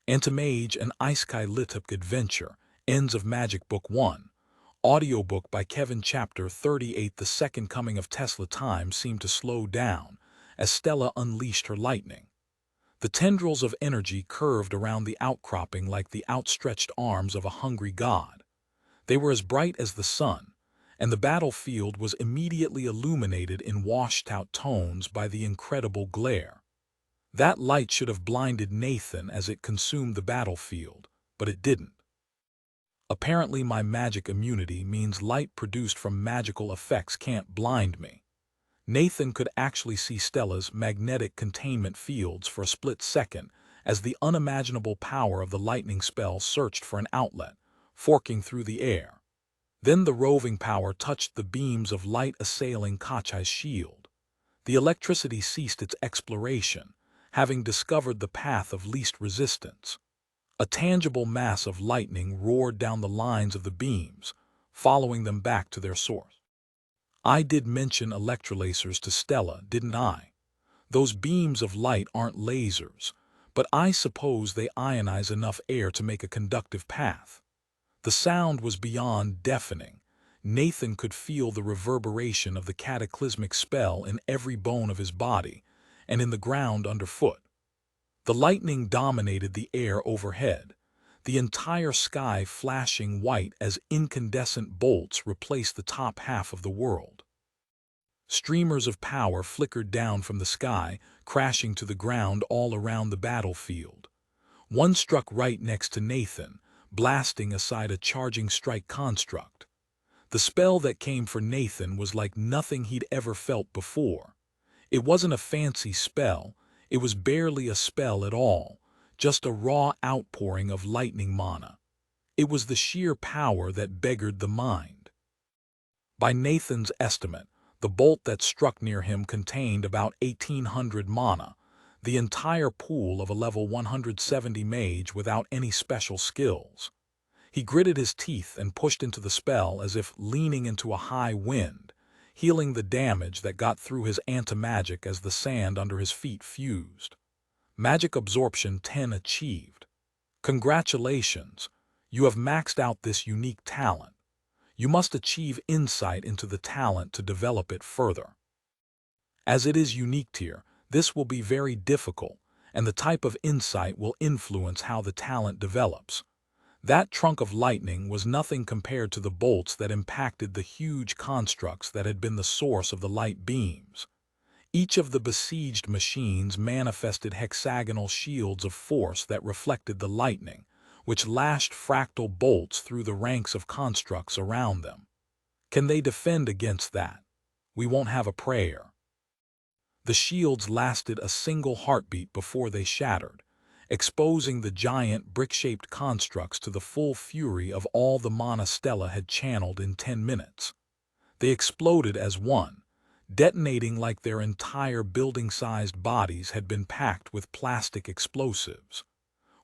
Anti-Mage and Isekai LitRPG Adventure, Ends of Magic Book 1. Audiobook by Kevin Chapter 38. The second coming of Tesla. Time seemed to slow down as Stella unleashed her lightning. The tendrils of energy curved around the outcropping like the outstretched arms of a hungry god. They were as bright as the sun, and the battlefield was immediately illuminated in washed-out tones by the incredible glare. That light should have blinded Nathan as it consumed the battlefield, but it didn't. Apparently my magic immunity means light produced from magical effects can't blind me. Nathan could actually see Stella's magnetic containment fields for a split second as the unimaginable power of the lightning spell searched for an outlet, forking through the air. Then the roving power touched the beams of light assailing Kachai's shield. The electricity ceased its exploration, having discovered the path of least resistance. A tangible mass of lightning roared down the lines of the beams, following them back to their source. I did mention electrolasers to Stella, didn't I? Those beams of light aren't lasers, but I suppose they ionize enough air to make a conductive path. The sound was beyond deafening. Nathan could feel the reverberation of the cataclysmic spell in every bone of his body and in the ground underfoot. The lightning dominated the air overhead, the entire sky flashing white as incandescent bolts replaced the top half of the world. Streamers of power flickered down from the sky, crashing to the ground all around the battlefield. One struck right next to Nathan, blasting aside a charging strike construct. The spell that came for Nathan was like nothing he'd ever felt before. It wasn't a fancy spell, it was barely a spell at all, just a raw outpouring of lightning mana. It was the sheer power that beggared the mind. By Nathan's estimate, the bolt that struck near him contained about 1800 mana, the entire pool of a level 170 mage without any special skills. He gritted his teeth and pushed into the spell as if leaning into a high wind, healing the damage that got through his anti-magic as the sand under his feet fused. Magic Absorption 10 achieved. Congratulations, you have maxed out this unique talent. You must achieve insight into the talent to develop it further. As it is unique tier, this will be very difficult, and the type of insight will influence how the talent develops. That trunk of lightning was nothing compared to the bolts that impacted the huge constructs that had been the source of the light beams. Each of the besieged machines manifested hexagonal shields of force that reflected the lightning, which lashed fractal bolts through the ranks of constructs around them. Can they defend against that? We won't have a prayer. The shields lasted a single heartbeat before they shattered, exposing the giant brick-shaped constructs to the full fury of all the mana Stella had channeled in 10 minutes. They exploded as one, detonating like their entire building-sized bodies had been packed with plastic explosives.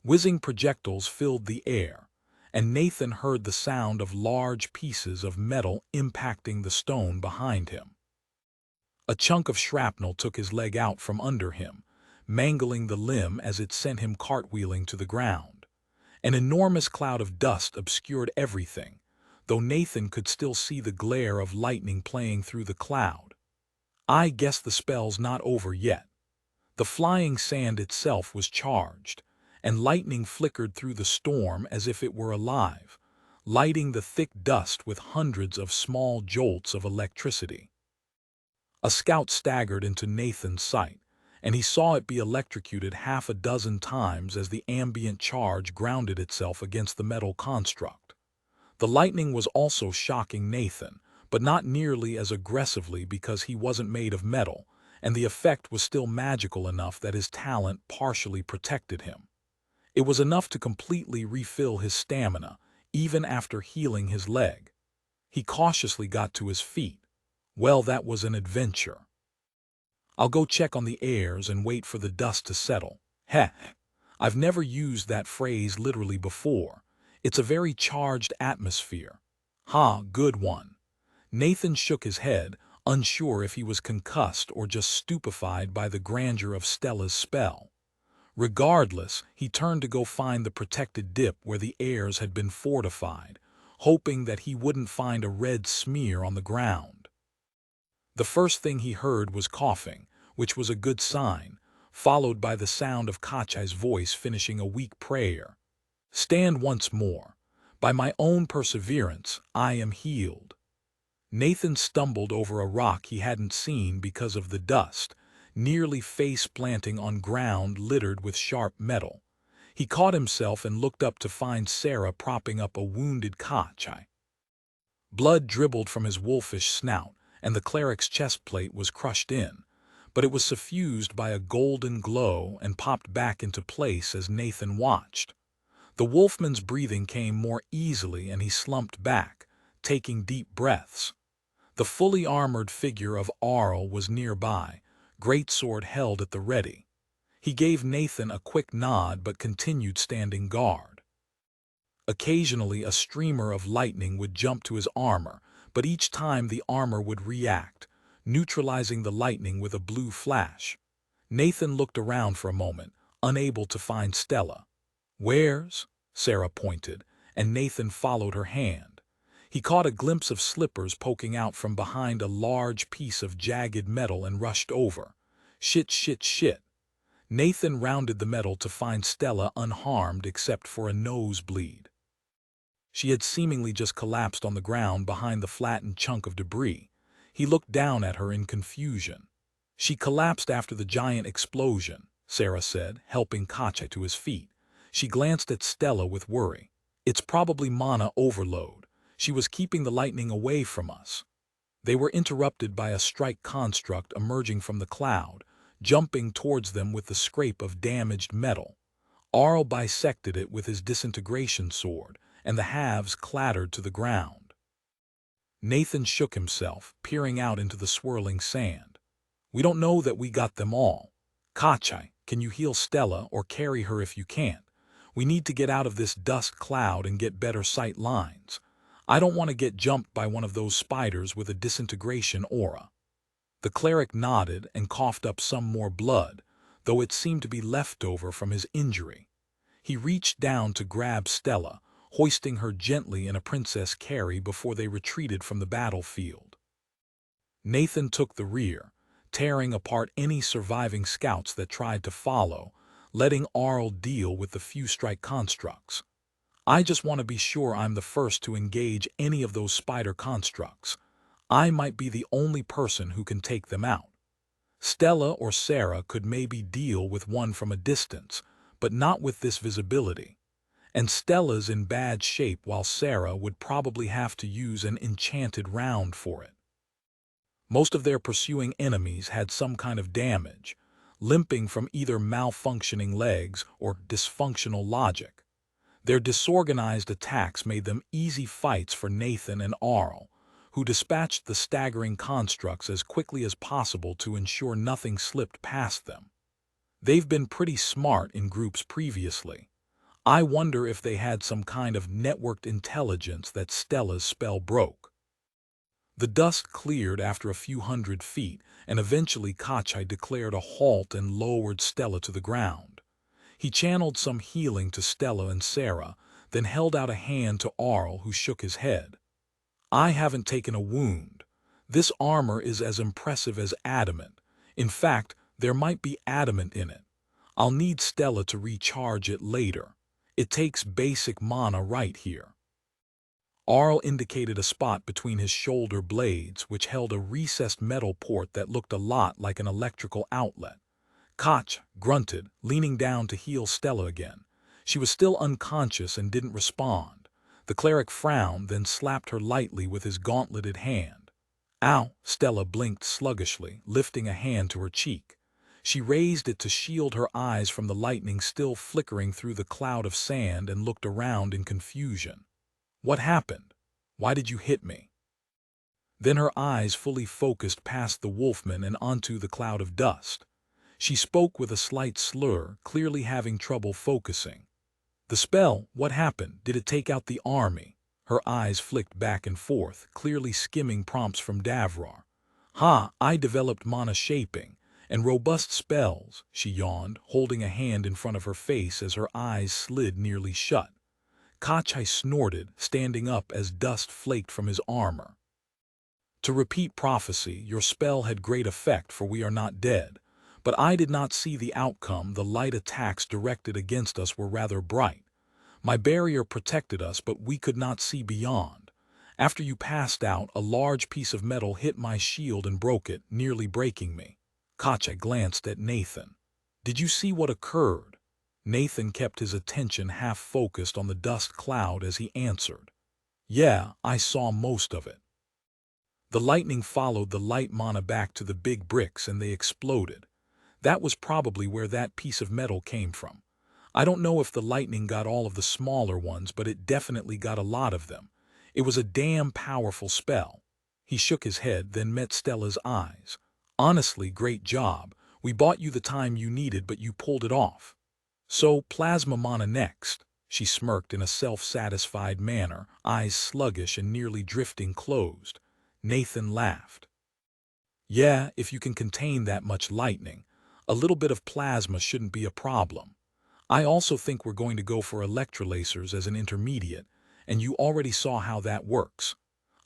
Whizzing projectiles filled the air, and Nathan heard the sound of large pieces of metal impacting the stone behind him. A chunk of shrapnel took his leg out from under him, mangling the limb as it sent him cartwheeling to the ground. An enormous cloud of dust obscured everything, though Nathan could still see the glare of lightning playing through the cloud. I guess the spell's not over yet. The flying sand itself was charged, and lightning flickered through the storm as if it were alive, lighting the thick dust with hundreds of small jolts of electricity. A scout staggered into Nathan's sight, and he saw it be electrocuted half a dozen times as the ambient charge grounded itself against the metal construct. The lightning was also shocking Nathan, but not nearly as aggressively because he wasn't made of metal, and the effect was still magical enough that his talent partially protected him. It was enough to completely refill his stamina, even after healing his leg. He cautiously got to his feet. Well, that was an adventure. I'll go check on the airs and wait for the dust to settle. Heh, I've never used that phrase literally before. It's a very charged atmosphere. Ha, good one. Nathan shook his head, unsure if he was concussed or just stupefied by the grandeur of Stella's spell. Regardless, he turned to go find the protected dip where the heirs had been fortified, hoping that he wouldn't find a red smear on the ground. The first thing he heard was coughing, which was a good sign, followed by the sound of Kachai's voice finishing a weak prayer. "Stand once more. By my own perseverance, I am healed." Nathan stumbled over a rock he hadn't seen because of the dust, nearly face-planting on ground littered with sharp metal. He caught himself and looked up to find Sarah propping up a wounded Kachai. Blood dribbled from his wolfish snout, and the cleric's chest plate was crushed in, but it was suffused by a golden glow and popped back into place as Nathan watched. The wolfman's breathing came more easily and he slumped back, taking deep breaths. The fully armored figure of Arl was nearby, greatsword held at the ready. He gave Nathan a quick nod but continued standing guard. Occasionally a streamer of lightning would jump to his armor, but each time the armor would react, neutralizing the lightning with a blue flash. Nathan looked around for a moment, unable to find Stella. "Where's?" Sarah pointed, and Nathan followed her hand. He caught a glimpse of slippers poking out from behind a large piece of jagged metal and rushed over. "Shit, shit, shit." Nathan rounded the metal to find Stella unharmed except for a nosebleed. She had seemingly just collapsed on the ground behind the flattened chunk of debris. He looked down at her in confusion. "She collapsed after the giant explosion," Sarah said, helping Kachai to his feet. She glanced at Stella with worry. "It's probably mana overload. She was keeping the lightning away from us." They were interrupted by a strike construct emerging from the cloud, jumping towards them with the scrape of damaged metal. Arl bisected it with his disintegration sword, and the halves clattered to the ground. Nathan shook himself, peering out into the swirling sand. "We don't know that we got them all. Kachai, can you heal Stella or carry her if you can't? We need to get out of this dust cloud and get better sight lines. I don't want to get jumped by one of those spiders with a disintegration aura." The cleric nodded and coughed up some more blood, though it seemed to be left over from his injury. He reached down to grab Stella, hoisting her gently in a princess carry before they retreated from the battlefield. Nathan took the rear, tearing apart any surviving scouts that tried to follow, letting Arl deal with the few strike constructs. "I just want to be sure I'm the first to engage any of those spider constructs. I might be the only person who can take them out. Stella or Sarah could maybe deal with one from a distance, but not with this visibility. And Stella's in bad shape while Sarah would probably have to use an enchanted round for it." Most of their pursuing enemies had some kind of damage, limping from either malfunctioning legs or dysfunctional logic. Their disorganized attacks made them easy fights for Nathan and Arl, who dispatched the staggering constructs as quickly as possible to ensure nothing slipped past them. They've been pretty smart in groups previously. I wonder if they had some kind of networked intelligence that Stella's spell broke. The dust cleared after a few hundred feet, and eventually Kachai declared a halt and lowered Stella to the ground. He channeled some healing to Stella and Sarah, then held out a hand to Arl, who shook his head. "I haven't taken a wound. This armor is as impressive as adamant. In fact, there might be adamant in it. I'll need Stella to recharge it later. It takes basic mana right here." Arl indicated a spot between his shoulder blades which held a recessed metal port that looked a lot like an electrical outlet. Koch grunted, leaning down to heal Stella again. She was still unconscious and didn't respond. The cleric frowned, then slapped her lightly with his gauntleted hand. "Ow!" Stella blinked sluggishly, lifting a hand to her cheek. She raised it to shield her eyes from the lightning still flickering through the cloud of sand and looked around in confusion. "What happened? Why did you hit me?" Then her eyes fully focused past the wolfman and onto the cloud of dust. She spoke with a slight slur, clearly having trouble focusing. "The spell, what happened? Did it take out the army?" Her eyes flicked back and forth, clearly skimming prompts from Davrar. "I developed mana shaping, And robust spells, she yawned, holding a hand in front of her face as her eyes slid nearly shut. Kachai snorted, standing up as dust flaked from his armor. To repeat prophecy, your spell had great effect, for we are not dead. But I did not see the outcome. The light attacks directed against us were rather bright. My barrier protected us, but we could not see beyond. After you passed out, a large piece of metal hit my shield and broke it, nearly breaking me. Kachai glanced at Nathan. Did you see what occurred? Nathan kept his attention half focused on the dust cloud as he answered. Yeah, I saw most of it. The lightning followed the light mana back to the big bricks and they exploded. That was probably where that piece of metal came from. I don't know if the lightning got all of the smaller ones, but it definitely got a lot of them. It was a damn powerful spell. He shook his head, then met Stella's eyes. Honestly, great job. We bought you the time you needed, but you pulled it off. So, plasma mana next. She smirked in a self-satisfied manner, eyes sluggish and nearly drifting closed. Nathan laughed. Yeah, if you can contain that much lightning, a little bit of plasma shouldn't be a problem. I also think we're going to go for electrolasers as an intermediate, and you already saw how that works.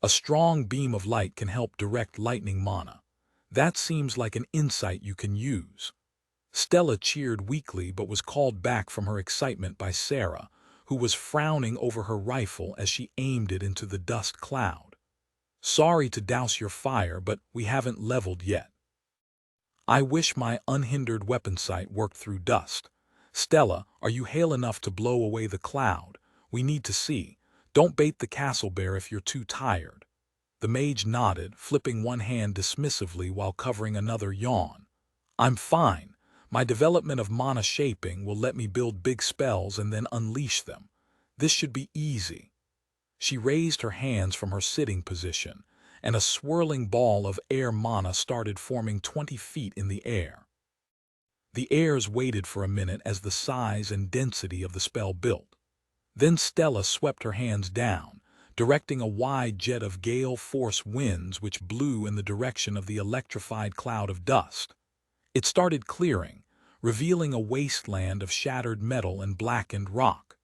A strong beam of light can help direct lightning mana. That seems like an insight you can use. Stella cheered weakly but was called back from her excitement by Sarah, who was frowning over her rifle as she aimed it into the dust cloud. Sorry to douse your fire, but we haven't leveled yet. I wish my unhindered weapon sight worked through dust. Stella, are you hale enough to blow away the cloud? We need to see. Don't bait the castle bear if you're too tired. The mage nodded, flipping one hand dismissively while covering another yawn. I'm fine. My development of mana shaping will let me build big spells and then unleash them. This should be easy. She raised her hands from her sitting position, and a swirling ball of air mana started forming 20 feet in the air. The heirs waited for a minute as the size and density of the spell built. Then Stella swept her hands down, directing a wide jet of gale-force winds which blew in the direction of the electrified cloud of dust. It started clearing, revealing a wasteland of shattered metal and blackened rock.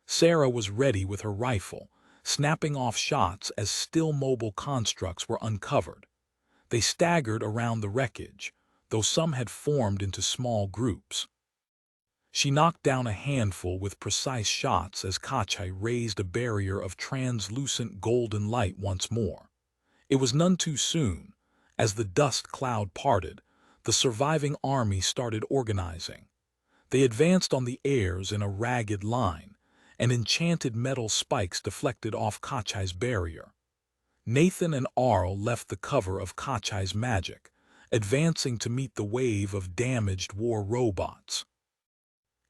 Sarah was ready with her rifle, snapping off shots as still mobile constructs were uncovered. They staggered around the wreckage, though some had formed into small groups. She knocked down a handful with precise shots as Kachai raised a barrier of translucent golden light once more. It was none too soon. As the dust cloud parted, the surviving army started organizing. They advanced on the heirs in a ragged line, and enchanted metal spikes deflected off Kachai's barrier. Nathan and Arl left the cover of Kachai's magic, advancing to meet the wave of damaged war robots.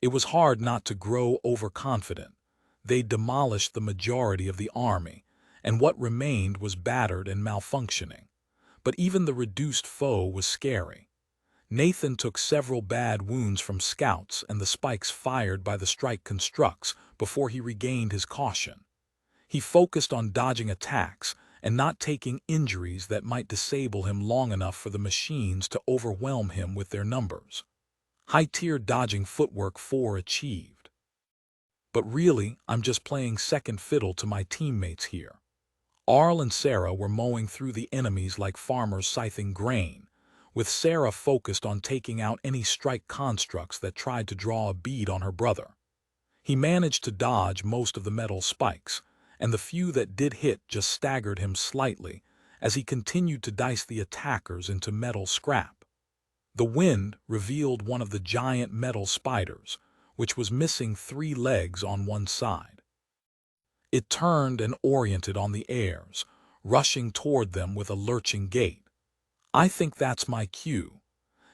It was hard not to grow overconfident. They demolished the majority of the army, and what remained was battered and malfunctioning. But even the reduced foe was scary. Nathan took several bad wounds from scouts and the spikes fired by the strike constructs before he regained his caution. He focused on dodging attacks and not taking injuries that might disable him long enough for the machines to overwhelm him with their numbers. High-tier dodging footwork 4 achieved. But really, I'm just playing second fiddle to my teammates here. Arl and Sarah were mowing through the enemies like farmers scything grain, with Sarah focused on taking out any strike constructs that tried to draw a bead on her brother. He managed to dodge most of the metal spikes, and the few that did hit just staggered him slightly as he continued to dice the attackers into metal scrap. The wind revealed one of the giant metal spiders, which was missing 3 legs on one side. It turned and oriented on the heirs, rushing toward them with a lurching gait. I think that's my cue.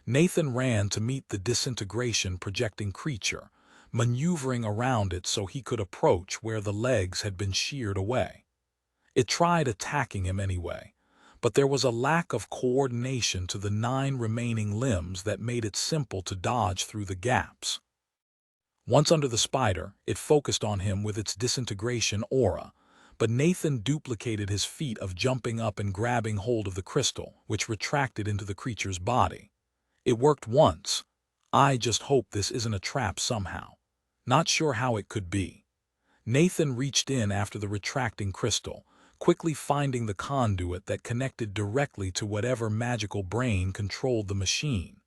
Nathan ran to meet the disintegration projecting creature, maneuvering around it so he could approach where the legs had been sheared away. It tried attacking him anyway, but there was a lack of coordination to the 9 remaining limbs that made it simple to dodge through the gaps. Once under the spider, it focused on him with its disintegration aura, but Nathan duplicated his feat of jumping up and grabbing hold of the crystal, which retracted into the creature's body. It worked once. I just hope this isn't a trap somehow. Not sure how it could be. Nathan reached in after the retracting crystal, quickly finding the conduit that connected directly to whatever magical brain controlled the machine.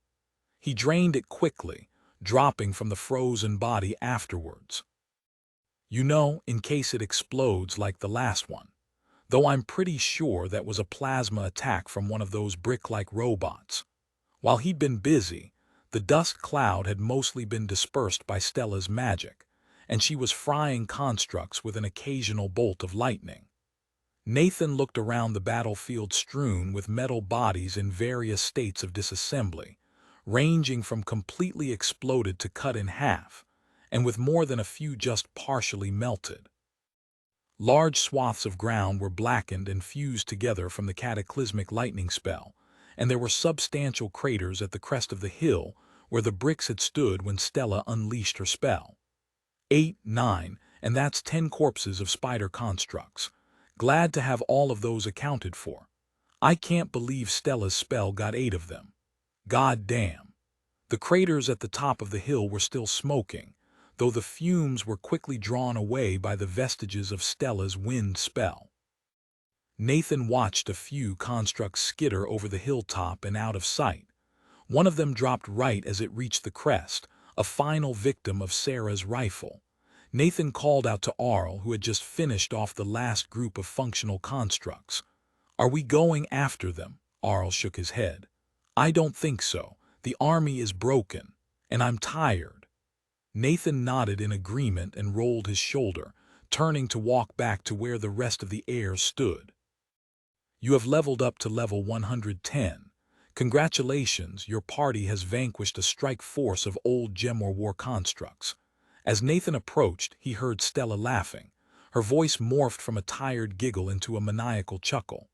He drained it quickly, dropping from the frozen body afterwards. You know, in case it explodes like the last one. Though I'm pretty sure that was a plasma attack from one of those brick-like robots. While he'd been busy, the dust cloud had mostly been dispersed by Stella's magic, and she was frying constructs with an occasional bolt of lightning. Nathan looked around the battlefield strewn with metal bodies in various states of disassembly, ranging from completely exploded to cut in half, and with more than a few just partially melted. Large swaths of ground were blackened and fused together from the cataclysmic lightning spell, and there were substantial craters at the crest of the hill where the bricks had stood when Stella unleashed her spell. 8, 9, and that's 10 corpses of spider constructs. Glad to have all of those accounted for. I can't believe Stella's spell got 8 of them. God damn. The craters at the top of the hill were still smoking, though the fumes were quickly drawn away by the vestiges of Stella's wind spell. Nathan watched a few constructs skitter over the hilltop and out of sight. One of them dropped right as it reached the crest, a final victim of Sarah's rifle. Nathan called out to Arl, who had just finished off the last group of functional constructs. "Are we going after them?" Arl shook his head. "I don't think so. The army is broken, and I'm tired." Nathan nodded in agreement and rolled his shoulder, turning to walk back to where the rest of the heir stood. "You have leveled up to level 110. Congratulations, your party has vanquished a strike force of old Gemor war constructs." As Nathan approached, he heard Stella laughing. Her voice morphed from a tired giggle into a maniacal chuckle.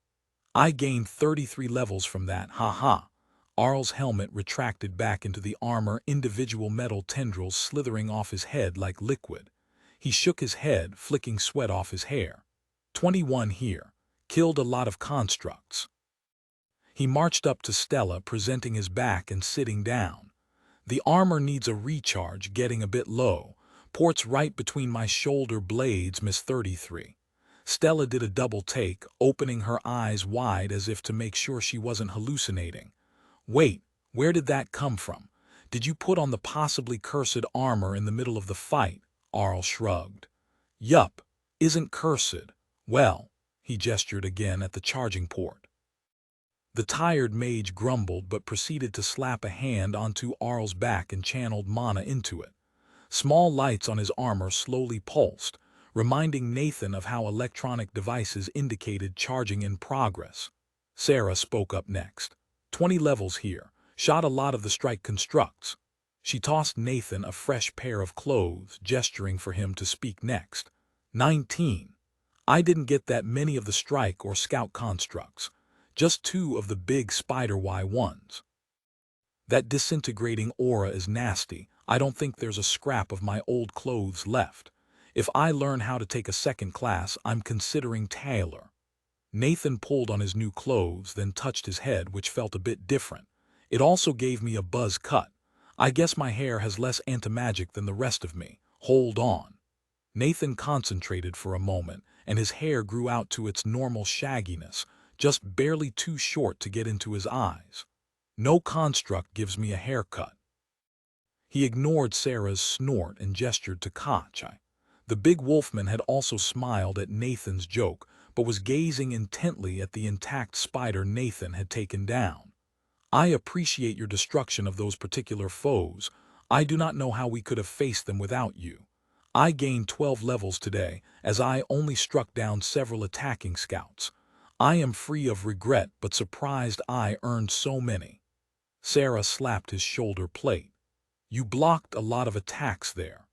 "I gained 33 levels from that, ha-ha." Arl's helmet retracted back into the armor, individual metal tendrils slithering off his head like liquid. He shook his head, flicking sweat off his hair. 21 here. Killed a lot of constructs." He marched up to Stella, presenting his back and sitting down. "The armor needs a recharge, getting a bit low. Ports right between my shoulder blades, Miss 33. Stella did a double take, opening her eyes wide as if to make sure she wasn't hallucinating. "Wait, where did that come from? Did you put on the possibly cursed armor in the middle of the fight?" Arl shrugged. "Yup, isn't cursed. Well," he gestured again at the charging port. The tired mage grumbled but proceeded to slap a hand onto Arl's back and channeled mana into it. Small lights on his armor slowly pulsed, reminding Nathan of how electronic devices indicated charging in progress. Sarah spoke up next. 20 levels here. Shot a lot of the strike constructs." She tossed Nathan a fresh pair of clothes, gesturing for him to speak next. 19. I didn't get that many of the strike or scout constructs. Just 2 of the big spider Y1s. That disintegrating aura is nasty. I don't think there's a scrap of my old clothes left. If I learn how to take a second class, I'm considering tailor." Nathan pulled on his new clothes, then touched his head, which felt a bit different. "It also gave me a buzz cut. I guess my hair has less anti-magic than the rest of me. Hold on." Nathan concentrated for a moment, and his hair grew out to its normal shagginess, just barely too short to get into his eyes. "No construct gives me a haircut." He ignored Sarah's snort and gestured to Kachai. The big wolfman had also smiled at Nathan's joke, but was gazing intently at the intact spider Nathan had taken down. "I appreciate your destruction of those particular foes. I do not know how we could have faced them without you. I gained 12 levels today, as I only struck down several attacking scouts. I am free of regret, but surprised I earned so many." Sarah slapped his shoulder plate. "You blocked a lot of attacks there.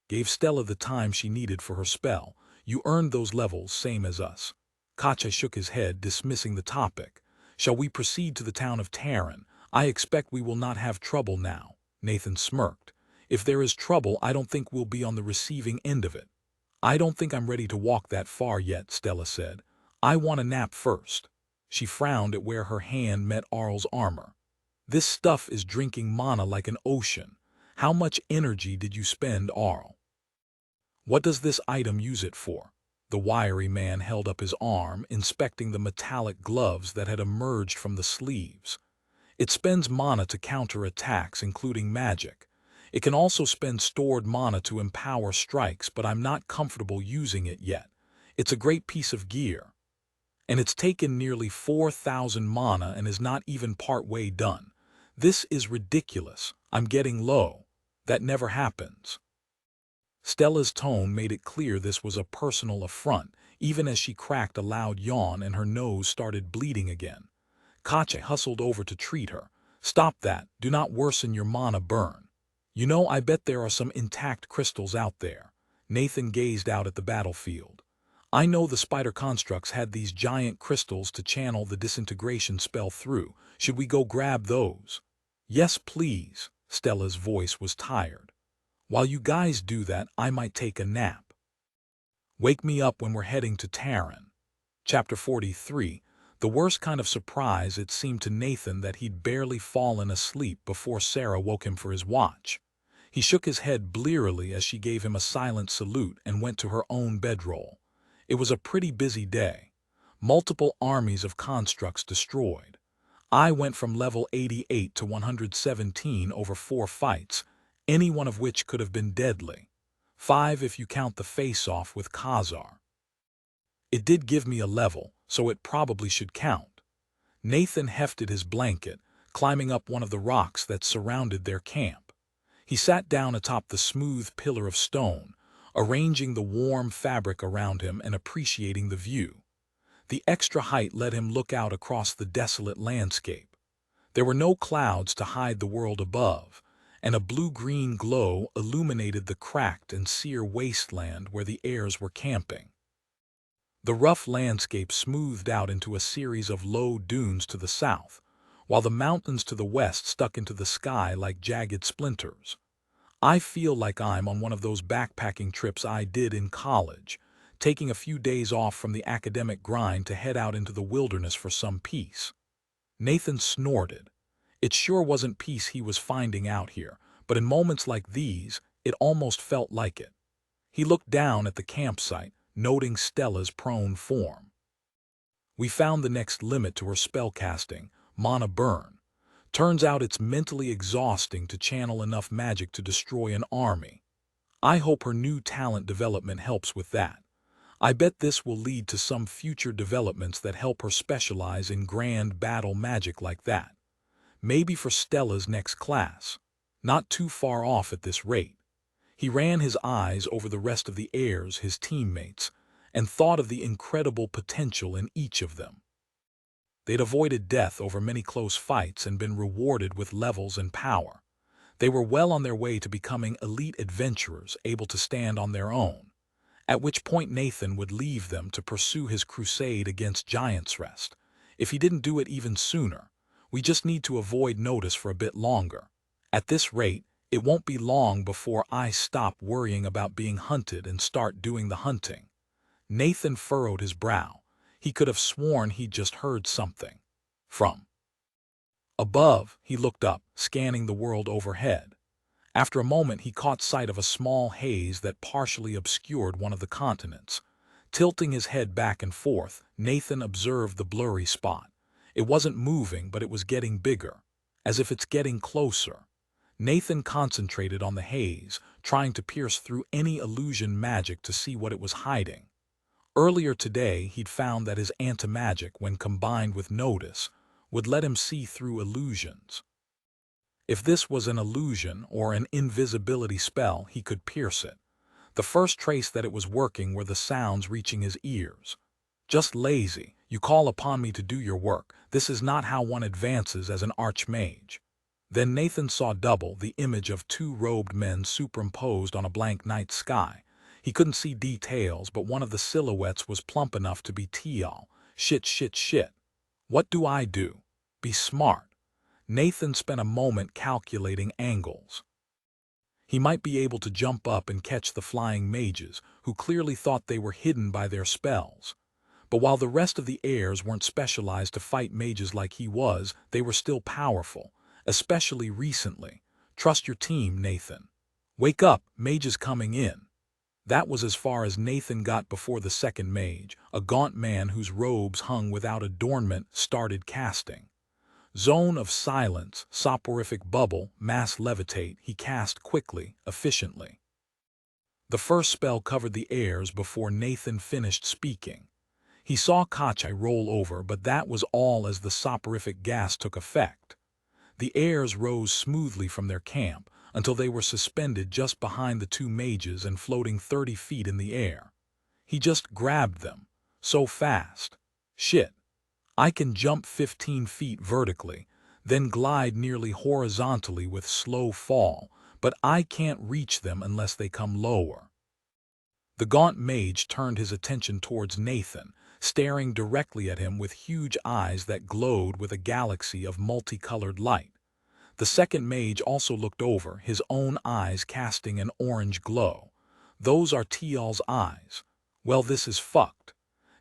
Gave Stella the time she needed for her spell. You earned those levels, same as us." Kache shook his head, dismissing the topic. "Shall we proceed to the town of Taran? I expect we will not have trouble now." Nathan smirked. "If there is trouble, I don't think we'll be on the receiving end of it." "I don't think I'm ready to walk that far yet," Stella said. "I want a nap first." She frowned at where her hand met Arl's armor. This stuff is drinking mana like an ocean. How much energy did you spend, Arl? What does this item use it for? The wiry man held up his arm, inspecting the metallic gloves that had emerged from the sleeves. It spends mana to counter attacks, including magic. It can also spend stored mana to empower strikes, but I'm not comfortable using it yet. It's a great piece of gear. And it's taken nearly 4,000 mana and is not even part-way done. This is ridiculous. I'm getting low. That never happens. Stella's tone made it clear this was a personal affront, even as she cracked a loud yawn and her nose started bleeding again. Kache hustled over to treat her. Stop that. Do not worsen your mana burn. You know, I bet there are some intact crystals out there. Nathan gazed out at the battlefield. I know the spider constructs had these giant crystals to channel the disintegration spell through. Should we go grab those? Yes, please. Stella's voice was tired. While you guys do that, I might take a nap. Wake me up when we're heading to Tyranny. Chapter 43. The worst kind of surprise it seemed to Nathan that he'd barely fallen asleep before Sarah woke him for his watch. He shook his head blearily as she gave him a silent salute and went to her own bedroll. It was a pretty busy day. Multiple armies of constructs destroyed. I went from level 88 to 117 over 4 fights, any one of which could have been deadly. 5 if you count the face-off with Khazar. It did give me a level, so it probably should count. Nathan hefted his blanket, climbing up one of the rocks that surrounded their camp. He sat down atop the smooth pillar of stone, arranging the warm fabric around him and appreciating the view. The extra height let him look out across the desolate landscape. There were no clouds to hide the world above, and a blue-green glow illuminated the cracked and sere wasteland where the heirs were camping. The rough landscape smoothed out into a series of low dunes to the south, while the mountains to the west stuck into the sky like jagged splinters. I feel like I'm on one of those backpacking trips I did in college, taking a few days off from the academic grind to head out into the wilderness for some peace. Nathan snorted. It sure wasn't peace he was finding out here, but in moments like these, it almost felt like it. He looked down at the campsite, noting Stella's prone form. We found the next limit to her spellcasting, mana burn. Turns out it's mentally exhausting to channel enough magic to destroy an army. I hope her new talent development helps with that. I bet this will lead to some future developments that help her specialize in grand battle magic like that. Maybe for Stella's next class. Not too far off at this rate. He ran his eyes over the rest of the heirs, his teammates, and thought of the incredible potential in each of them. They'd avoided death over many close fights and been rewarded with levels and power. They were well on their way to becoming elite adventurers able to stand on their own, at which point Nathan would leave them to pursue his crusade against Giant's Rest. If he didn't do it even sooner, we just need to avoid notice for a bit longer. At this rate, it won't be long before I stop worrying about being hunted and start doing the hunting. Nathan furrowed his brow. He could have sworn he'd just heard something. From above, he looked up, scanning the world overhead. After a moment, he caught sight of a small haze that partially obscured one of the continents. Tilting his head back and forth, Nathan observed the blurry spot. It wasn't moving, but it was getting bigger, as if it's getting closer. Nathan concentrated on the haze, trying to pierce through any illusion magic to see what it was hiding. Earlier today, he'd found that his anti-magic, when combined with notice, would let him see through illusions. If this was an illusion or an invisibility spell, he could pierce it. The first trace that it was working were the sounds reaching his ears. Just lazy. You call upon me to do your work. This is not how one advances as an archmage. Then Nathan saw double, the image of 2 robed men superimposed on a blank night sky. He couldn't see details, but one of the silhouettes was plump enough to be Tial. Shit. What do I do? Be smart. Nathan spent a moment calculating angles. He might be able to jump up and catch the flying mages, who clearly thought they were hidden by their spells. But while the rest of the heirs weren't specialized to fight mages like he was, they were still powerful, especially recently. Trust your team, Nathan. Wake up, mage is coming in. That was as far as Nathan got before the second mage, a gaunt man whose robes hung without adornment, started casting. Zone of silence, soporific bubble, mass levitate, he cast quickly, efficiently. The first spell covered the airs before Nathan finished speaking. He saw Kachai roll over, but that was all as the soporific gas took effect. The airs rose smoothly from their camp until they were suspended just behind the two mages and floating 30 feet in the air. He just grabbed them. So fast. Shit. I can jump 15 feet vertically, then glide nearly horizontally with slow fall, but I can't reach them unless they come lower. The gaunt mage turned his attention towards Nathan, staring directly at him with huge eyes that glowed with a galaxy of multicolored light. The second mage also looked over, his own eyes casting an orange glow. Those are Tial's eyes. Well, this is fucked.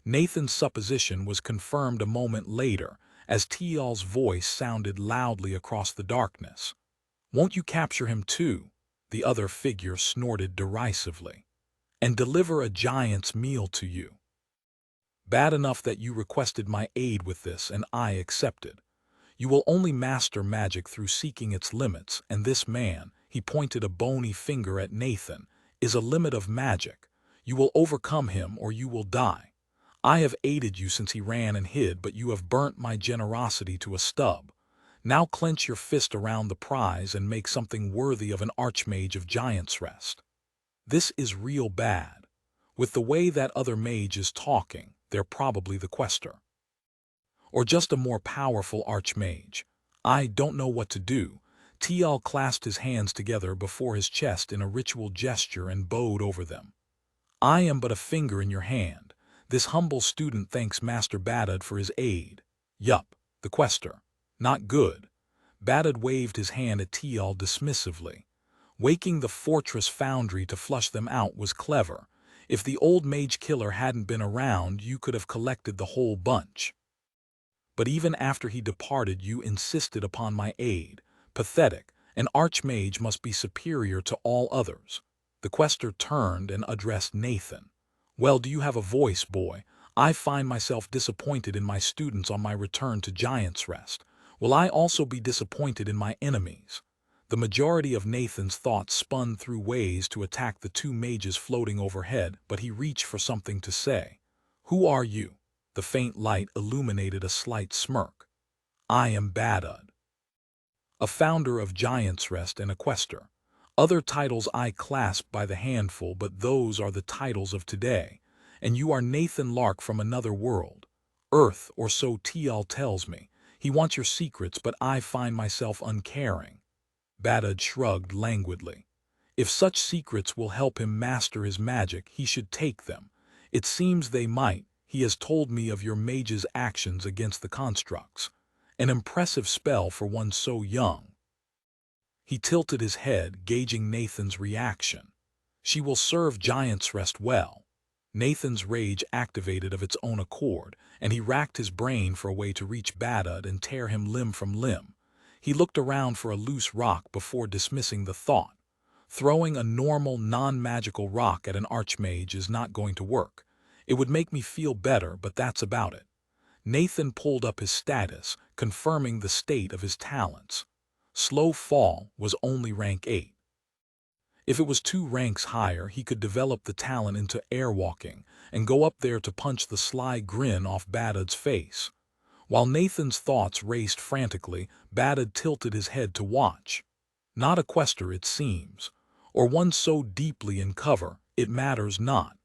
Nathan's supposition was confirmed a moment later as Tial's voice sounded loudly across the darkness. "Won't you capture him too?" the other figure snorted derisively. "And deliver a giant's meal to you." "Bad enough that you requested my aid with this and I accepted. You will only master magic through seeking its limits, and this man," he pointed a bony finger at Nathan, "is a limit of magic. You will overcome him or you will die. I have aided you since he ran and hid, but you have burnt my generosity to a stub. Now clench your fist around the prize and make something worthy of an archmage of Giant's Rest. This is real bad. With the way that other mage is talking, they're probably the quester. Or just a more powerful archmage. I don't know what to do." Tial clasped his hands together before his chest in a ritual gesture and bowed over them. "I am but a finger in your hand. This humble student thanks Master Badad for his aid." "Yup, the quester. Not good." Badad waved his hand at Tial dismissively. "Waking the fortress foundry to flush them out was clever. If the old mage killer hadn't been around, you could have collected the whole bunch. But even after he departed, you insisted upon my aid. Pathetic. An archmage must be superior to all others." The quester turned and addressed Nathan. "Well, do you have a voice, boy? I find myself disappointed in my students on my return to Giant's Rest. Will I also be disappointed in my enemies?" The majority of Nathan's thoughts spun through ways to attack the two mages floating overhead, but he reached for something to say. "Who are you?" The faint light illuminated a slight smirk. "I am Badad, a founder of Giant's Rest and a quester. Other titles I clasp by the handful, but those are the titles of today. And you are Nathan Lark from another world. Earth, or so Tial tells me. He wants your secrets, but I find myself uncaring." Badad shrugged languidly. "If such secrets will help him master his magic, he should take them. It seems they might. He has told me of your mage's actions against the constructs. An impressive spell for one so young." He tilted his head, gauging Nathan's reaction. "She will serve Giant's Rest well." Nathan's rage activated of its own accord, and he racked his brain for a way to reach Badad and tear him limb from limb. He looked around for a loose rock before dismissing the thought. Throwing a normal, non-magical rock at an archmage is not going to work. It would make me feel better, but that's about it. Nathan pulled up his status, confirming the state of his talents. Slow Fall was only rank 8. If it was 2 ranks higher, he could develop the talent into airwalking and go up there to punch the sly grin off Badad's face. While Nathan's thoughts raced frantically, Badad tilted his head to watch. Not a quester, it seems. Or one so deeply in cover, it matters not.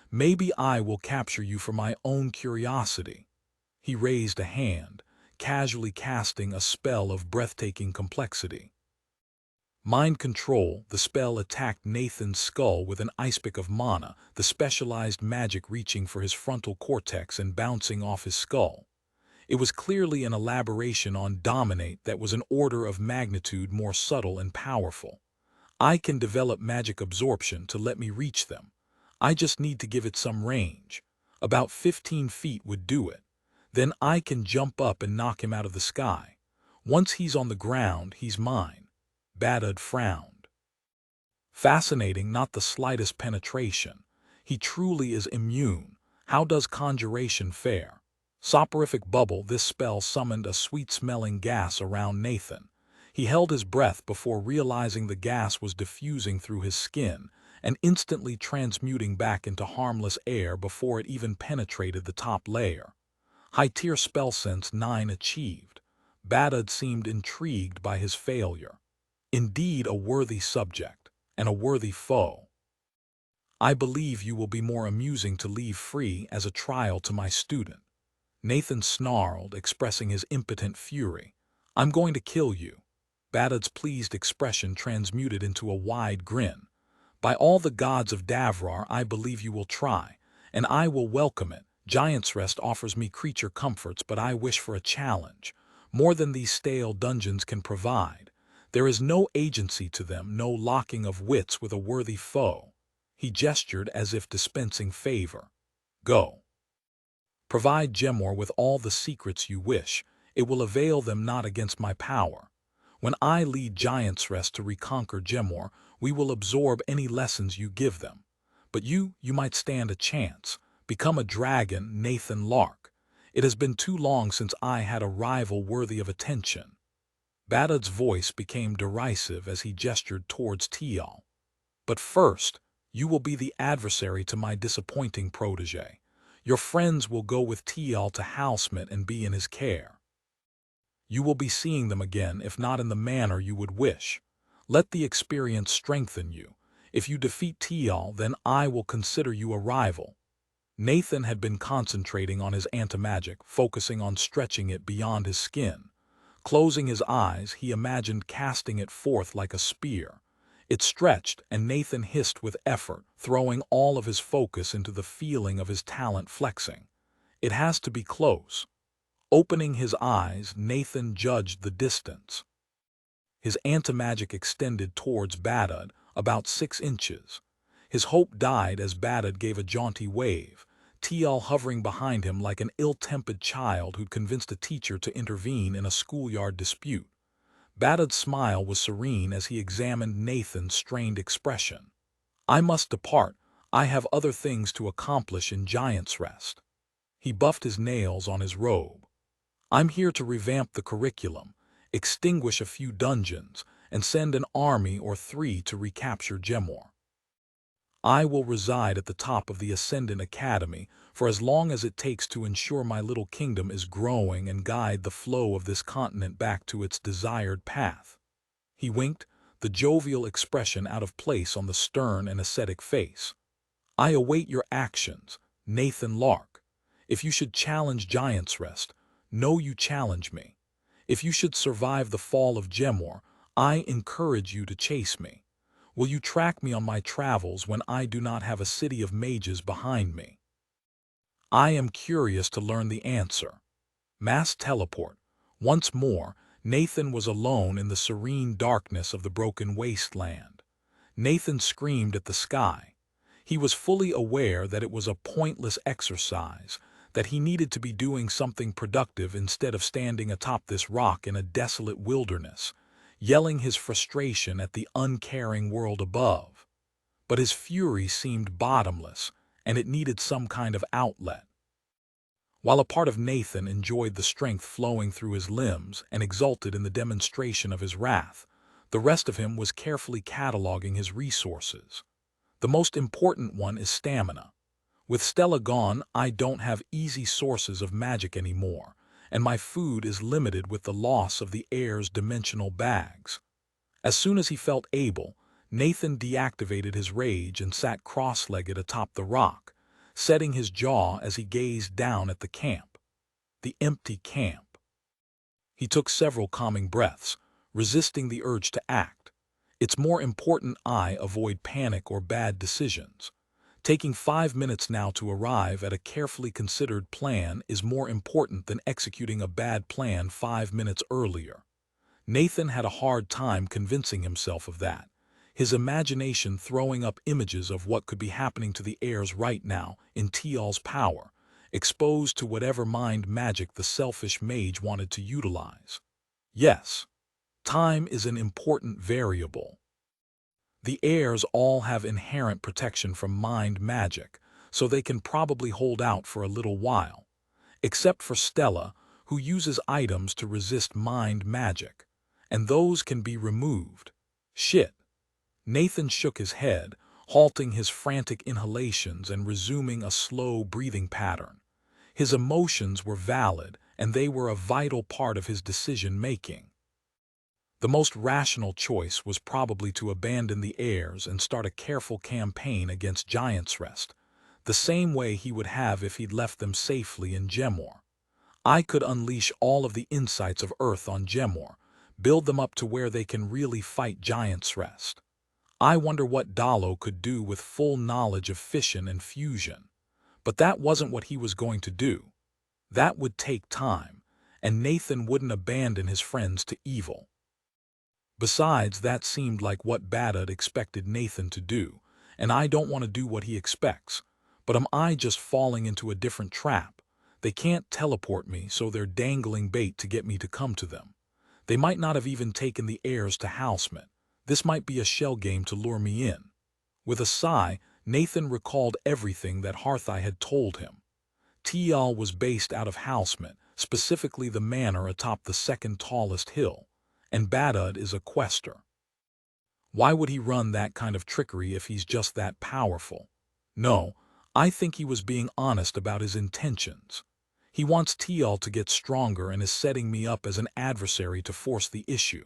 Maybe I will capture you for my own curiosity. He raised a hand, casually casting a spell of breathtaking complexity. Mind Control, the spell attacked Nathan's skull with an icepick of mana, the specialized magic reaching for his frontal cortex and bouncing off his skull. It was clearly an elaboration on Dominate that was an order of magnitude more subtle and powerful. I can develop magic absorption to let me reach them. I just need to give it some range. About 15 feet would do it. Then I can jump up and knock him out of the sky. Once he's on the ground, he's mine. Badud frowned. Fascinating, not the slightest penetration. He truly is immune. How does conjuration fare? Soporific bubble, this spell summoned a sweet-smelling gas around Nathan. He held his breath before realizing the gas was diffusing through his skin and instantly transmuting back into harmless air before it even penetrated the top layer. High-tier spell sense 9 achieved. Badud seemed intrigued by his failure. Indeed, a worthy subject, and a worthy foe. I believe you will be more amusing to leave free as a trial to my student. Nathan snarled, expressing his impotent fury. I'm going to kill you. Badud's pleased expression transmuted into a wide grin. By all the gods of Davrar, I believe you will try, and I will welcome it. Giant's Rest offers me creature comforts, but I wish for a challenge, more than these stale dungeons can provide. There is no agency to them, no locking of wits with a worthy foe. He gestured as if dispensing favor. Go. Provide Gemor with all the secrets you wish. It will avail them not against my power. When I lead Giant's Rest to reconquer Gemor, we will absorb any lessons you give them. But you might stand a chance. Become a dragon, Nathan Lark. It has been too long since I had a rival worthy of attention. Badud's voice became derisive as he gestured towards Tial. But first, you will be the adversary to my disappointing protege. Your friends will go with Tial to Halsmit and be in his care. You will be seeing them again, if not in the manner you would wish. Let the experience strengthen you. If you defeat Tial, then I will consider you a rival. Nathan had been concentrating on his antimagic, focusing on stretching it beyond his skin. Closing his eyes, he imagined casting it forth like a spear. It stretched, and Nathan hissed with effort, throwing all of his focus into the feeling of his talent flexing. It has to be close. Opening his eyes, Nathan judged the distance. His antimagic extended towards Badud, about 6 inches. His hope died as Badud gave a jaunty wave, Tial hovering behind him like an ill-tempered child who'd convinced a teacher to intervene in a schoolyard dispute. Badud's smile was serene as he examined Nathan's strained expression. I must depart. I have other things to accomplish in Giant's Rest. He buffed his nails on his robe. I'm here to revamp the curriculum, extinguish a few dungeons, and send an army or 3 to recapture Gemor. I will reside at the top of the Ascendant Academy for as long as it takes to ensure my little kingdom is growing and guide the flow of this continent back to its desired path. He winked, the jovial expression out of place on the stern and ascetic face. I await your actions, Nathan Lark. If you should challenge Giant's Rest, know you challenge me. If you should survive the fall of Gemor, I encourage you to chase me. Will you track me on my travels when I do not have a city of mages behind me? I am curious to learn the answer. Mass teleport. Once more, Nathan was alone in the serene darkness of the broken wasteland. Nathan screamed at the sky. He was fully aware that it was a pointless exercise, that he needed to be doing something productive instead of standing atop this rock in a desolate wilderness, yelling his frustration at the uncaring world above. But his fury seemed bottomless, and it needed some kind of outlet. While a part of Nathan enjoyed the strength flowing through his limbs and exulted in the demonstration of his wrath, the rest of him was carefully cataloging his resources. The most important one is stamina. With Stella gone, I don't have easy sources of magic anymore, and my food is limited with the loss of the heir's dimensional bags. As soon as he felt able, Nathan deactivated his rage and sat cross-legged atop the rock, setting his jaw as he gazed down at the camp. The empty camp. He took several calming breaths, resisting the urge to act. It's more important I avoid panic or bad decisions. Taking 5 minutes now to arrive at a carefully considered plan is more important than executing a bad plan 5 minutes earlier. Nathan had a hard time convincing himself of that, his imagination throwing up images of what could be happening to the heirs right now in Tial's power, exposed to whatever mind magic the selfish mage wanted to utilize. Yes, time is an important variable. The heirs all have inherent protection from mind magic, so they can probably hold out for a little while, except for Stella, who uses items to resist mind magic, and those can be removed. Shit. Nathan shook his head, halting his frantic inhalations and resuming a slow breathing pattern. His emotions were valid, and they were a vital part of his decision-making. The most rational choice was probably to abandon the heirs and start a careful campaign against Giant's Rest, the same way he would have if he'd left them safely in Gemor. I could unleash all of the insights of Earth on Gemor, build them up to where they can really fight Giant's Rest. I wonder what Dalo could do with full knowledge of fission and fusion. But that wasn't what he was going to do. That would take time, and Nathan wouldn't abandon his friends to evil. Besides, that seemed like what Badad expected Nathan to do, and I don't want to do what he expects. But am I just falling into a different trap? They can't teleport me, so they're dangling bait to get me to come to them. They might not have even taken the heirs to Housemint. This might be a shell game to lure me in. With a sigh, Nathan recalled everything that Harthai had told him. Tial was based out of Housemint, specifically the manor atop the second tallest hill, and Badad is a quester. Why would he run that kind of trickery if he's just that powerful? No, I think he was being honest about his intentions. He wants Tial to get stronger and is setting me up as an adversary to force the issue.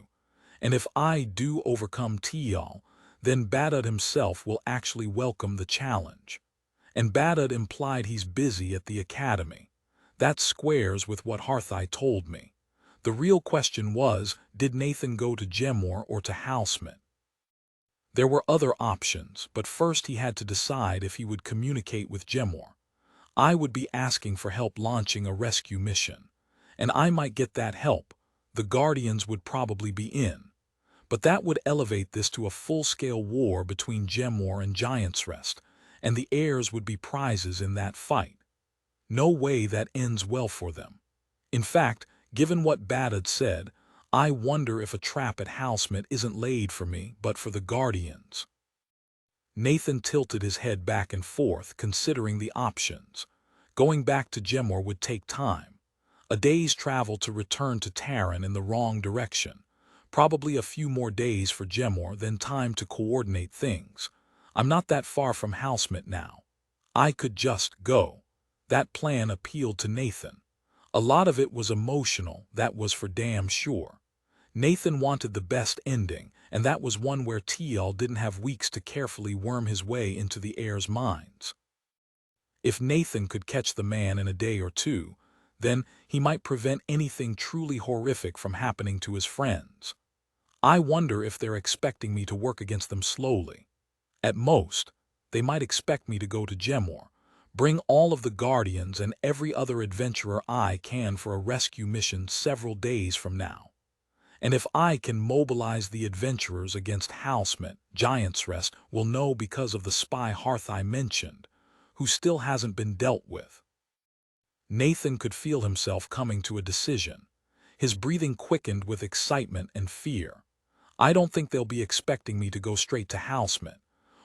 And if I do overcome Tial, then Badad himself will actually welcome the challenge. And Badad implied he's busy at the academy. That squares with what Harthai told me. The real question was, did Nathan go to Gemor or to Housemint? There were other options, but first he had to decide if he would communicate with Gemor. I would be asking for help launching a rescue mission, and I might get that help. The Guardians would probably be in. But that would elevate this to a full-scale war between Gemor and Giant's Rest, and the heirs would be prizes in that fight. No way that ends well for them. In fact, given what Badad said, I wonder if a trap at Housemint isn't laid for me, but for the Guardians. Nathan tilted his head back and forth, considering the options. Going back to Gemor would take time. A day's travel to return to Terran in the wrong direction. Probably a few more days for Gemor, then time to coordinate things. I'm not that far from Housemint now. I could just go. That plan appealed to Nathan. A lot of it was emotional, that was for damn sure. Nathan wanted the best ending, and that was one where Tial didn't have weeks to carefully worm his way into the heirs' minds. If Nathan could catch the man in a day or two, then he might prevent anything truly horrific from happening to his friends. I wonder if they're expecting me to work against them slowly. At most, they might expect me to go to Gemor, bring all of the Guardians and every other adventurer I can for a rescue mission several days from now. And if I can mobilize the adventurers against Housemint, Giant's Rest will know because of the spy Harthai mentioned, who still hasn't been dealt with. Nathan could feel himself coming to a decision. His breathing quickened with excitement and fear. I don't think they'll be expecting me to go straight to Housemint.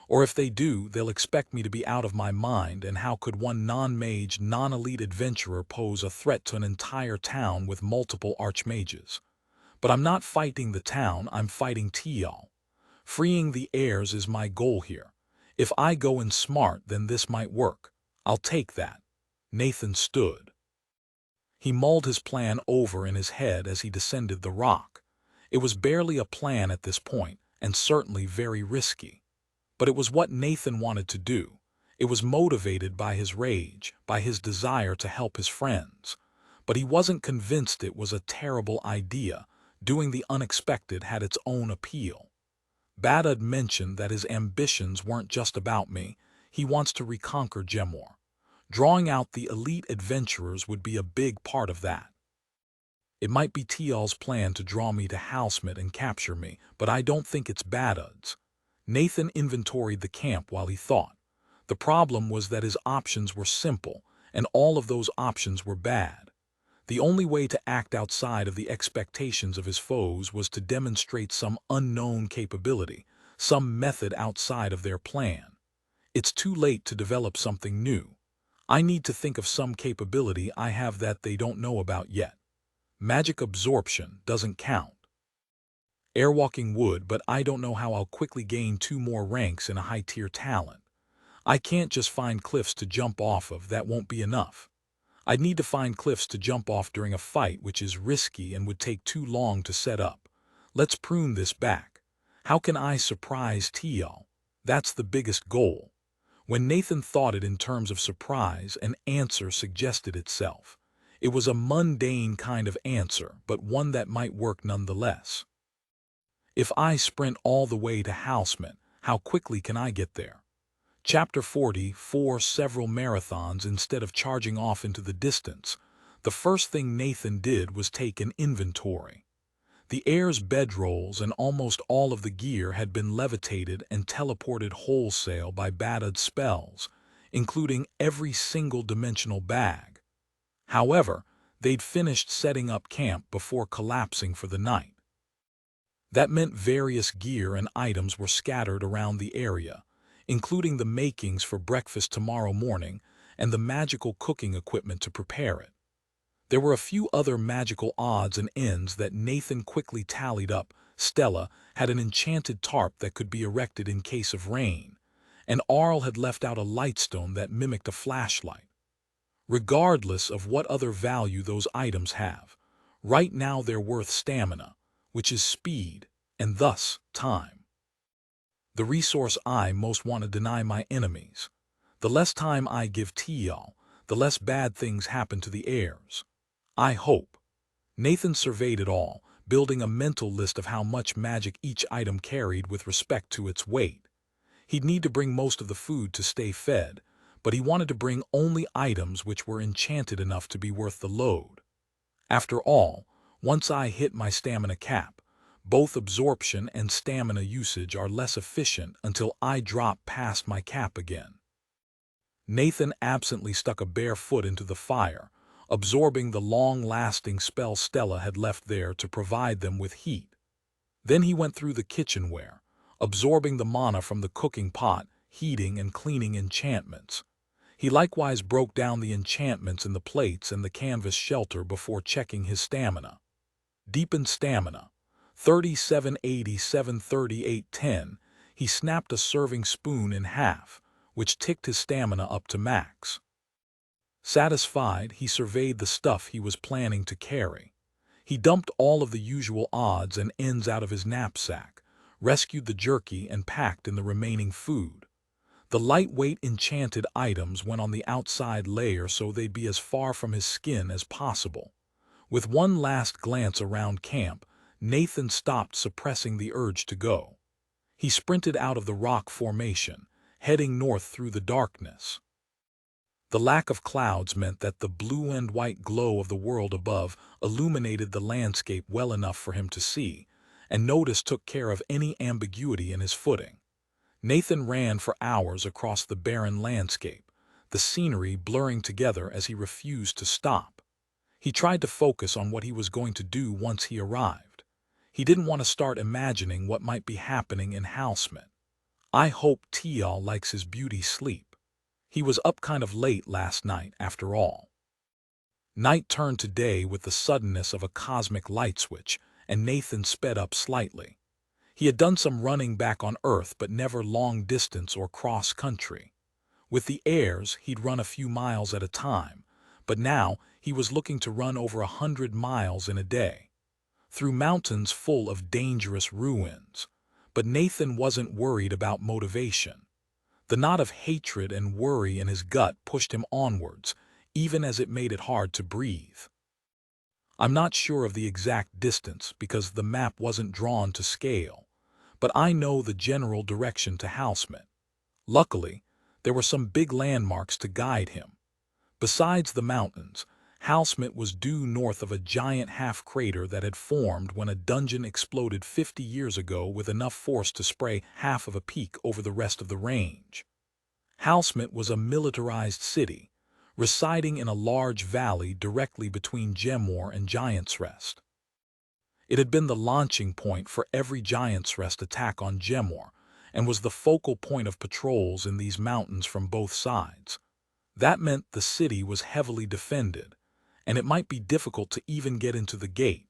Or if they do, they'll expect me to be out of my mind, and how could one non-mage, non-elite adventurer pose a threat to an entire town with multiple archmages? But I'm not fighting the town, I'm fighting Tial. Freeing the heirs is my goal here. If I go in smart, then this might work. I'll take that. Nathan stood. He mulled his plan over in his head as he descended the rock. It was barely a plan at this point, and certainly very risky. But it was what Nathan wanted to do. It was motivated by his rage, by his desire to help his friends. But he wasn't convinced it was a terrible idea. Doing the unexpected had its own appeal. Badad mentioned that his ambitions weren't just about me. He wants to reconquer Gemor. Drawing out the elite adventurers would be a big part of that. It might be Tial's plan to draw me to Housemint and capture me, but I don't think it's Badad's. Nathan inventoried the camp while he thought. The problem was that his options were simple, and all of those options were bad. The only way to act outside of the expectations of his foes was to demonstrate some unknown capability, some method outside of their plan. It's too late to develop something new. I need to think of some capability I have that they don't know about yet. Magic absorption doesn't count. Airwalking would, but I don't know how I'll quickly gain 2 more ranks in a high-tier talent. I can't just find cliffs to jump off of, that won't be enough. I'd need to find cliffs to jump off during a fight, which is risky and would take too long to set up. Let's prune this back. How can I surprise Teal? That's the biggest goal. When Nathan thought it in terms of surprise, an answer suggested itself. It was a mundane kind of answer, but one that might work nonetheless. If I sprint all the way to Housemint, how quickly can I get there? Chapter 44. Several marathons instead of charging off into the distance. The first thing Nathan did was take an inventory. The air's bedrolls and almost all of the gear had been levitated and teleported wholesale by Badad's spells, including every single dimensional bag. However, they'd finished setting up camp before collapsing for the night. That meant various gear and items were scattered around the area, including the makings for breakfast tomorrow morning and the magical cooking equipment to prepare it. There were a few other magical odds and ends that Nathan quickly tallied up. Stella had an enchanted tarp that could be erected in case of rain, and Arl had left out a lightstone that mimicked a flashlight. Regardless of what other value those items have, right now they're worth stamina, which is speed, and thus time. The resource I most want to deny my enemies. The less time I give Teal, the less bad things happen to the heirs. I hope. Nathan surveyed it all, building a mental list of how much magic each item carried with respect to its weight. He'd need to bring most of the food to stay fed, but he wanted to bring only items which were enchanted enough to be worth the load. After all, once I hit my stamina cap, both absorption and stamina usage are less efficient until I drop past my cap again. Nathan absently stuck a bare foot into the fire, absorbing the long-lasting spell Stella had left there to provide them with heat. Then he went through the kitchenware, absorbing the mana from the cooking pot, heating and cleaning enchantments. He likewise broke down the enchantments in the plates and the canvas shelter before checking his stamina. Deepened stamina, 3787 3810. He snapped a serving spoon in half, which ticked his stamina up to max. Satisfied, he surveyed the stuff he was planning to carry. He dumped all of the usual odds and ends out of his knapsack, rescued the jerky and packed in the remaining food. The lightweight enchanted items went on the outside layer so they'd be as far from his skin as possible. With one last glance around camp, Nathan stopped suppressing the urge to go. He sprinted out of the rock formation, heading north through the darkness. The lack of clouds meant that the blue and white glow of the world above illuminated the landscape well enough for him to see, and notice took care of any ambiguity in his footing. Nathan ran for hours across the barren landscape, the scenery blurring together as he refused to stop. He tried to focus on what he was going to do once he arrived. He didn't want to start imagining what might be happening in Housemint. I hope Teal likes his beauty sleep. He was up kind of late last night, after all. Night turned to day with the suddenness of a cosmic light switch, and Nathan sped up slightly. He had done some running back on Earth, but never long distance or cross-country. With the heirs, he'd run a few miles at a time, but now he was looking to run over 100 miles in a day. Through mountains full of dangerous ruins. But Nathan wasn't worried about motivation. The knot of hatred and worry in his gut pushed him onwards, even as it made it hard to breathe. I'm not sure of the exact distance because the map wasn't drawn to scale, but I know the general direction to Housemint. Luckily, there were some big landmarks to guide him. Besides the mountains, Housemint was due north of a giant half-crater that had formed when a dungeon exploded 50 years ago with enough force to spray half of a peak over the rest of the range. Housemint was a militarized city, residing in a large valley directly between Gemmoor and Giant's Rest. It had been the launching point for every Giant's Rest attack on Gemmoor, and was the focal point of patrols in these mountains from both sides. That meant the city was heavily defended, and it might be difficult to even get into the gate.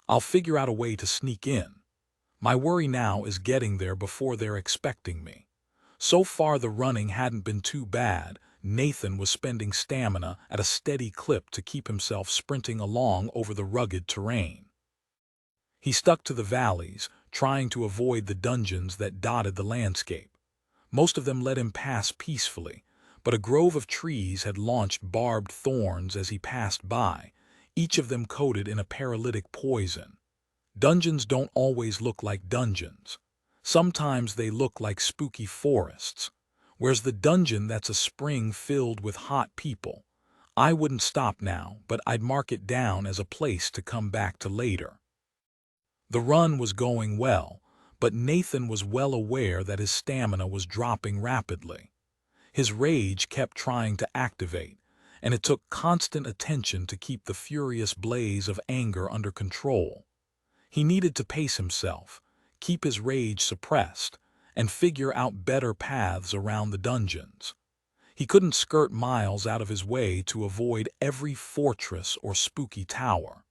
I'll figure out a way to sneak in. My worry now is getting there before they're expecting me. So far the running hadn't been too bad. Nathan was spending stamina at a steady clip to keep himself sprinting along over the rugged terrain. He stuck to the valleys, trying to avoid the dungeons that dotted the landscape. Most of them let him pass peacefully, but a grove of trees had launched barbed thorns as he passed by, each of them coated in a paralytic poison. Dungeons don't always look like dungeons. Sometimes they look like spooky forests. Where's the dungeon that's a spring filled with hot people? I wouldn't stop now, but I'd mark it down as a place to come back to later. The run was going well, but Nathan was well aware that his stamina was dropping rapidly. His rage kept trying to activate, and it took constant attention to keep the furious blaze of anger under control. He needed to pace himself, keep his rage suppressed, and figure out better paths around the dungeons. He couldn't skirt miles out of his way to avoid every fortress or spooky tower.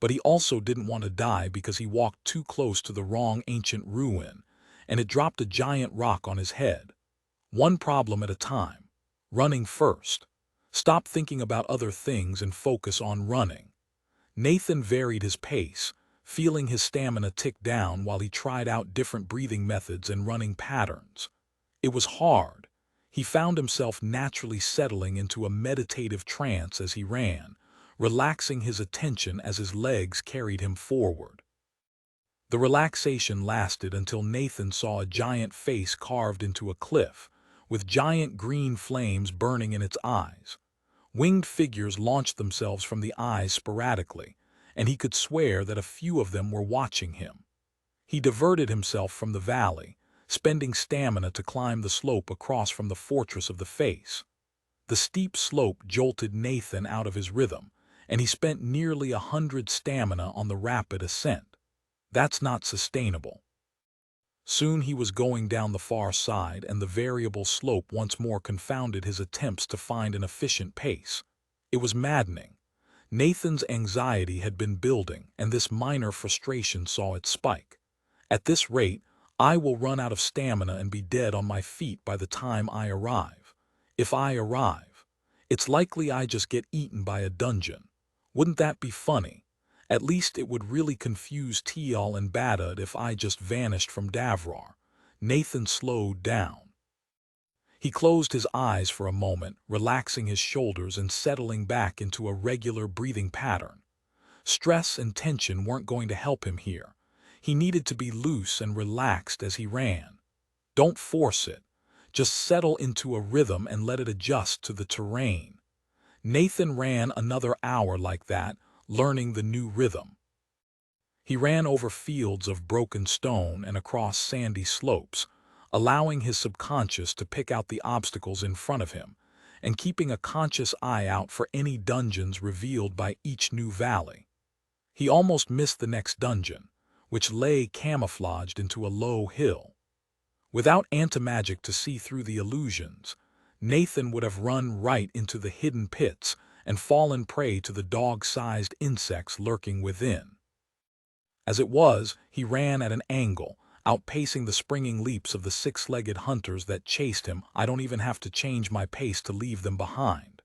But he also didn't want to die because he walked too close to the wrong ancient ruin, and it dropped a giant rock on his head. One problem at a time. Running first. Stop thinking about other things and focus on running. Nathan varied his pace, feeling his stamina tick down while he tried out different breathing methods and running patterns. It was hard. He found himself naturally settling into a meditative trance as he ran, relaxing his attention as his legs carried him forward. The relaxation lasted until Nathan saw a giant face carved into a cliff, with giant green flames burning in its eyes. Winged figures launched themselves from the eyes sporadically, and he could swear that a few of them were watching him. He diverted himself from the valley, spending stamina to climb the slope across from the fortress of the face. The steep slope jolted Nathan out of his rhythm, and he spent nearly 100 stamina on the rapid ascent. That's not sustainable. Soon he was going down the far side, and the variable slope once more confounded his attempts to find an efficient pace. It was maddening. Nathan's anxiety had been building, and this minor frustration saw it spike. At this rate, I will run out of stamina and be dead on my feet by the time I arrive. If I arrive, it's likely I just get eaten by a dungeon. Wouldn't that be funny? At least it would really confuse Tial and Badad if I just vanished from Davrar. Nathan slowed down. He closed his eyes for a moment, relaxing his shoulders and settling back into a regular breathing pattern. Stress and tension weren't going to help him here. He needed to be loose and relaxed as he ran. Don't force it. Just settle into a rhythm and let it adjust to the terrain. Nathan ran another hour like that, learning the new rhythm. He ran over fields of broken stone and across sandy slopes, allowing his subconscious to pick out the obstacles in front of him, and keeping a conscious eye out for any dungeons revealed by each new valley. He almost missed the next dungeon, which lay camouflaged into a low hill. Without anti-magic to see through the illusions, Nathan would have run right into the hidden pits and fallen prey to the dog-sized insects lurking within. As it was, he ran at an angle, outpacing the springing leaps of the six-legged hunters that chased him. I don't even have to change my pace to leave them behind.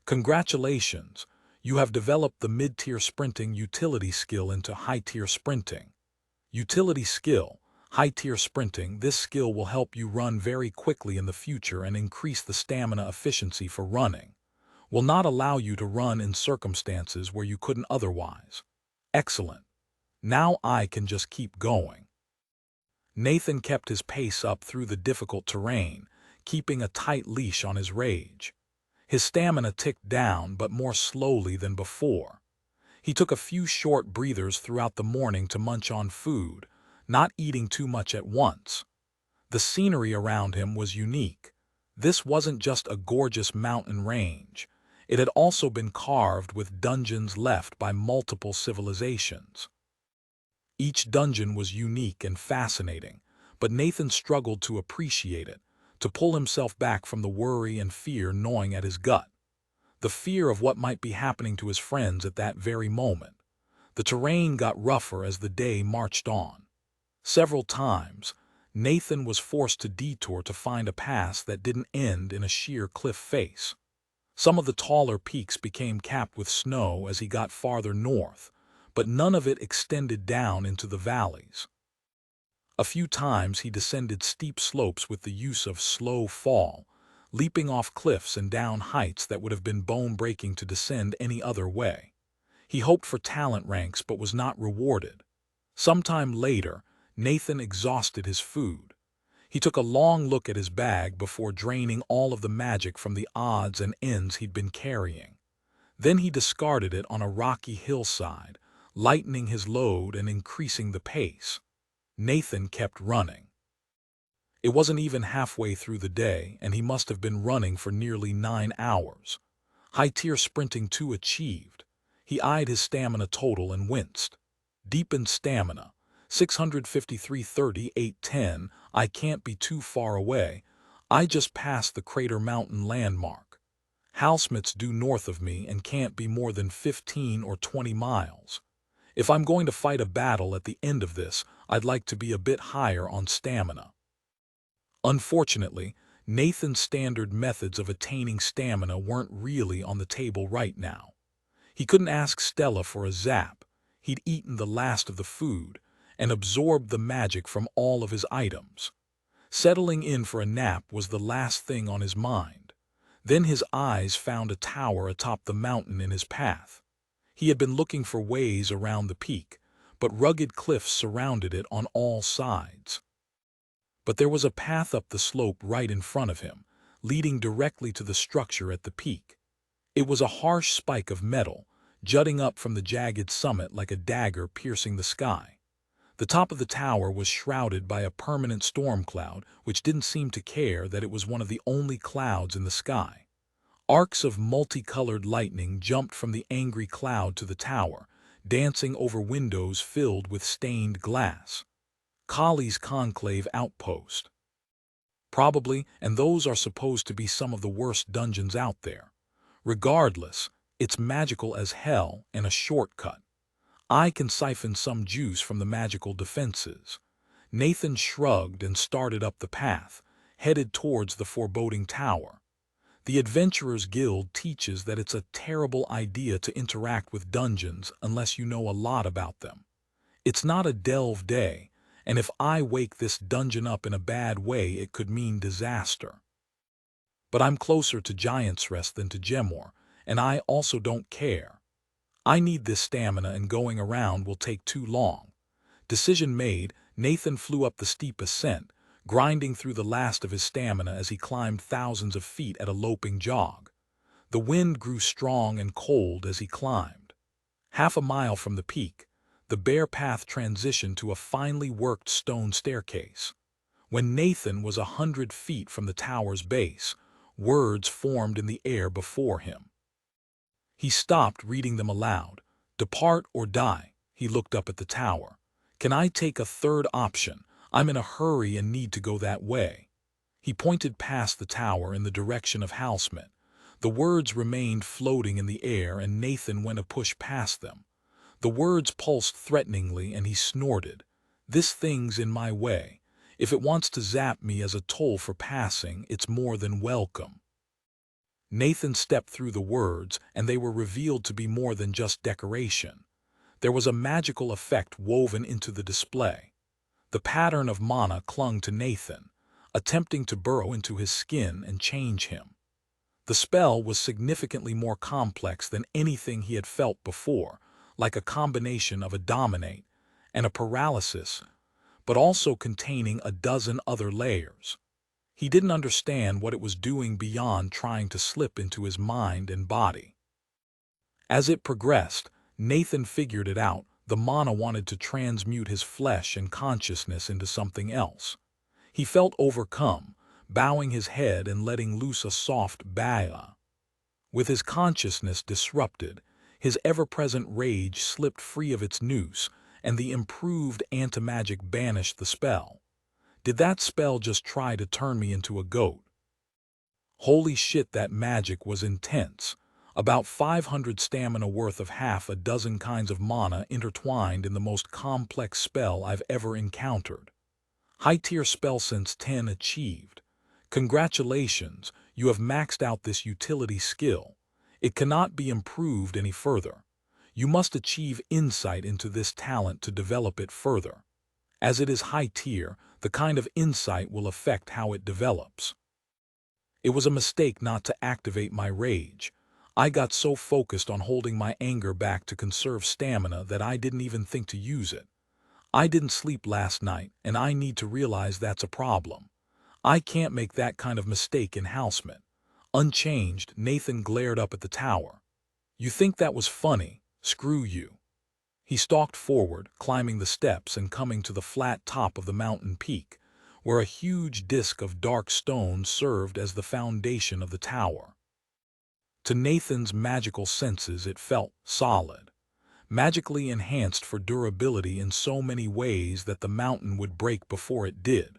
Congratulations, you have developed the mid-tier sprinting utility skill into high-tier sprinting. Utility skill, high-tier sprinting. This skill will help you run very quickly in the future and increase the stamina efficiency for running. Will not allow you to run in circumstances where you couldn't otherwise. Excellent. Now I can just keep going. Nathan kept his pace up through the difficult terrain, keeping a tight leash on his rage. His stamina ticked down, but more slowly than before. He took a few short breathers throughout the morning to munch on food, not eating too much at once. The scenery around him was unique. This wasn't just a gorgeous mountain range. It had also been carved with dungeons left by multiple civilizations. Each dungeon was unique and fascinating, but Nathan struggled to appreciate it, to pull himself back from the worry and fear gnawing at his gut. The fear of what might be happening to his friends at that very moment. The terrain got rougher as the day marched on. Several times, Nathan was forced to detour to find a pass that didn't end in a sheer cliff face. Some of the taller peaks became capped with snow as he got farther north, but none of it extended down into the valleys. A few times he descended steep slopes with the use of slow fall, leaping off cliffs and down heights that would have been bone-breaking to descend any other way. He hoped for talent ranks but was not rewarded. Sometime later, Nathan exhausted his food. He took a long look at his bag before draining all of the magic from the odds and ends he'd been carrying. Then he discarded it on a rocky hillside, lightening his load and increasing the pace. Nathan kept running. It wasn't even halfway through the day, and he must have been running for nearly 9 hours. High-tier sprinting 2 achieved. He eyed his stamina total and winced. Deepened stamina, 653.3810. I can't be too far away. I just passed the Crater Mountain landmark. Halsmith's due north of me and can't be more than 15 or 20 miles. If I'm going to fight a battle at the end of this, I'd like to be a bit higher on stamina. Unfortunately, Nathan's standard methods of attaining stamina weren't really on the table right now. He couldn't ask Stella for a zap. He'd eaten the last of the food and absorbed the magic from all of his items. Settling in for a nap was the last thing on his mind. Then his eyes found a tower atop the mountain in his path. He had been looking for ways around the peak, but rugged cliffs surrounded it on all sides. But there was a path up the slope right in front of him, leading directly to the structure at the peak. It was a harsh spike of metal, jutting up from the jagged summit like a dagger piercing the sky. The top of the tower was shrouded by a permanent storm cloud, which didn't seem to care that it was one of the only clouds in the sky. Arcs of multicolored lightning jumped from the angry cloud to the tower, dancing over windows filled with stained glass. Kali's Conclave Outpost. Probably, and those are supposed to be some of the worst dungeons out there. Regardless, it's magical as hell and a shortcut. I can siphon some juice from the magical defenses. Nathan shrugged and started up the path, headed towards the foreboding tower. The Adventurers Guild teaches that it's a terrible idea to interact with dungeons unless you know a lot about them. It's not a delve day, and if I wake this dungeon up in a bad way, it could mean disaster. But I'm closer to Giant's Rest than to Gemor, and I also don't care. I need this stamina, and going around will take too long. Decision made, Nathan flew up the steep ascent, grinding through the last of his stamina as he climbed thousands of feet at a loping jog. The wind grew strong and cold as he climbed. Half a mile from the peak, the bare path transitioned to a finely worked stone staircase. When Nathan was 100 feet from the tower's base, words formed in the air before him. He stopped reading them aloud. Depart or die. He looked up at the tower. Can I take a third option? I'm in a hurry and need to go that way. He pointed past the tower in the direction of Halsmith. The words remained floating in the air, and Nathan went a push past them. The words pulsed threateningly, and he snorted. This thing's in my way. If it wants to zap me as a toll for passing, it's more than welcome. Nathan stepped through the words, and they were revealed to be more than just decoration. There was a magical effect woven into the display. The pattern of mana clung to Nathan, attempting to burrow into his skin and change him. The spell was significantly more complex than anything he had felt before, like a combination of a dominate and a paralysis, but also containing a dozen other layers. He didn't understand what it was doing beyond trying to slip into his mind and body. As it progressed, Nathan figured it out. The mana wanted to transmute his flesh and consciousness into something else. He felt overcome, bowing his head and letting loose a soft "Baa." With his consciousness disrupted, his ever-present rage slipped free of its noose, and the improved anti-magic banished the spell. Did that spell just try to turn me into a goat? Holy shit, that magic was intense. About 500 stamina worth of half a dozen kinds of mana intertwined in the most complex spell I've ever encountered. High-tier spell sense 10 achieved. Congratulations, you have maxed out this utility skill. It cannot be improved any further. You must achieve insight into this talent to develop it further. As it is high tier, the kind of insight will affect how it develops. It was a mistake not to activate my rage. I got so focused on holding my anger back to conserve stamina that I didn't even think to use it. I didn't sleep last night, and I need to realize that's a problem. I can't make that kind of mistake in Housemate. Unchanged, Nathan glared up at the tower. You think that was funny? Screw you. He stalked forward, climbing the steps and coming to the flat top of the mountain peak, where a huge disk of dark stone served as the foundation of the tower. To Nathan's magical senses it felt solid, magically enhanced for durability in so many ways that the mountain would break before it did.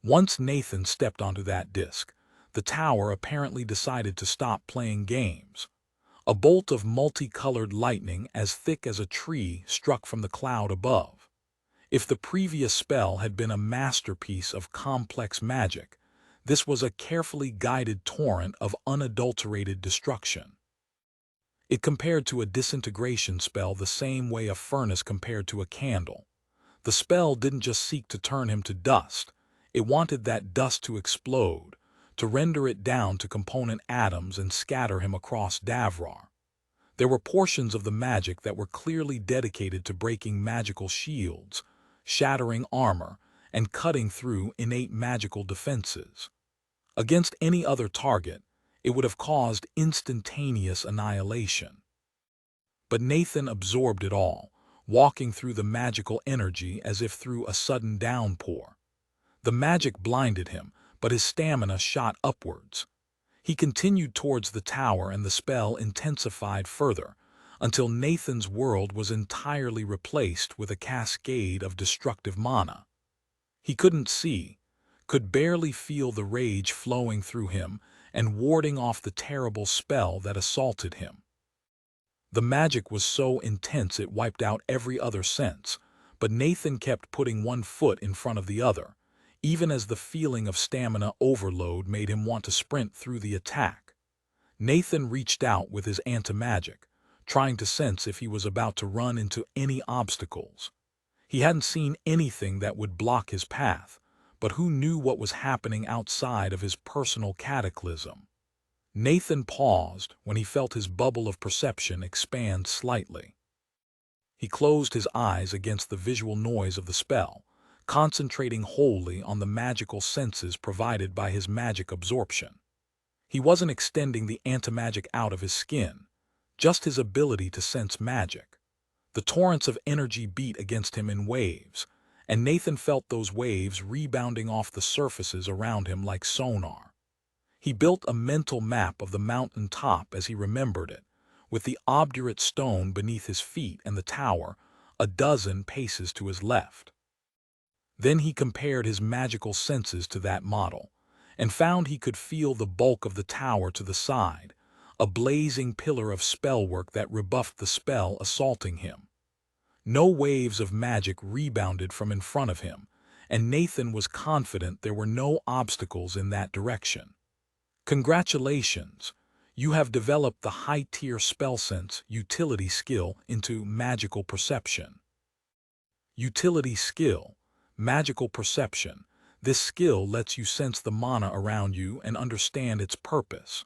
Once Nathan stepped onto that disk, the tower apparently decided to stop playing games. A bolt of multicolored lightning as thick as a tree struck from the cloud above. If the previous spell had been a masterpiece of complex magic, this was a carefully guided torrent of unadulterated destruction. It compared to a disintegration spell the same way a furnace compared to a candle. The spell didn't just seek to turn him to dust, it wanted that dust to explode, to render it down to component atoms and scatter him across Davrar. There were portions of the magic that were clearly dedicated to breaking magical shields, shattering armor, and cutting through innate magical defenses. Against any other target, it would have caused instantaneous annihilation. But Nathan absorbed it all, walking through the magical energy as if through a sudden downpour. The magic blinded him, but his stamina shot upwards. He continued towards the tower and the spell intensified further, until Nathan's world was entirely replaced with a cascade of destructive mana. He couldn't see, could barely feel the rage flowing through him and warding off the terrible spell that assaulted him. The magic was so intense it wiped out every other sense, but Nathan kept putting one foot in front of the other, even as the feeling of stamina overload made him want to sprint through the attack. Nathan reached out with his anti-magic, trying to sense if he was about to run into any obstacles. He hadn't seen anything that would block his path, but who knew what was happening outside of his personal cataclysm? Nathan paused when he felt his bubble of perception expand slightly. He closed his eyes against the visual noise of the spell, concentrating wholly on the magical senses provided by his magic absorption. He wasn't extending the anti-magic out of his skin, just his ability to sense magic. The torrents of energy beat against him in waves, and Nathan felt those waves rebounding off the surfaces around him like sonar. He built a mental map of the mountain top as he remembered it, with the obdurate stone beneath his feet and the tower a dozen paces to his left. Then he compared his magical senses to that model, and found he could feel the bulk of the tower to the side, a blazing pillar of spellwork that rebuffed the spell assaulting him. No waves of magic rebounded from in front of him, and Nathan was confident there were no obstacles in that direction. Congratulations! You have developed the high-tier spell sense utility skill into magical perception. Utility skill, magical perception. This skill lets you sense the mana around you and understand its purpose.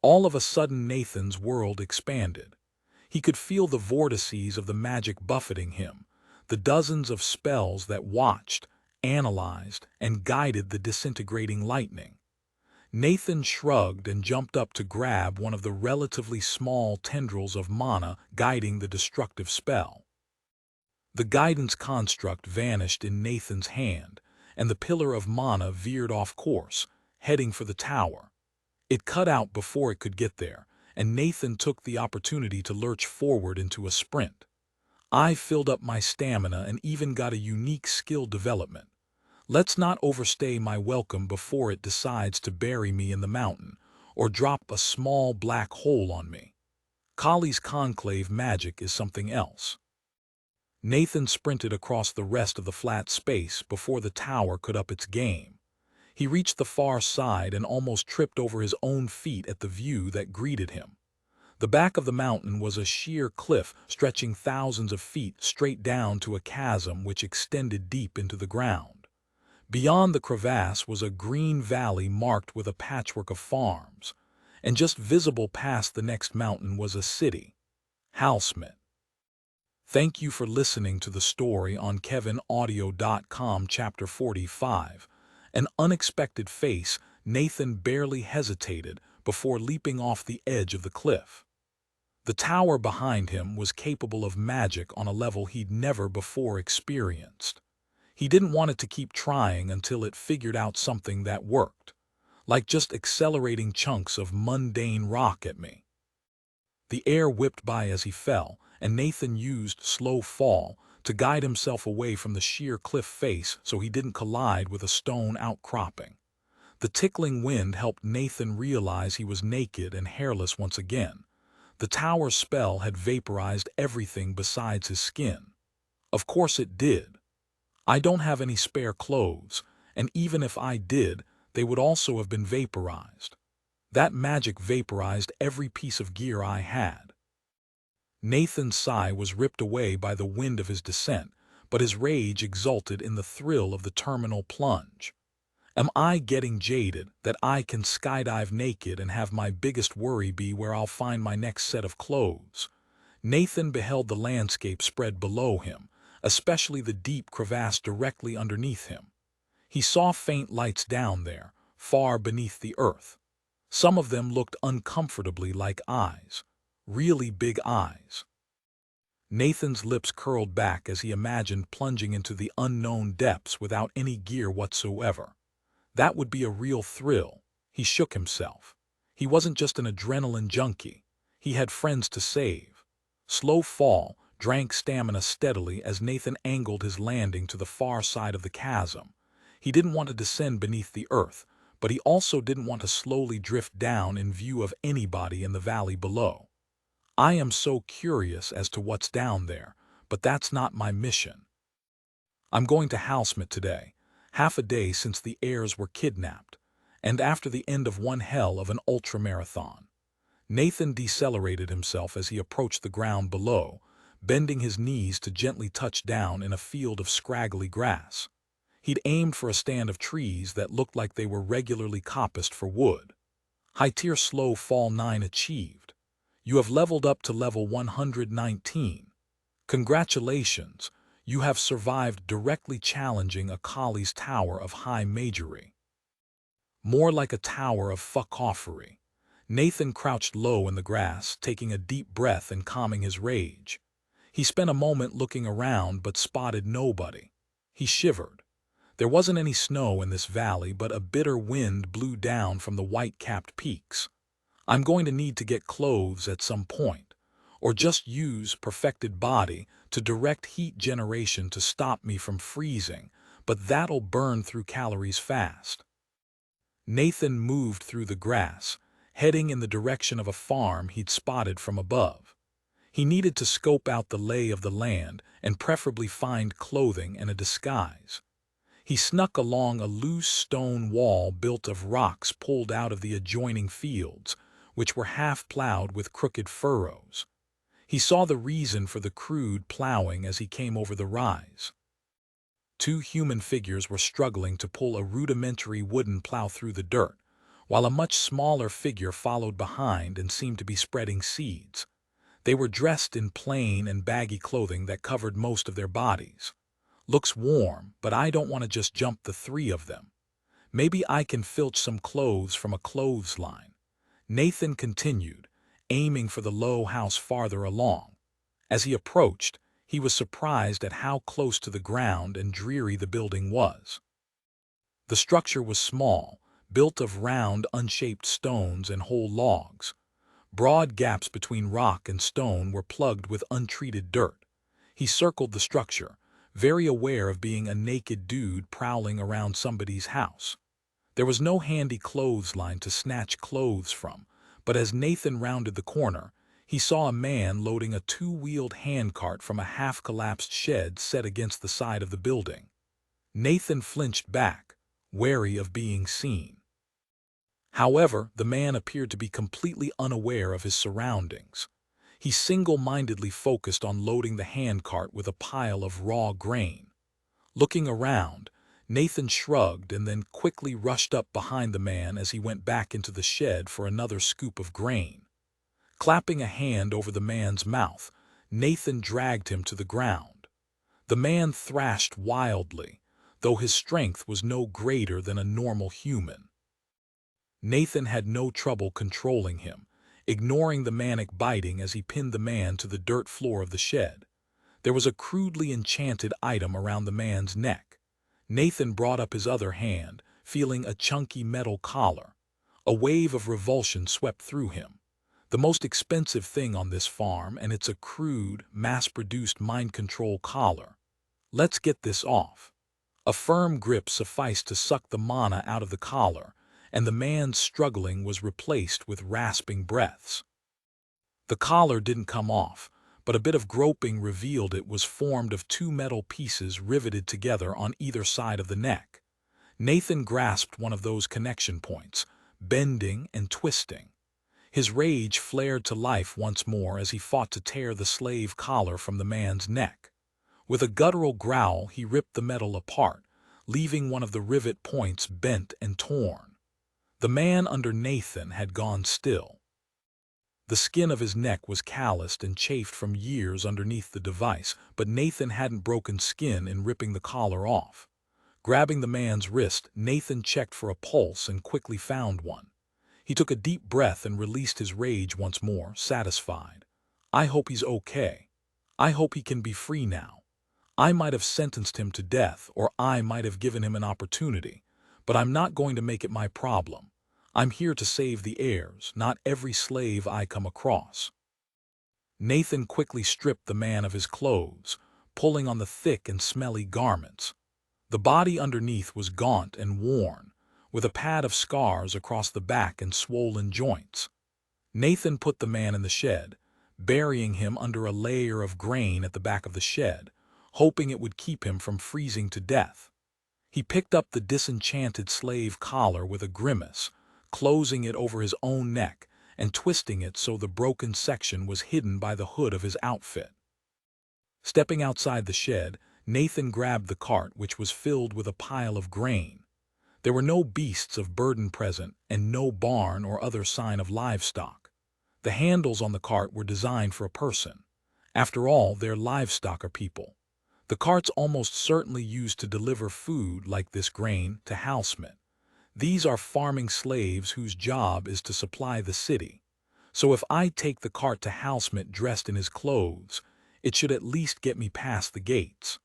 All of a sudden Nathan's world expanded. He could feel the vortices of the magic buffeting him, the dozens of spells that watched, analyzed, and guided the disintegrating lightning. Nathan shrugged and jumped up to grab one of the relatively small tendrils of mana guiding the destructive spell. The guidance construct vanished in Nathan's hand, and the pillar of mana veered off course, heading for the tower. It cut out before it could get there, and Nathan took the opportunity to lurch forward into a sprint. I filled up my stamina and even got a unique skill development. Let's not overstay my welcome before it decides to bury me in the mountain, or drop a small black hole on me. Kali's conclave magic is something else. Nathan sprinted across the rest of the flat space before the tower could up its game. He reached the far side and almost tripped over his own feet at the view that greeted him. The back of the mountain was a sheer cliff stretching thousands of feet straight down to a chasm which extended deep into the ground. Beyond the crevasse was a green valley marked with a patchwork of farms, and just visible past the next mountain was a city, Halsmith. Thank you for listening to the story on KevinAudio.com Chapter 45. An unexpected face, Nathan barely hesitated before leaping off the edge of the cliff. The tower behind him was capable of magic on a level he'd never before experienced. He didn't want it to keep trying until it figured out something that worked, like just accelerating chunks of mundane rock at me. The air whipped by as he fell, and Nathan used slow fall to guide himself away from the sheer cliff face so he didn't collide with a stone outcropping. The tickling wind helped Nathan realize he was naked and hairless once again. The tower's spell had vaporized everything besides his skin. Of course it did. I don't have any spare clothes, and even if I did, they would also have been vaporized. That magic vaporized every piece of gear I had. Nathan's sigh was ripped away by the wind of his descent, but his rage exulted in the thrill of the terminal plunge. Am I getting jaded that I can skydive naked and have my biggest worry be where I'll find my next set of clothes? Nathan beheld the landscape spread below him, especially the deep crevasse directly underneath him. He saw faint lights down there, far beneath the earth. Some of them looked uncomfortably like eyes, really big eyes. Nathan's lips curled back as he imagined plunging into the unknown depths without any gear whatsoever. That would be a real thrill. He shook himself. He wasn't just an adrenaline junkie. He had friends to save. Slow fall drank stamina steadily as Nathan angled his landing to the far side of the chasm. He didn't want to descend beneath the earth, but he also didn't want to slowly drift down in view of anybody in the valley below. I am so curious as to what's down there, but that's not my mission. I'm going to Halsmith today, half a day since the heirs were kidnapped, and after the end of one hell of an ultramarathon. Nathan decelerated himself as he approached the ground below, bending his knees to gently touch down in a field of scraggly grass. He'd aimed for a stand of trees that looked like they were regularly coppiced for wood. High-tier slow fall 9 achieved. You have leveled up to level 119. Congratulations, you have survived directly challenging a Kali's tower of high majory. More like a tower of fuckoffery. Nathan crouched low in the grass, taking a deep breath and calming his rage. He spent a moment looking around but spotted nobody. He shivered. There wasn't any snow in this valley, but a bitter wind blew down from the white-capped peaks. I'm going to need to get clothes at some point, or just use perfected body to direct heat generation to stop me from freezing, but that'll burn through calories fast. Nathan moved through the grass, heading in the direction of a farm he'd spotted from above. He needed to scope out the lay of the land and preferably find clothing and a disguise. He snuck along a loose stone wall built of rocks pulled out of the adjoining fields, which were half-plowed with crooked furrows. He saw the reason for the crude plowing as he came over the rise. Two human figures were struggling to pull a rudimentary wooden plow through the dirt, while a much smaller figure followed behind and seemed to be spreading seeds. They were dressed in plain and baggy clothing that covered most of their bodies. Looks warm, but I don't want to just jump the three of them. Maybe I can filch some clothes from a clothesline. Nathan continued, aiming for the low house farther along. As he approached, he was surprised at how close to the ground and dreary the building was. The structure was small, built of round, unshaped stones and whole logs. Broad gaps between rock and stone were plugged with untreated dirt. He circled the structure, very aware of being a naked dude prowling around somebody's house. There was no handy clothesline to snatch clothes from, but as Nathan rounded the corner, he saw a man loading a two-wheeled handcart from a half-collapsed shed set against the side of the building. Nathan flinched back, wary of being seen. However, the man appeared to be completely unaware of his surroundings. He single-mindedly focused on loading the handcart with a pile of raw grain. Looking around, Nathan shrugged and then quickly rushed up behind the man as he went back into the shed for another scoop of grain. Clapping a hand over the man's mouth, Nathan dragged him to the ground. The man thrashed wildly, though his strength was no greater than a normal human. Nathan had no trouble controlling him, ignoring the manic biting as he pinned the man to the dirt floor of the shed. There was a crudely enchanted item around the man's neck. Nathan brought up his other hand, feeling a chunky metal collar. A wave of revulsion swept through him. The most expensive thing on this farm, and it's a crude, mass-produced mind control collar. Let's get this off. A firm grip sufficed to suck the mana out of the collar, and the man's struggling was replaced with rasping breaths. The collar didn't come off, but a bit of groping revealed it was formed of two metal pieces riveted together on either side of the neck. Nathan grasped one of those connection points, bending and twisting. His rage flared to life once more as he fought to tear the slave collar from the man's neck. With a guttural growl, he ripped the metal apart, leaving one of the rivet points bent and torn. The man under Nathan had gone still. The skin of his neck was calloused and chafed from years underneath the device, but Nathan hadn't broken skin in ripping the collar off. Grabbing the man's wrist, Nathan checked for a pulse and quickly found one. He took a deep breath and released his rage once more, satisfied. I hope he's okay. I hope he can be free now. I might have sentenced him to death, or I might have given him an opportunity, but I'm not going to make it my problem. I'm here to save the heirs, not every slave I come across. Nathan quickly stripped the man of his clothes, pulling on the thick and smelly garments. The body underneath was gaunt and worn, with a pad of scars across the back and swollen joints. Nathan put the man in the shed, burying him under a layer of grain at the back of the shed, hoping it would keep him from freezing to death. He picked up the disenchanted slave collar with a grimace, closing it over his own neck and twisting it so the broken section was hidden by the hood of his outfit. Stepping outside the shed, Nathan grabbed the cart, which was filled with a pile of grain. There were no beasts of burden present and no barn or other sign of livestock. The handles on the cart were designed for a person. After all, their livestock are people. The cart's almost certainly used to deliver food like this grain to housemen. These are farming slaves whose job is to supply the city. So if I take the cart to Housemate dressed in his clothes, it should at least get me past the gates.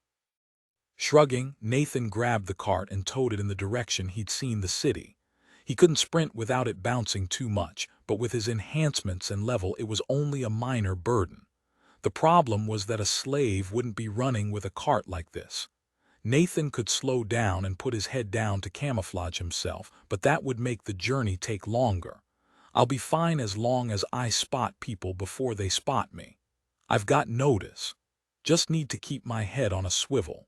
Shrugging, Nathan grabbed the cart and towed it in the direction he'd seen the city. He couldn't sprint without it bouncing too much, but with his enhancements and level it was only a minor burden. The problem was that a slave wouldn't be running with a cart like this. Nathan could slow down and put his head down to camouflage himself, but that would make the journey take longer. I'll be fine as long as I spot people before they spot me. I've got notice. Just need to keep my head on a swivel.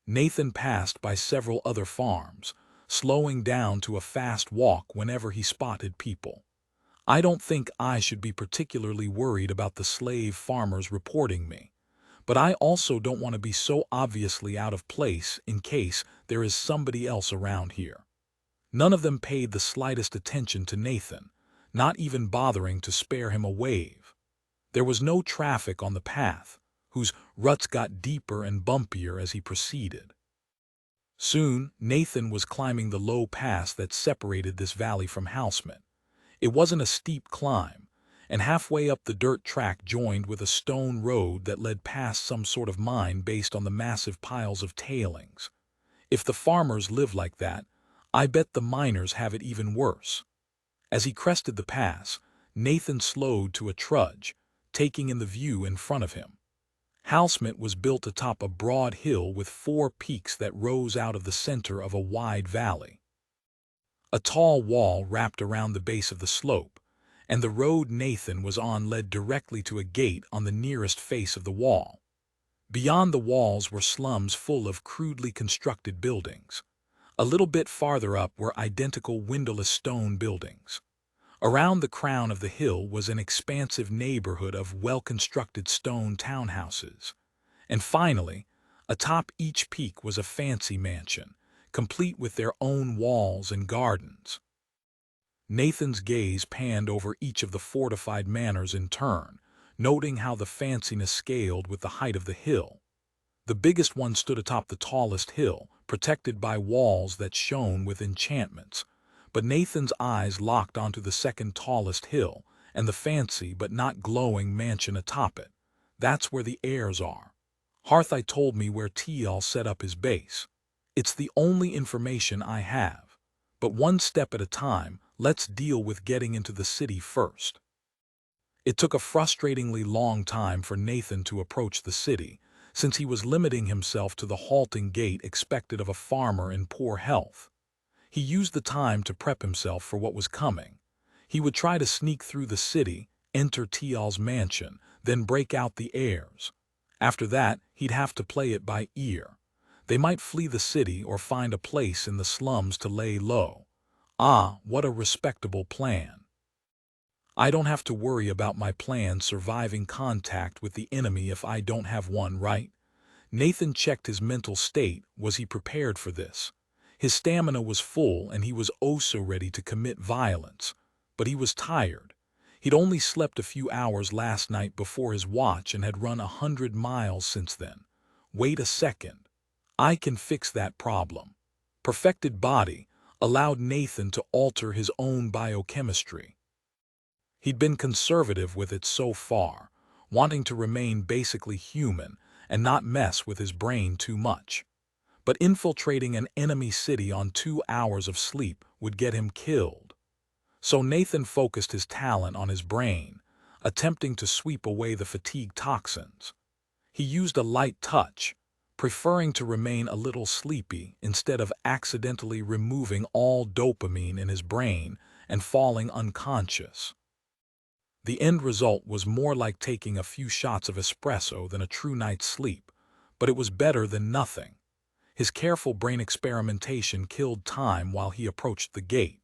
Nathan passed by several other farms, slowing down to a fast walk whenever he spotted people. I don't think I should be particularly worried about the slave farmers reporting me. But I also don't want to be so obviously out of place in case there is somebody else around here. None of them paid the slightest attention to Nathan, not even bothering to spare him a wave. There was no traffic on the path, whose ruts got deeper and bumpier as he proceeded. Soon, Nathan was climbing the low pass that separated this valley from Housemate. It wasn't a steep climb, and halfway up the dirt track joined with a stone road that led past some sort of mine based on the massive piles of tailings. If the farmers lived like that, I bet the miners have it even worse." As he crested the pass, Nathan slowed to a trudge, taking in the view in front of him. Halsmit was built atop a broad hill with 4 peaks that rose out of the center of a wide valley. A tall wall wrapped around the base of the slope, and the road Nathan was on led directly to a gate on the nearest face of the wall. Beyond the walls were slums full of crudely constructed buildings. A little bit farther up were identical windowless stone buildings. Around the crown of the hill was an expansive neighborhood of well-constructed stone townhouses. And finally, atop each peak was a fancy mansion, complete with their own walls and gardens. Nathan's gaze panned over each of the fortified manors in turn, noting how the fanciness scaled with the height of the hill. The biggest one stood atop the tallest hill, protected by walls that shone with enchantments. But Nathan's eyes locked onto the second tallest hill, and the fancy but not glowing mansion atop it. That's where the heirs are. Harthai told me where Tial set up his base. It's the only information I have. But one step at a time, let's deal with getting into the city first. It took a frustratingly long time for Nathan to approach the city, since he was limiting himself to the halting gait expected of a farmer in poor health. He used the time to prep himself for what was coming. He would try to sneak through the city, enter Tial's mansion, then break out the heirs. After that, he'd have to play it by ear. They might flee the city or find a place in the slums to lay low. Ah, what a respectable plan. I don't have to worry about my plan surviving contact with the enemy if I don't have one, right? Nathan checked his mental state. Was he prepared for this? His stamina was full and he was oh so ready to commit violence. But he was tired. He'd only slept a few hours last night before his watch and had run 100 miles since then. Wait a second. I can fix that problem. Perfected body allowed Nathan to alter his own biochemistry. He'd been conservative with it so far, wanting to remain basically human and not mess with his brain too much. But infiltrating an enemy city on 2 hours of sleep would get him killed. So Nathan focused his talent on his brain, attempting to sweep away the fatigue toxins. He used a light touch, preferring to remain a little sleepy instead of accidentally removing all dopamine in his brain and falling unconscious. The end result was more like taking a few shots of espresso than a true night's sleep, but it was better than nothing. His careful brain experimentation killed time while he approached the gate.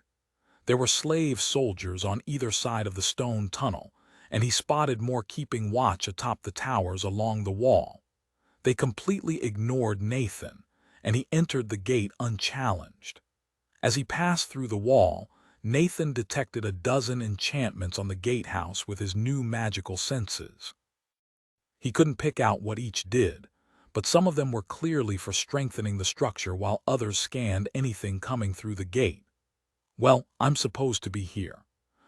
There were slave soldiers on either side of the stone tunnel, and he spotted more keeping watch atop the towers along the wall. They completely ignored Nathan, and he entered the gate unchallenged. As he passed through the wall, Nathan detected a dozen enchantments on the gatehouse with his new magical senses. He couldn't pick out what each did, but some of them were clearly for strengthening the structure while others scanned anything coming through the gate. Well, I'm supposed to be here,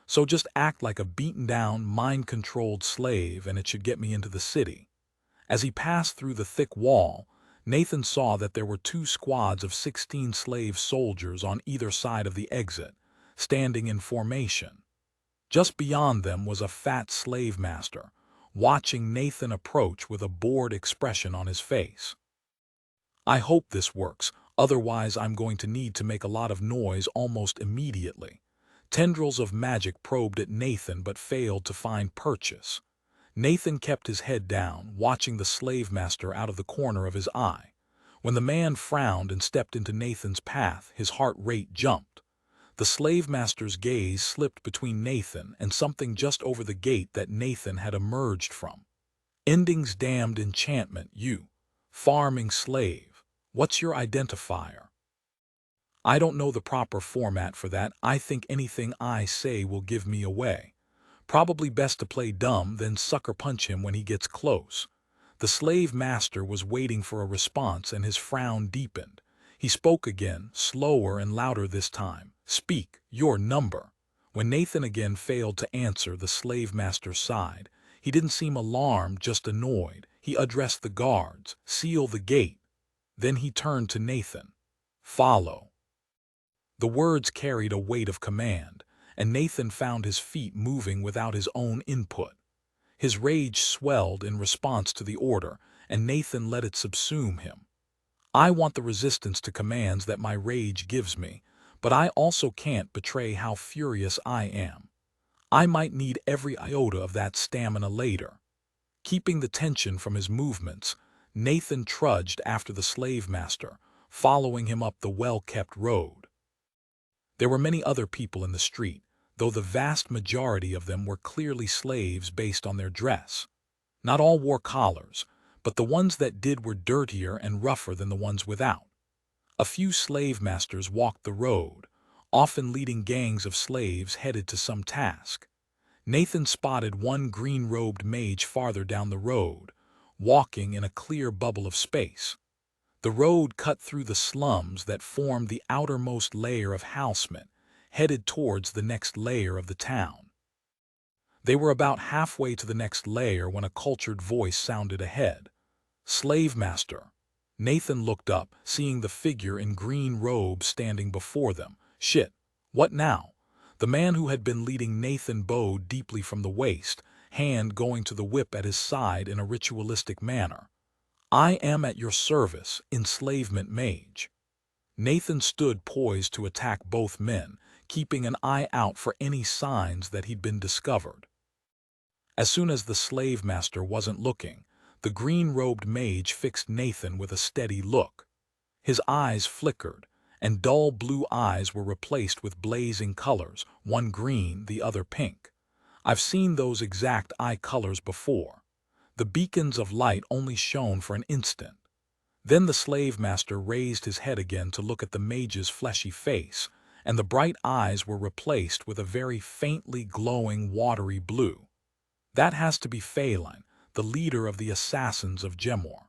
so just act like a beaten-down, mind-controlled slave and it should get me into the city. As he passed through the thick wall, Nathan saw that there were 2 squads of 16 slave soldiers on either side of the exit, standing in formation. Just beyond them was a fat slave master, watching Nathan approach with a bored expression on his face. I hope this works, otherwise I'm going to need to make a lot of noise almost immediately. Tendrils of magic probed at Nathan but failed to find purchase. Nathan kept his head down, watching the slave master out of the corner of his eye. When the man frowned and stepped into Nathan's path, his heart rate jumped. The slave master's gaze slipped between Nathan and something just over the gate that Nathan had emerged from. Ending's damned enchantment, you farming slave. What's your identifier? I don't know the proper format for that. I think anything I say will give me away. Probably best to play dumb, then sucker punch him when he gets close. The slave master was waiting for a response and his frown deepened. He spoke again, slower and louder this time. Speak, your number. When Nathan again failed to answer, the slave master sighed. He didn't seem alarmed, just annoyed. He addressed the guards. Seal the gate. Then he turned to Nathan. Follow. The words carried a weight of command, and Nathan found his feet moving without his own input. His rage swelled in response to the order, and Nathan let it subsume him. I want the resistance to commands that my rage gives me, but I also can't betray how furious I am. I might need every iota of that stamina later. Keeping the tension from his movements, Nathan trudged after the slave master, following him up the well-kept road. There were many other people in the street, though the vast majority of them were clearly slaves based on their dress. Not all wore collars, but the ones that did were dirtier and rougher than the ones without. A few slave masters walked the road, often leading gangs of slaves headed to some task. Nathan spotted one green-robed mage farther down the road, walking in a clear bubble of space. The road cut through the slums that formed the outermost layer of housemen, headed towards the next layer of the town. They were about halfway to the next layer when a cultured voice sounded ahead. "Slave master." Nathan looked up, seeing the figure in green robes standing before them. "Shit, what now?" The man who had been leading Nathan bowed deeply from the waist, hand going to the whip at his side in a ritualistic manner. "I am at your service, enslavement mage." Nathan stood poised to attack both men, keeping an eye out for any signs that he'd been discovered. As soon as the slave master wasn't looking, the green-robed mage fixed Nathan with a steady look. His eyes flickered, and dull blue eyes were replaced with blazing colors, one green, the other pink. I've seen those exact eye colors before. The beacons of light only shone for an instant. Then the slave master raised his head again to look at the mage's fleshy face, and the bright eyes were replaced with a very faintly glowing watery blue. That has to be Phelan, the leader of the assassins of Gemor.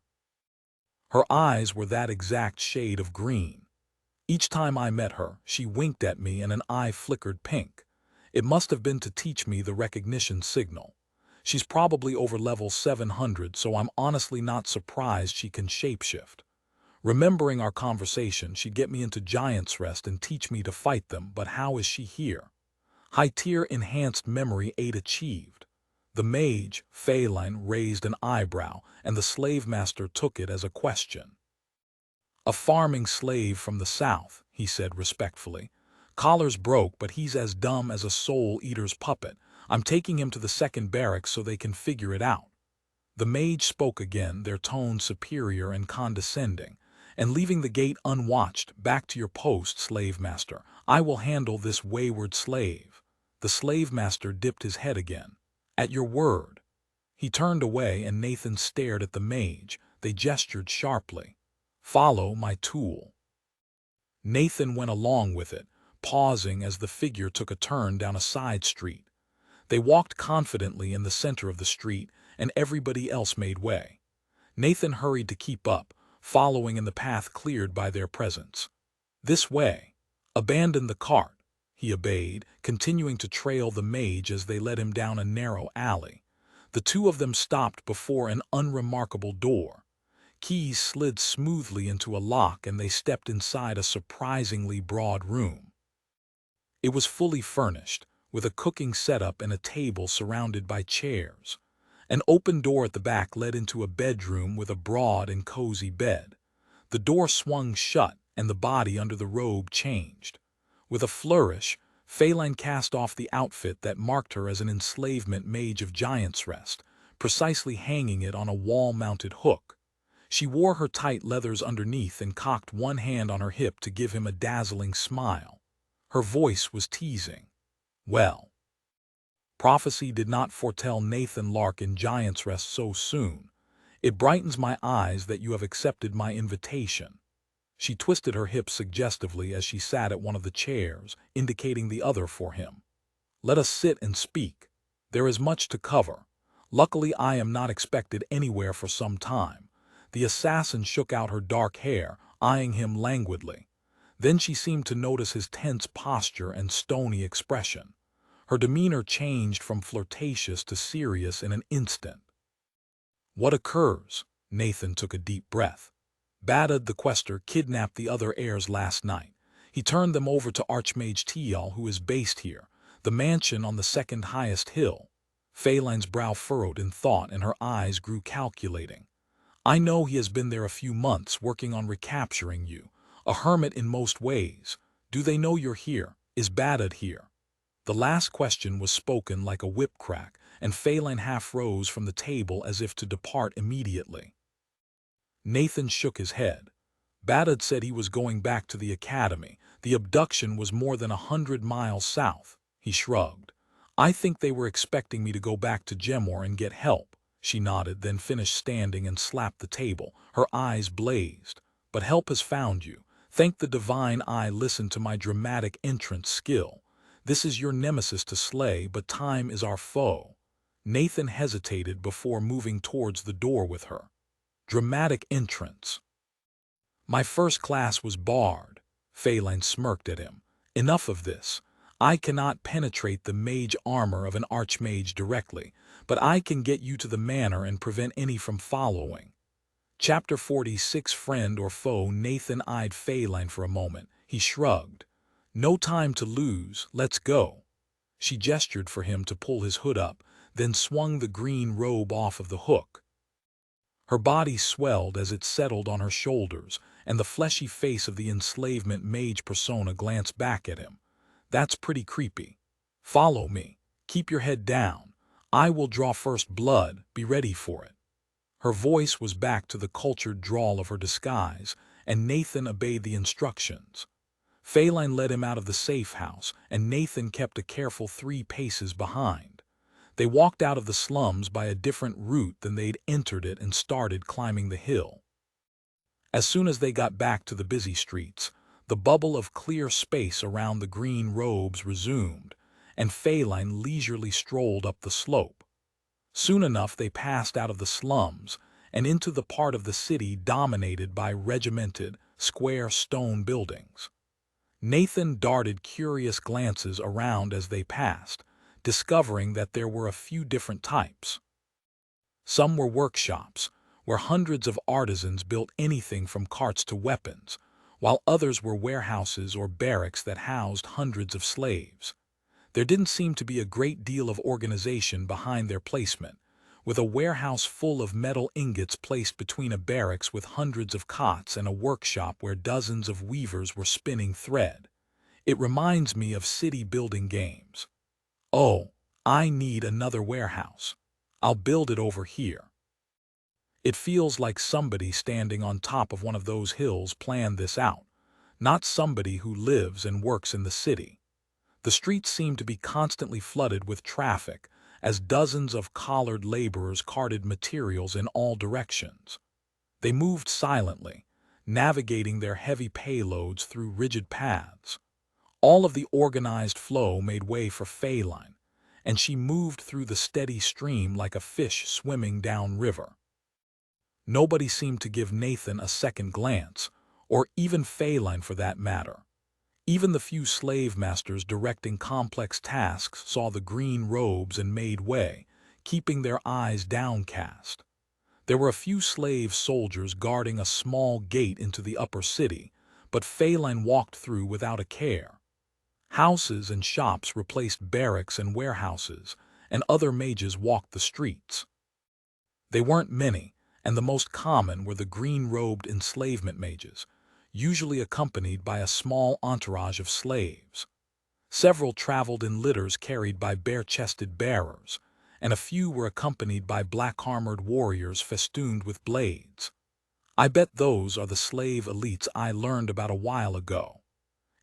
Her eyes were that exact shade of green. Each time I met her, she winked at me and an eye flickered pink. It must have been to teach me the recognition signal. She's probably over level 700, so I'm honestly not surprised she can shapeshift. Remembering our conversation, she'd get me into Giant's Rest and teach me to fight them, but how is she here? High-tier enhanced memory 8 achieved. The mage, Phelan, raised an eyebrow, and the slave master took it as a question. "A farming slave from the south," he said respectfully. "Collar's broke, but he's as dumb as a soul-eater's puppet. I'm taking him to the second barracks so they can figure it out." The mage spoke again, their tone superior and condescending. "And leaving the gate unwatched, back to your post, slave master. I will handle this wayward slave." The slave master dipped his head again. "At your word." He turned away and Nathan stared at the mage. They gestured sharply. "Follow my tool." Nathan went along with it, pausing as the figure took a turn down a side street. They walked confidently in the center of the street, and everybody else made way. Nathan hurried to keep up, following in the path cleared by their presence. "This way." "Abandon the cart," he obeyed, continuing to trail the mage as they led him down a narrow alley. The two of them stopped before an unremarkable door. Keys slid smoothly into a lock and they stepped inside a surprisingly broad room. It was fully furnished, with a cooking setup and a table surrounded by chairs. An open door at the back led into a bedroom with a broad and cozy bed. The door swung shut and the body under the robe changed. With a flourish, Phelan cast off the outfit that marked her as an enslavement mage of Giant's Rest, precisely hanging it on a wall-mounted hook. She wore her tight leathers underneath and cocked one hand on her hip to give him a dazzling smile. Her voice was teasing. "Well, prophecy did not foretell Nathan Lark in Giant's Rest so soon. It brightens my eyes that you have accepted my invitation." She twisted her hips suggestively as she sat at one of the chairs, indicating the other for him. "Let us sit and speak. There is much to cover. Luckily I am not expected anywhere for some time." The assassin shook out her dark hair, eyeing him languidly. Then she seemed to notice his tense posture and stony expression. Her demeanor changed from flirtatious to serious in an instant. "What occurs?" Nathan took a deep breath. "Badad the Quester kidnapped the other heirs last night. He turned them over to Archmage Tial, who is based here, the mansion on the second highest hill. Phaeline's brow furrowed in thought and her eyes grew calculating. I know he has been there a few months working on recapturing you, a hermit in most ways. Do they know you're here? Is Badad here? The last question was spoken like a whip crack, and Phaeline half rose from the table as if to depart immediately. Nathan shook his head. Badad said he was going back to the academy. The abduction was more than 100 miles south. He shrugged. I think they were expecting me to go back to Gemor and get help. She nodded, then finished standing and slapped the table. Her eyes blazed. But help has found you. Thank the divine I listened to my dramatic entrance skill. This is your nemesis to slay, but time is our foe. Nathan hesitated before moving towards the door with her. Dramatic entrance. My first class was barred. Phaeline smirked at him. Enough of this. I cannot penetrate the mage armor of an archmage directly, but I can get you to the manor and prevent any from following. Chapter 46. Friend or foe? Nathan eyed Phaeline for a moment. He shrugged. No time to lose, let's go. She gestured for him to pull his hood up, then swung the green robe off of the hook. Her body swelled as it settled on her shoulders, and the fleshy face of the enslavement mage persona glanced back at him. That's pretty creepy. Follow me. Keep your head down. I will draw first blood, be ready for it. Her voice was back to the cultured drawl of her disguise, and Nathan obeyed the instructions. Phaeline led him out of the safe house, and Nathan kept a careful 3 paces behind. They walked out of the slums by a different route than they'd entered it and started climbing the hill. As soon as they got back to the busy streets, the bubble of clear space around the green robes resumed, and Phaeline leisurely strolled up the slope. Soon enough they passed out of the slums and into the part of the city dominated by regimented, square stone buildings. Nathan darted curious glances around as they passed, discovering that there were a few different types. Some were workshops, where hundreds of artisans built anything from carts to weapons, while others were warehouses or barracks that housed hundreds of slaves. There didn't seem to be a great deal of organization behind their placement, with a warehouse full of metal ingots placed between a barracks with hundreds of cots and a workshop where dozens of weavers were spinning thread. It reminds me of city building games. Oh, I need another warehouse. I'll build it over here. It feels like somebody standing on top of one of those hills planned this out, not somebody who lives and works in the city. The streets seemed to be constantly flooded with traffic as dozens of collared laborers carted materials in all directions. They moved silently, navigating their heavy payloads through rigid paths. All of the organized flow made way for Phaeline, and she moved through the steady stream like a fish swimming downriver. Nobody seemed to give Nathan a second glance, or even Phaeline for that matter. Even the few slave masters directing complex tasks saw the green robes and made way, keeping their eyes downcast. There were a few slave soldiers guarding a small gate into the upper city, but Phaeline walked through without a care. Houses and shops replaced barracks and warehouses, and other mages walked the streets. They weren't many, and the most common were the green-robed enslavement mages, usually accompanied by a small entourage of slaves. Several traveled in litters carried by bare-chested bearers, and a few were accompanied by black-armored warriors festooned with blades. I bet those are the slave elites I learned about a while ago.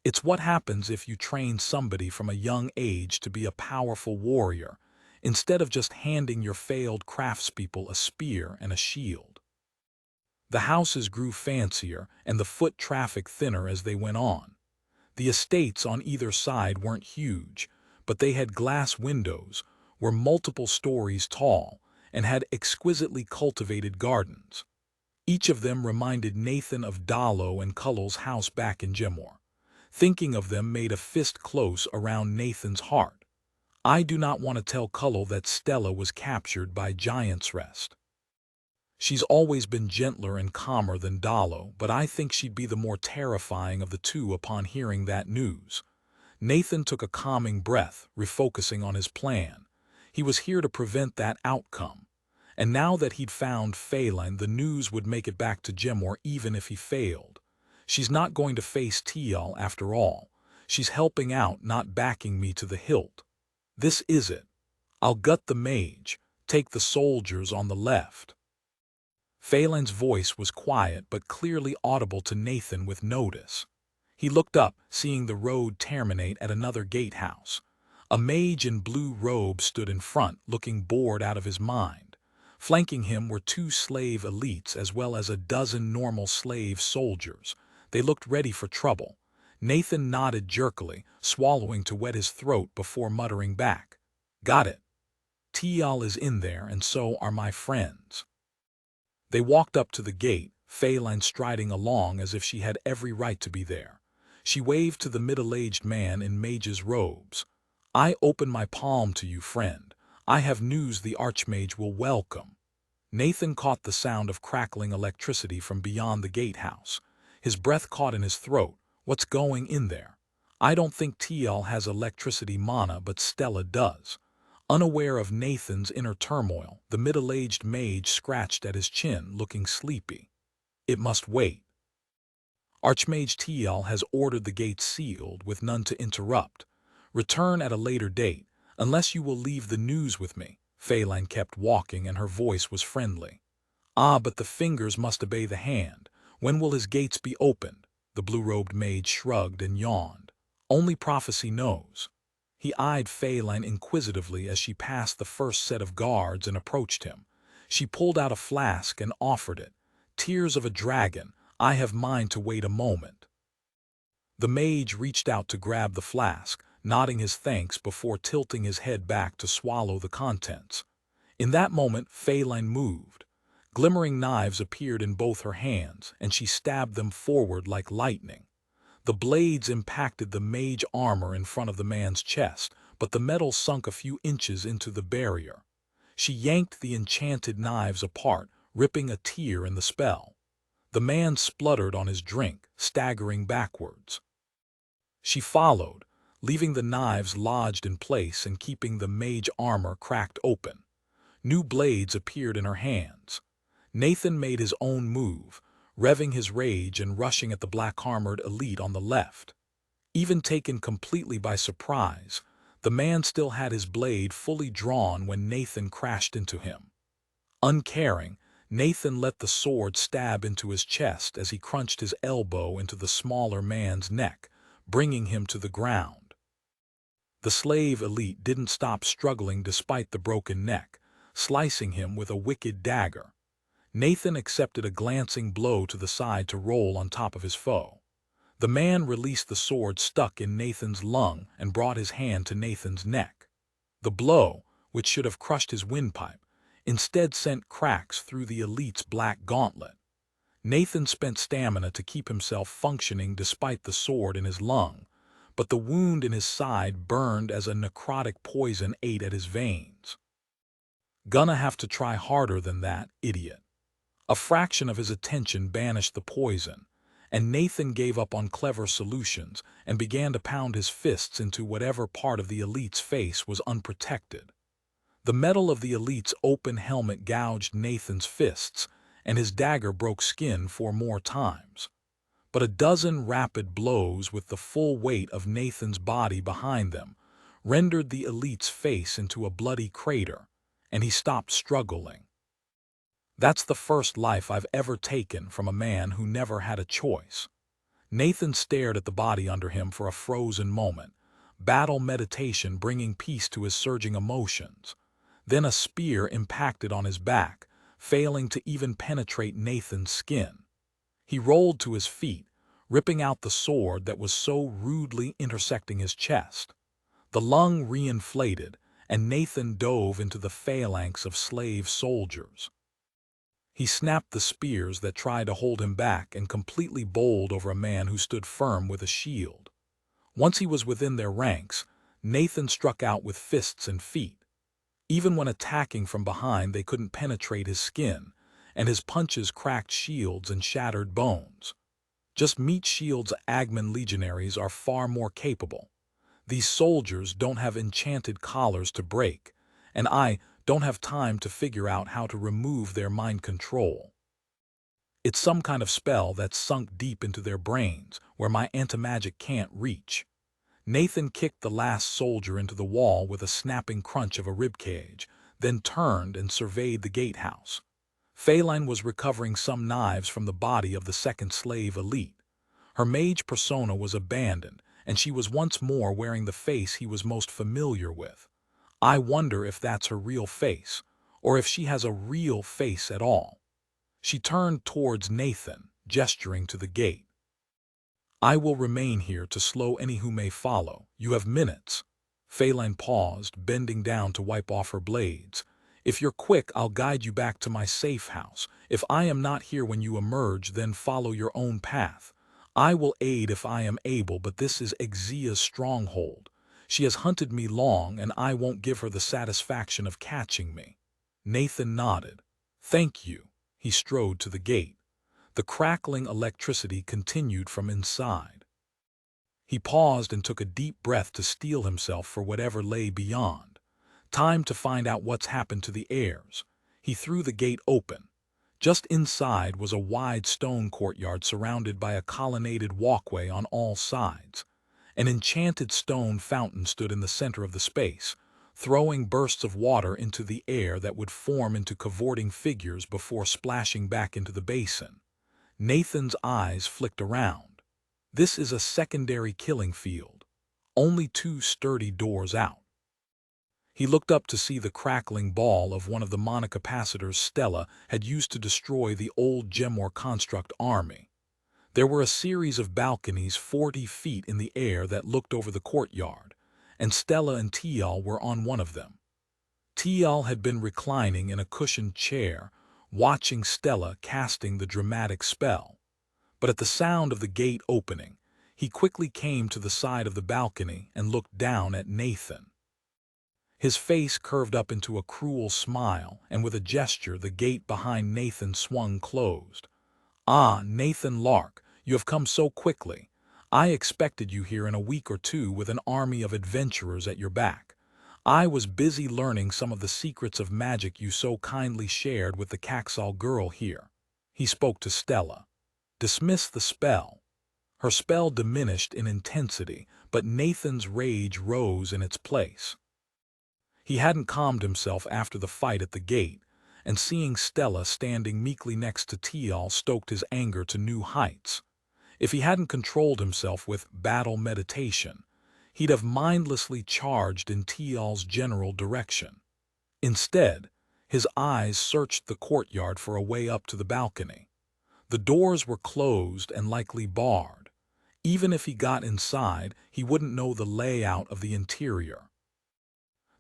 It's what happens if you train somebody from a young age to be a powerful warrior, instead of just handing your failed craftspeople a spear and a shield. The houses grew fancier and the foot traffic thinner as they went on. The estates on either side weren't huge, but they had glass windows, were multiple stories tall, and had exquisitely cultivated gardens. Each of them reminded Nathan of Dalo and Cullow's house back in Gemor. Thinking of them made a fist close around Nathan's heart. I do not want to tell Cullow that Stella was captured by Giant's Rest. She's always been gentler and calmer than Dalo, but I think she'd be the more terrifying of the two upon hearing that news. Nathan took a calming breath, refocusing on his plan. He was here to prevent that outcome. And now that he'd found Phelan, the news would make it back to Gemor even if he failed. She's not going to face Tial after all. She's helping out, not backing me to the hilt. This is it. I'll gut the mage, take the soldiers on the left. Phelan's voice was quiet but clearly audible to Nathan with notice. He looked up, seeing the road terminate at another gatehouse. A mage in blue robes stood in front, looking bored out of his mind. Flanking him were 2 slave elites as well as a dozen normal slave soldiers. They looked ready for trouble. Nathan nodded jerkily, swallowing to wet his throat before muttering back, "Got it. Tial is in there, and so are my friends." They walked up to the gate, Phelan striding along as if she had every right to be there. She waved to the middle-aged man in mage's robes. "I open my palm to you, friend. I have news the Archmage will welcome." Nathan caught the sound of crackling electricity from beyond the gatehouse. His breath caught in his throat. What's going in there? I don't think Tial has electricity mana, but Stella does. Unaware of Nathan's inner turmoil, the middle-aged mage scratched at his chin, looking sleepy. It must wait. Archmage Tial has ordered the gates sealed, with none to interrupt. Return at a later date, unless you will leave the news with me. Phelan kept walking, and her voice was friendly. "Ah, but the fingers must obey the hand. When will his gates be opened?" The blue-robed mage shrugged and yawned. "Only prophecy knows." He eyed Phelan inquisitively as she passed the first set of guards and approached him. She pulled out a flask and offered it. "Tears of a dragon, I have mine to wait a moment." The mage reached out to grab the flask, nodding his thanks before tilting his head back to swallow the contents. In that moment, Phelan moved. Glimmering knives appeared in both her hands, and she stabbed them forward like lightning. The blades impacted the mage armor in front of the man's chest, but the metal sunk a few inches into the barrier. She yanked the enchanted knives apart, ripping a tear in the spell. The man spluttered on his drink, staggering backwards. She followed, leaving the knives lodged in place and keeping the mage armor cracked open. New blades appeared in her hands. Nathan made his own move, revving his rage and rushing at the black-armored elite on the left. Even taken completely by surprise, the man still had his blade fully drawn when Nathan crashed into him. Uncaring, Nathan let the sword stab into his chest as he crunched his elbow into the smaller man's neck, bringing him to the ground. The slave elite didn't stop struggling despite the broken neck, slicing him with a wicked dagger. Nathan accepted a glancing blow to the side to roll on top of his foe. The man released the sword stuck in Nathan's lung and brought his hand to Nathan's neck. The blow, which should have crushed his windpipe, instead sent cracks through the elite's black gauntlet. Nathan spent stamina to keep himself functioning despite the sword in his lung, but the wound in his side burned as a necrotic poison ate at his veins. "Gonna have to try harder than that, idiot." A fraction of his attention banished the poison, and Nathan gave up on clever solutions and began to pound his fists into whatever part of the elite's face was unprotected. The metal of the elite's open helmet gouged Nathan's fists, and his dagger broke skin 4 more times. But a dozen rapid blows with the full weight of Nathan's body behind them rendered the elite's face into a bloody crater, and he stopped struggling. That's the first life I've ever taken from a man who never had a choice. Nathan stared at the body under him for a frozen moment, battle meditation bringing peace to his surging emotions. Then a spear impacted on his back, failing to even penetrate Nathan's skin. He rolled to his feet, ripping out the sword that was so rudely intersecting his chest. The lung reinflated, and Nathan dove into the phalanx of slave soldiers. He snapped the spears that tried to hold him back and completely bowled over a man who stood firm with a shield. Once he was within their ranks, Nathan struck out with fists and feet. Even when attacking from behind, they couldn't penetrate his skin, and his punches cracked shields and shattered bones. Just meet Shield's Agman legionaries are far more capable. These soldiers don't have enchanted collars to break, and I don't have time to figure out how to remove their mind control. It's some kind of spell that's sunk deep into their brains, where my anti-magic can't reach. Nathan kicked the last soldier into the wall with a snapping crunch of a ribcage, then turned and surveyed the gatehouse. Feline was recovering some knives from the body of the second slave elite. Her mage persona was abandoned, and she was once more wearing the face he was most familiar with. I wonder if that's her real face, or if she has a real face at all. She turned towards Nathan, gesturing to the gate. I will remain here to slow any who may follow. You have minutes. Feline paused, bending down to wipe off her blades. If you're quick, I'll guide you back to my safe house. If I am not here when you emerge, then follow your own path. I will aid if I am able, but this is Exia's stronghold. She has hunted me long, and I won't give her the satisfaction of catching me. Nathan nodded. Thank you. He strode to the gate. The crackling electricity continued from inside. He paused and took a deep breath to steel himself for whatever lay beyond. Time to find out what's happened to the heirs. He threw the gate open. Just inside was a wide stone courtyard surrounded by a colonnaded walkway on all sides. An enchanted stone fountain stood in the center of the space, throwing bursts of water into the air that would form into cavorting figures before splashing back into the basin. Nathan's eyes flicked around. This is a secondary killing field, only 2 sturdy doors out. He looked up to see the crackling ball of one of the monocapacitors Stella had used to destroy the old Gemor construct army. There were a series of balconies 40 feet in the air that looked over the courtyard, and Stella and Tial were on one of them. Tial had been reclining in a cushioned chair, watching Stella casting the dramatic spell. But at the sound of the gate opening, he quickly came to the side of the balcony and looked down at Nathan. His face curved up into a cruel smile, and with a gesture the gate behind Nathan swung closed. Ah, Nathan Lark, you have come so quickly. I expected you here in a week or two with an army of adventurers at your back. I was busy learning some of the secrets of magic you so kindly shared with the Caxal girl here. He spoke to Stella. Dismiss the spell. Her spell diminished in intensity, but Nathan's rage rose in its place. He hadn't calmed himself after the fight at the gate, and seeing Stella standing meekly next to Tial stoked his anger to new heights. If he hadn't controlled himself with battle meditation, he'd have mindlessly charged in Tial's general direction. Instead, his eyes searched the courtyard for a way up to the balcony. The doors were closed and likely barred. Even if he got inside, he wouldn't know the layout of the interior.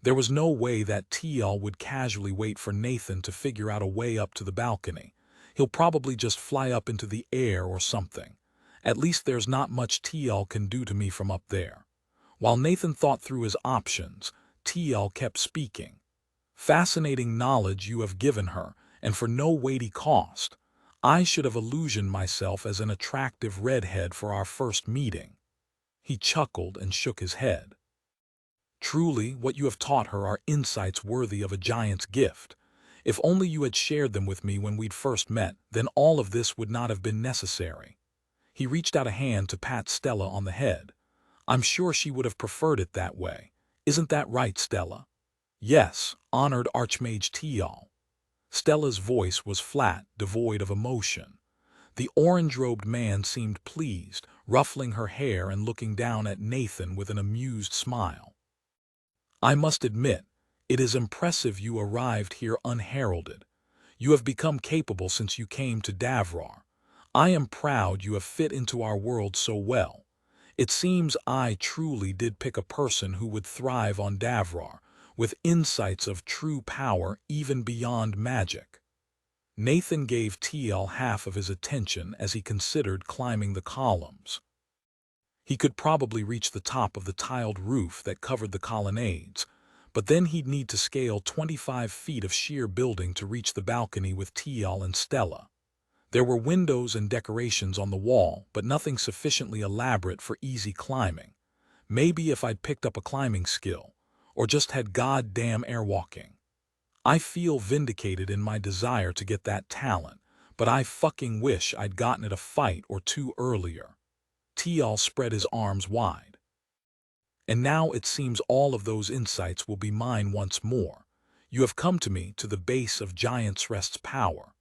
There was no way that Tial would casually wait for Nathan to figure out a way up to the balcony. He'll probably just fly up into the air or something. At least there's not much Tial can do to me from up there. While Nathan thought through his options, Tial kept speaking. Fascinating knowledge you have given her, and for no weighty cost. I should have illusioned myself as an attractive redhead for our first meeting. He chuckled and shook his head. Truly, what you have taught her are insights worthy of a giant's gift. If only you had shared them with me when we'd first met, then all of this would not have been necessary. He reached out a hand to pat Stella on the head. I'm sure she would have preferred it that way. Isn't that right, Stella? Yes, honored Archmage Tial. Stella's voice was flat, devoid of emotion. The orange-robed man seemed pleased, ruffling her hair and looking down at Nathan with an amused smile. I must admit, it is impressive you arrived here unheralded. You have become capable since you came to Davrar. I am proud you have fit into our world so well. It seems I truly did pick a person who would thrive on Davrar, with insights of true power even beyond magic. Nathan gave Tial half of his attention as he considered climbing the columns. He could probably reach the top of the tiled roof that covered the colonnades, but then he'd need to scale 25 feet of sheer building to reach the balcony with Teal and Stella. There were windows and decorations on the wall, but nothing sufficiently elaborate for easy climbing. Maybe if I'd picked up a climbing skill, or just had goddamn airwalking. I feel vindicated in my desire to get that talent, but I fucking wish I'd gotten it a fight or two earlier. Teal spread his arms wide. And now it seems all of those insights will be mine once more. You have come to me to the base of Giant's Rest's power.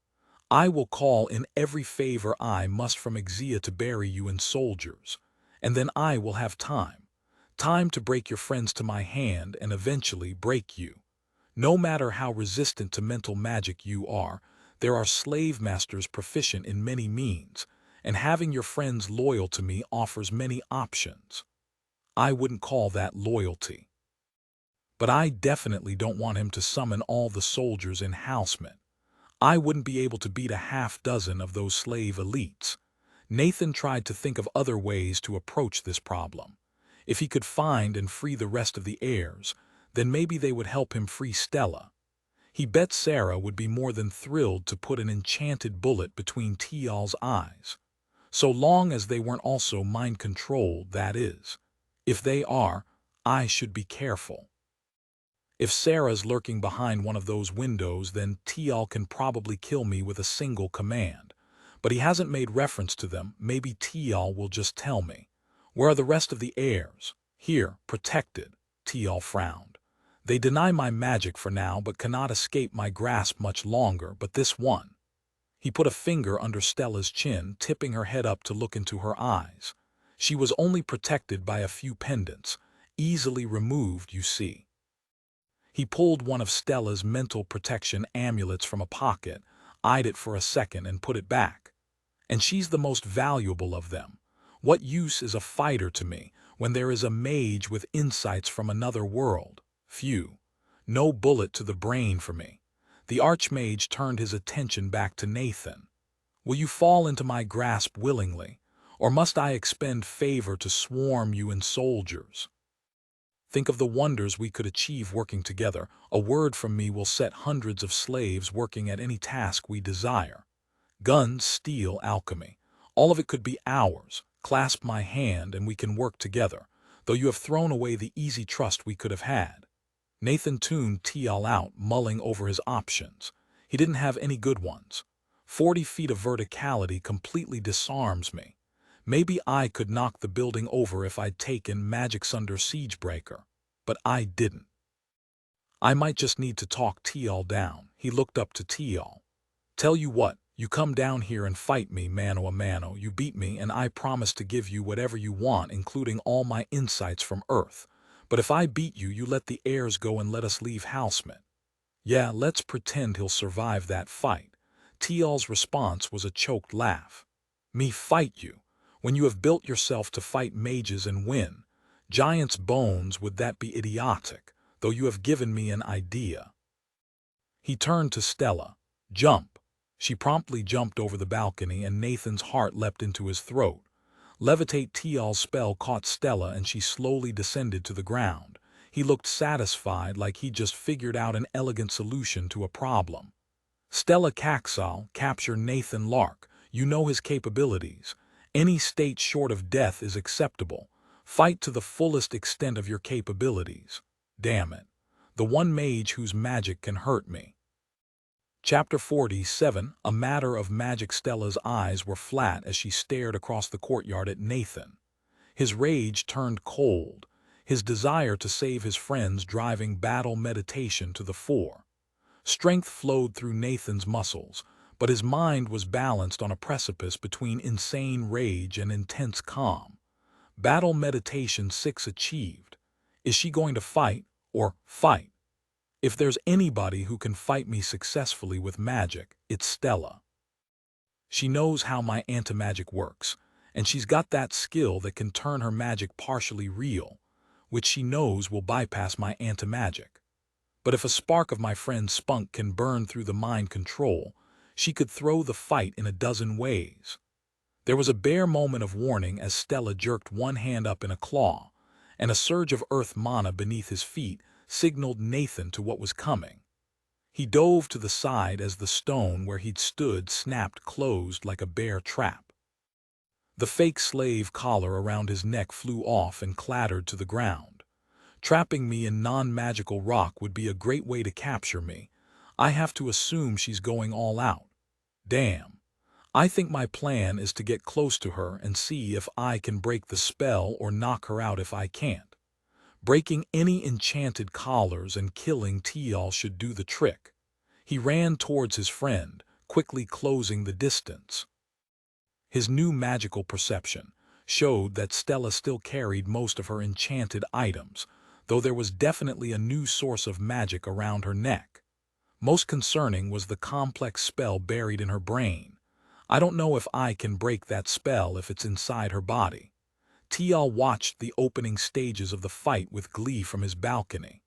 I will call in every favor I must from Exia to bury you in soldiers, and then I will have time. Time to break your friends to my hand and eventually break you. No matter how resistant to mental magic you are, there are slave masters proficient in many means, and having your friends loyal to me offers many options. I wouldn't call that loyalty. But I definitely don't want him to summon all the soldiers in Houseman. I wouldn't be able to beat a half-dozen of those slave elites. Nathan tried to think of other ways to approach this problem. If he could find and free the rest of the heirs, then maybe they would help him free Stella. He bet Sarah would be more than thrilled to put an enchanted bullet between Teal's eyes. So long as they weren't also mind-controlled, that is. If they are, I should be careful. If Sarah's lurking behind one of those windows, then Teal can probably kill me with a single command. But he hasn't made reference to them. Maybe Teal will just tell me. Where are the rest of the heirs? Here, protected. Teal frowned. They deny my magic for now, but cannot escape my grasp much longer, but this one. He put a finger under Stella's chin, tipping her head up to look into her eyes. She was only protected by a few pendants, easily removed, you see. He pulled one of Stella's mental protection amulets from a pocket, eyed it for a second, and put it back. And she's the most valuable of them. What use is a fighter to me when there is a mage with insights from another world? Phew. No bullet to the brain for me. The archmage turned his attention back to Nathan. Will you fall into my grasp willingly, or must I expend favor to swarm you in soldiers? Think of the wonders we could achieve working together. A word from me will set hundreds of slaves working at any task we desire. Guns, steel, alchemy. All of it could be ours. Clasp my hand and we can work together, though you have thrown away the easy trust we could have had. Nathan tuned Teal out, mulling over his options. He didn't have any good ones. 40 feet of verticality completely disarms me. Maybe I could knock the building over if I'd taken Magic's Under Siegebreaker, but I didn't. I might just need to talk Teal down. He looked up to Teal. Tell you what, you come down here and fight me mano a mano. You beat me and I promise to give you whatever you want, including all my insights from Earth. But if I beat you, you let the heirs go and let us leave Houseman. Yeah, let's pretend he'll survive that fight. Teal's response was a choked laugh. Me fight you? When you have built yourself to fight mages and win? Giant's bones, would that be idiotic, though you have given me an idea. He turned to Stella. Jump. She promptly jumped over the balcony and Nathan's heart leapt into his throat. Levitate Teal's spell caught Stella and she slowly descended to the ground. He looked satisfied, like he'd just figured out an elegant solution to a problem. Stella Caxal, capture Nathan Lark. You know his capabilities. Any state short of death is acceptable. Fight to the fullest extent of your capabilities. Damn it. The one mage whose magic can hurt me. Chapter 47, A Matter of Magic. Stella's eyes were flat as she stared across the courtyard at Nathan. His rage turned cold, his desire to save his friends driving battle meditation to the fore. Strength flowed through Nathan's muscles, but his mind was balanced on a precipice between insane rage and intense calm. Battle meditation 6 achieved. Is she going to fight, or fight? If there's anybody who can fight me successfully with magic, it's Stella. She knows how my anti-magic works, and she's got that skill that can turn her magic partially real, which she knows will bypass my anti-magic. But if a spark of my friend's spunk can burn through the mind control, she could throw the fight in a dozen ways. There was a bare moment of warning as Stella jerked one hand up in a claw, and a surge of earth mana beneath his feet signaled Nathan to what was coming. He dove to the side as the stone where he'd stood snapped closed like a bear trap. The fake slave collar around his neck flew off and clattered to the ground. Trapping me in non-magical rock would be a great way to capture me. I have to assume she's going all out. Damn. I think my plan is to get close to her and see if I can break the spell or knock her out if I can't. Breaking any enchanted collars and killing Tial should do the trick. He ran towards his friend, quickly closing the distance. His new magical perception showed that Stella still carried most of her enchanted items, though there was definitely a new source of magic around her neck. Most concerning was the complex spell buried in her brain. I don't know if I can break that spell if it's inside her body. Tial watched the opening stages of the fight with glee from his balcony.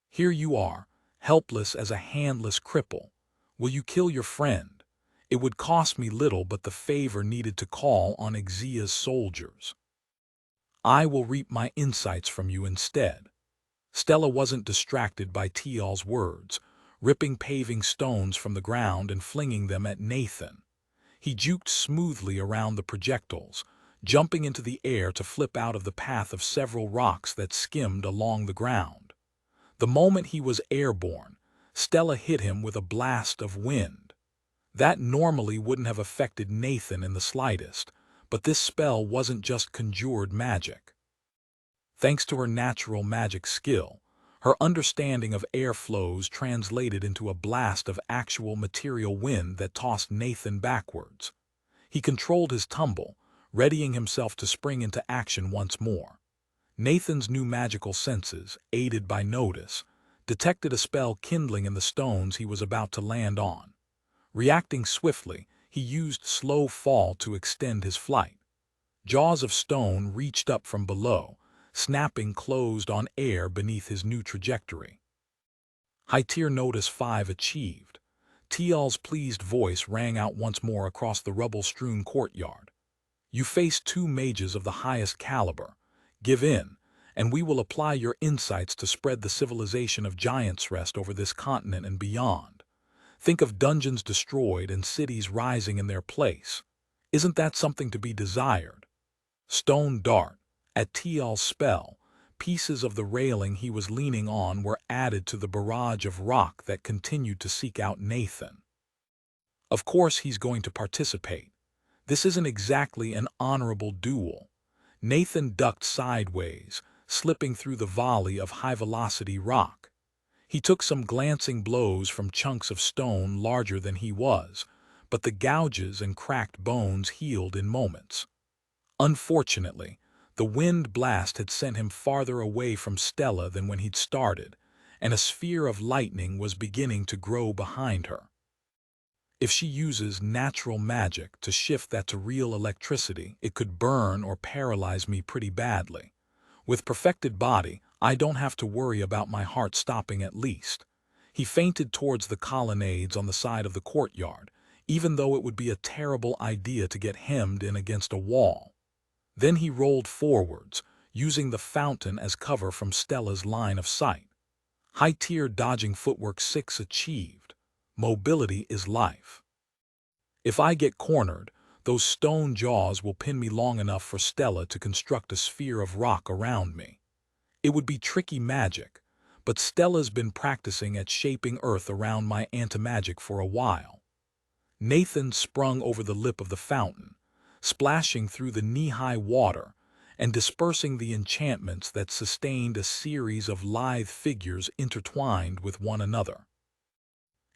Here you are, helpless as a handless cripple. Will you kill your friend? It would cost me little, but the favor needed to call on Xia's soldiers. I will reap my insights from you instead. Stella wasn't distracted by Tial's words, ripping paving stones from the ground and flinging them at Nathan. He juked smoothly around the projectiles, jumping into the air to flip out of the path of several rocks that skimmed along the ground. The moment he was airborne, Stella hit him with a blast of wind. That normally wouldn't have affected Nathan in the slightest, but this spell wasn't just conjured magic. Thanks to her natural magic skill, her understanding of air flows translated into a blast of actual material wind that tossed Nathan backwards. He controlled his tumble, readying himself to spring into action once more. Nathan's new magical senses, aided by notice, detected a spell kindling in the stones he was about to land on. Reacting swiftly, he used slow fall to extend his flight. Jaws of stone reached up from below, snapping closed on air beneath his new trajectory. High tier notice 5 achieved. Tial's pleased voice rang out once more across the rubble-strewn courtyard. You face 2 mages of the highest caliber. Give in, and we will apply your insights to spread the civilization of Giants Rest over this continent and beyond. Think of dungeons destroyed and cities rising in their place. Isn't that something to be desired? Stone dart. At Tial's spell, pieces of the railing he was leaning on were added to the barrage of rock that continued to seek out Nathan. Of course he's going to participate. This isn't exactly an honorable duel. Nathan ducked sideways, slipping through the volley of high-velocity rock. He took some glancing blows from chunks of stone larger than he was, but the gouges and cracked bones healed in moments. Unfortunately, the wind blast had sent him farther away from Stella than when he'd started, and a sphere of lightning was beginning to grow behind her. If she uses natural magic to shift that to real electricity, it could burn or paralyze me pretty badly. With perfected body, I don't have to worry about my heart stopping at least. He feinted towards the colonnades on the side of the courtyard, even though it would be a terrible idea to get hemmed in against a wall. Then he rolled forwards, using the fountain as cover from Stella's line of sight. High-tier dodging footwork 6 achieved. Mobility is life. If I get cornered, those stone jaws will pin me long enough for Stella to construct a sphere of rock around me. It would be tricky magic, but Stella's been practicing at shaping earth around my anti-magic for a while. Nathan sprung over the lip of the fountain, splashing through the knee-high water and dispersing the enchantments that sustained a series of lithe figures intertwined with one another.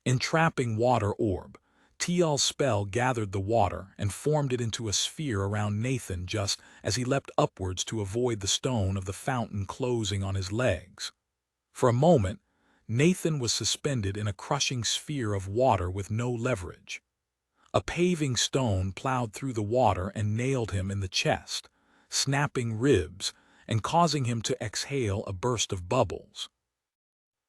Entrapping water orb, Tial's spell gathered the water and formed it into a sphere around Nathan just as he leapt upwards to avoid the stone of the fountain closing on his legs. For a moment, Nathan was suspended in a crushing sphere of water with no leverage. A paving stone plowed through the water and nailed him in the chest, snapping ribs and causing him to exhale a burst of bubbles.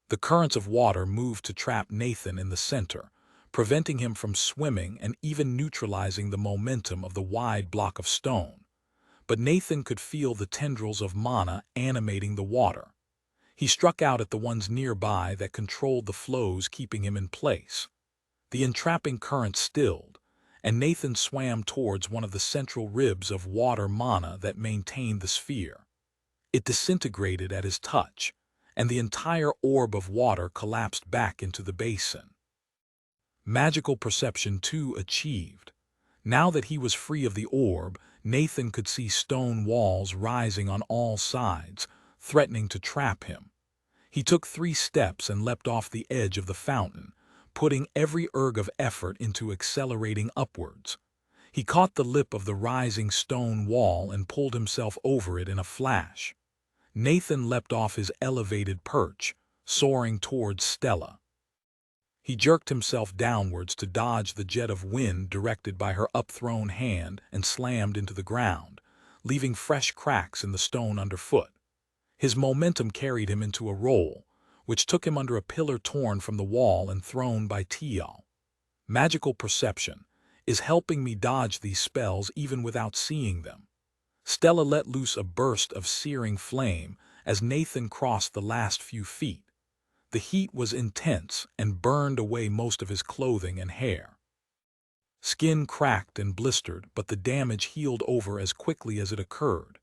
The currents of water moved to trap Nathan in the center, preventing him from swimming and even neutralizing the momentum of the wide block of stone. But Nathan could feel the tendrils of mana animating the water. He struck out at the ones nearby that controlled the flows, keeping him in place. The entrapping current stilled, and Nathan swam towards one of the central ribs of water mana that maintained the sphere. It disintegrated at his touch, and the entire orb of water collapsed back into the basin. Magical perception 2 achieved. Now that he was free of the orb, Nathan could see stone walls rising on all sides, threatening to trap him. He took 3 steps and leapt off the edge of the fountain, putting every erg of effort into accelerating upwards. He caught the lip of the rising stone wall and pulled himself over it in a flash. Nathan leapt off his elevated perch, soaring towards Stella. He jerked himself downwards to dodge the jet of wind directed by her upthrown hand and slammed into the ground, leaving fresh cracks in the stone underfoot. His momentum carried him into a roll, which took him under a pillar torn from the wall and thrown by Tial. Magical perception is helping me dodge these spells even without seeing them. Stella let loose a burst of searing flame as Nathan crossed the last few feet. The heat was intense and burned away most of his clothing and hair. Skin cracked and blistered, but the damage healed over as quickly as it occurred.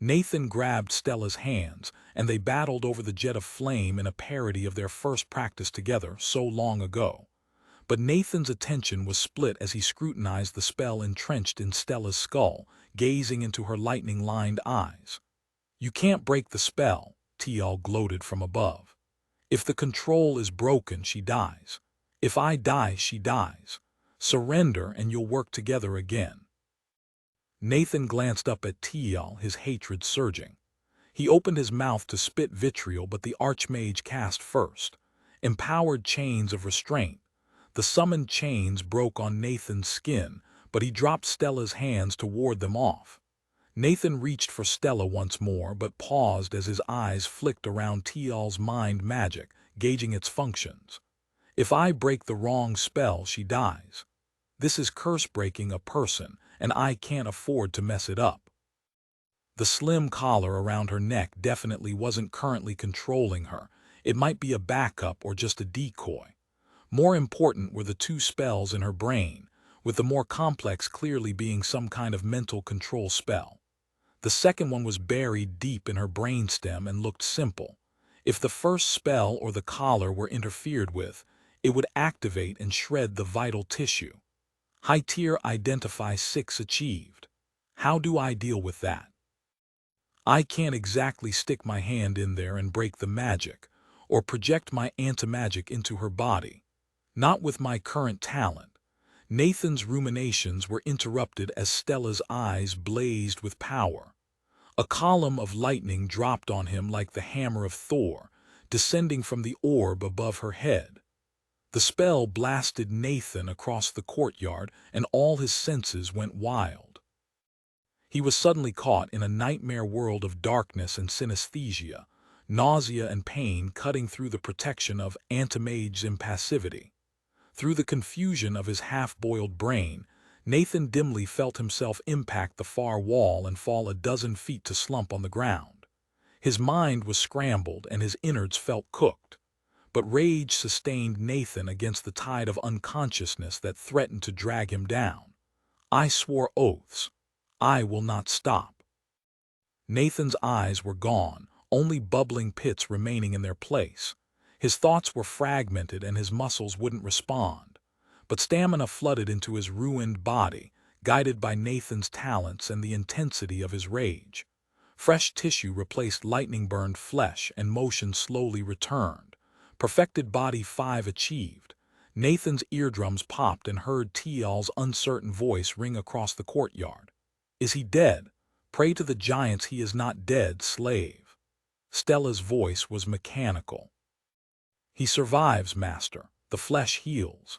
Nathan grabbed Stella's hands, and they battled over the jet of flame in a parody of their first practice together so long ago. But Nathan's attention was split as he scrutinized the spell entrenched in Stella's skull, gazing into her lightning-lined eyes. "You can't break the spell," Tial gloated from above. "If the control is broken, she dies. If I die, she dies. Surrender and you'll work together again." Nathan glanced up at Tial, his hatred surging. He opened his mouth to spit vitriol, but the Archmage cast first. Empowered chains of restraint. The summoned chains broke on Nathan's skin, but he dropped Stella's hands to ward them off. Nathan reached for Stella once more, but paused as his eyes flicked around Tial's mind magic, gauging its functions. "If I break the wrong spell, she dies. This is curse-breaking a person, and I can't afford to mess it up." The slim collar around her neck definitely wasn't currently controlling her. It might be a backup or just a decoy. More important were the 2 spells in her brain, with the more complex clearly being some kind of mental control spell. The second one was buried deep in her brainstem and looked simple. If the first spell or the collar were interfered with, it would activate and shred the vital tissue. High tier Identify 6 achieved. How do I deal with that? I can't exactly stick my hand in there and break the magic, or project my anti-magic into her body. Not with my current talent. Nathan's ruminations were interrupted as Stella's eyes blazed with power. A column of lightning dropped on him like the hammer of Thor, descending from the orb above her head. The spell blasted Nathan across the courtyard, and all his senses went wild. He was suddenly caught in a nightmare world of darkness and synesthesia, nausea and pain cutting through the protection of Antimage's impassivity. Through the confusion of his half-boiled brain, Nathan dimly felt himself impact the far wall and fall a dozen feet to slump on the ground. His mind was scrambled and his innards felt cooked. But rage sustained Nathan against the tide of unconsciousness that threatened to drag him down. I swore oaths. I will not stop. Nathan's eyes were gone, only bubbling pits remaining in their place. His thoughts were fragmented and his muscles wouldn't respond. But stamina flooded into his ruined body, guided by Nathan's talents and the intensity of his rage. Fresh tissue replaced lightning-burned flesh and motion slowly returned. Perfected Body 5 achieved. Nathan's eardrums popped and heard Tial's uncertain voice ring across the courtyard. "Is he dead? Pray to the giants he is not dead, slave." Stella's voice was mechanical. "He survives, master. The flesh heals."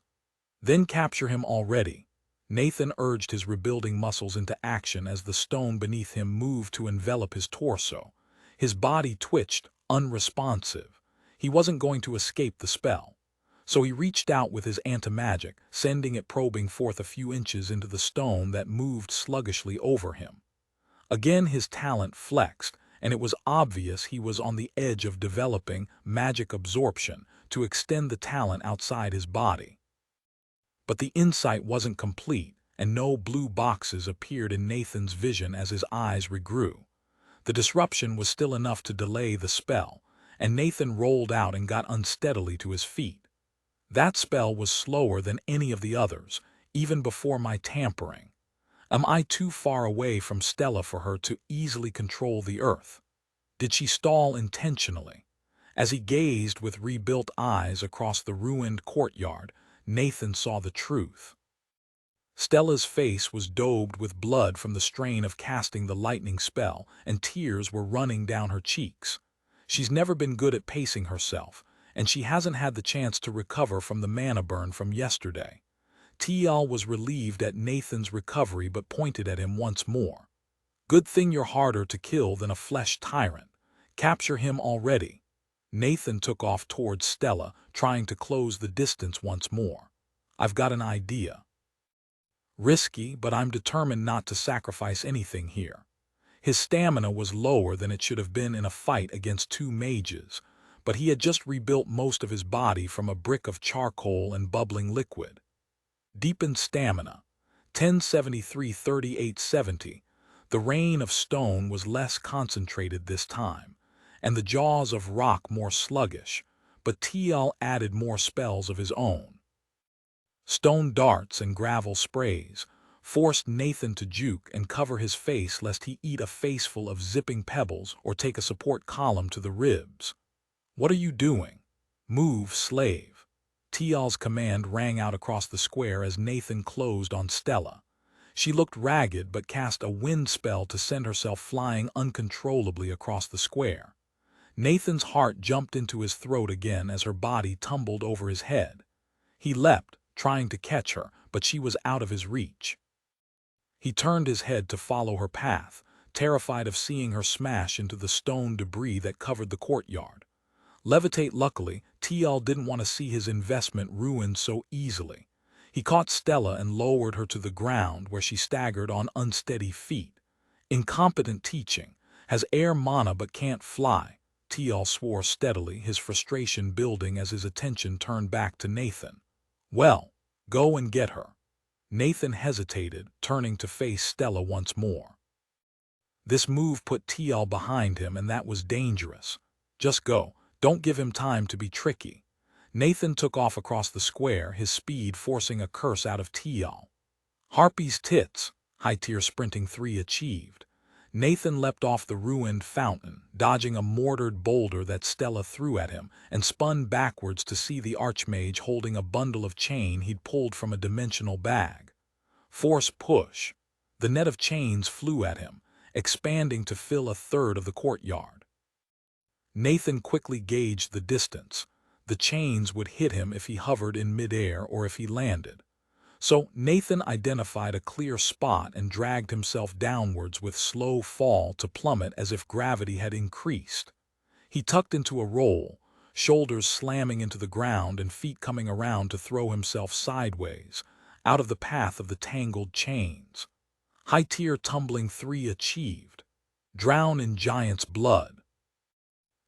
"Then capture him already." Nathan urged his rebuilding muscles into action as the stone beneath him moved to envelop his torso. His body twitched, unresponsive. He wasn't going to escape the spell. So he reached out with his anti-magic, sending it probing forth a few inches into the stone that moved sluggishly over him. Again his talent flexed, and it was obvious he was on the edge of developing magic absorption to extend the talent outside his body. But the insight wasn't complete, and no blue boxes appeared in Nathan's vision as his eyes regrew. The disruption was still enough to delay the spell, and Nathan rolled out and got unsteadily to his feet. That spell was slower than any of the others, even before my tampering. Am I too far away from Stella for her to easily control the earth? Did she stall intentionally? As he gazed with rebuilt eyes across the ruined courtyard, Nathan saw the truth. Stella's face was daubed with blood from the strain of casting the lightning spell, and tears were running down her cheeks. She's never been good at pacing herself, and she hasn't had the chance to recover from the mana burn from yesterday. Tial was relieved at Nathan's recovery but pointed at him once more. Good thing you're harder to kill than a flesh tyrant. Capture him already. Nathan took off towards Stella, trying to close the distance once more. I've got an idea. Risky, but I'm determined not to sacrifice anything here. His stamina was lower than it should have been in a fight against two mages, but he had just rebuilt most of his body from a brick of charcoal and bubbling liquid. Deepened stamina, 1073-3870. The rain of stone was less concentrated this time, and the jaws of rock more sluggish, but Tial added more spells of his own. Stone darts and gravel sprays forced Nathan to juke and cover his face lest he eat a faceful of zipping pebbles or take a support column to the ribs. What are you doing? Move, slave. Tial's command rang out across the square as Nathan closed on Stella. She looked ragged but cast a wind spell to send herself flying uncontrollably across the square. Nathan's heart jumped into his throat again as her body tumbled over his head. He leapt, trying to catch her, but she was out of his reach. He turned his head to follow her path, terrified of seeing her smash into the stone debris that covered the courtyard. Levitate luckily, Tial didn't want to see his investment ruined so easily. He caught Stella and lowered her to the ground where she staggered on unsteady feet. Incompetent teaching. Has air mana but can't fly. Tial swore steadily, his frustration building as his attention turned back to Nathan. Well, go and get her. Nathan hesitated, turning to face Stella once more. This move put Tial behind him, and that was dangerous. Just go. Don't give him time to be tricky. Nathan took off across the square, his speed forcing a curse out of Tial. Harpy's tits, high tier sprinting 3 achieved. Nathan leapt off the ruined fountain, dodging a mortared boulder that Stella threw at him, and spun backwards to see the archmage holding a bundle of chain he'd pulled from a dimensional bag. Force push. The net of chains flew at him, expanding to fill a third of the courtyard. Nathan quickly gauged the distance. The chains would hit him if he hovered in midair or if he landed. So Nathan identified a clear spot and dragged himself downwards with slow fall to plummet as if gravity had increased. He tucked into a roll, shoulders slamming into the ground and feet coming around to throw himself sideways, out of the path of the tangled chains. High tier tumbling 3 achieved. Drown in giant's blood.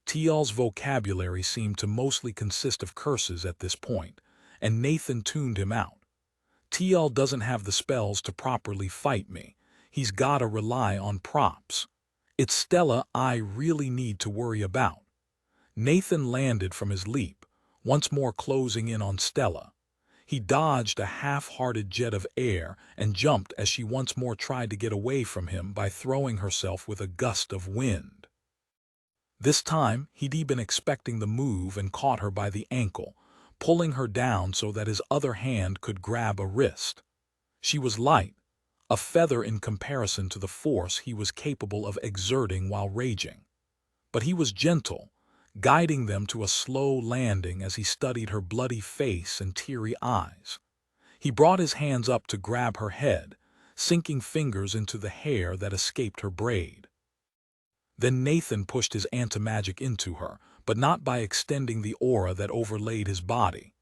Tial's vocabulary seemed to mostly consist of curses at this point, and Nathan tuned him out. Tial doesn't have the spells to properly fight me. He's gotta rely on props. It's Stella I really need to worry about. Nathan landed from his leap, once more closing in on Stella. He dodged a half-hearted jet of air and jumped as she once more tried to get away from him by throwing herself with a gust of wind. This time, he'd been expecting the move and caught her by the ankle, pulling her down so that his other hand could grab a wrist. She was light, a feather in comparison to the force he was capable of exerting while raging. But he was gentle, guiding them to a slow landing as he studied her bloody face and teary eyes. He brought his hands up to grab her head, sinking fingers into the hair that escaped her braid. Then Nathan pushed his anti-magic into her, but not by extending the aura that overlaid his body.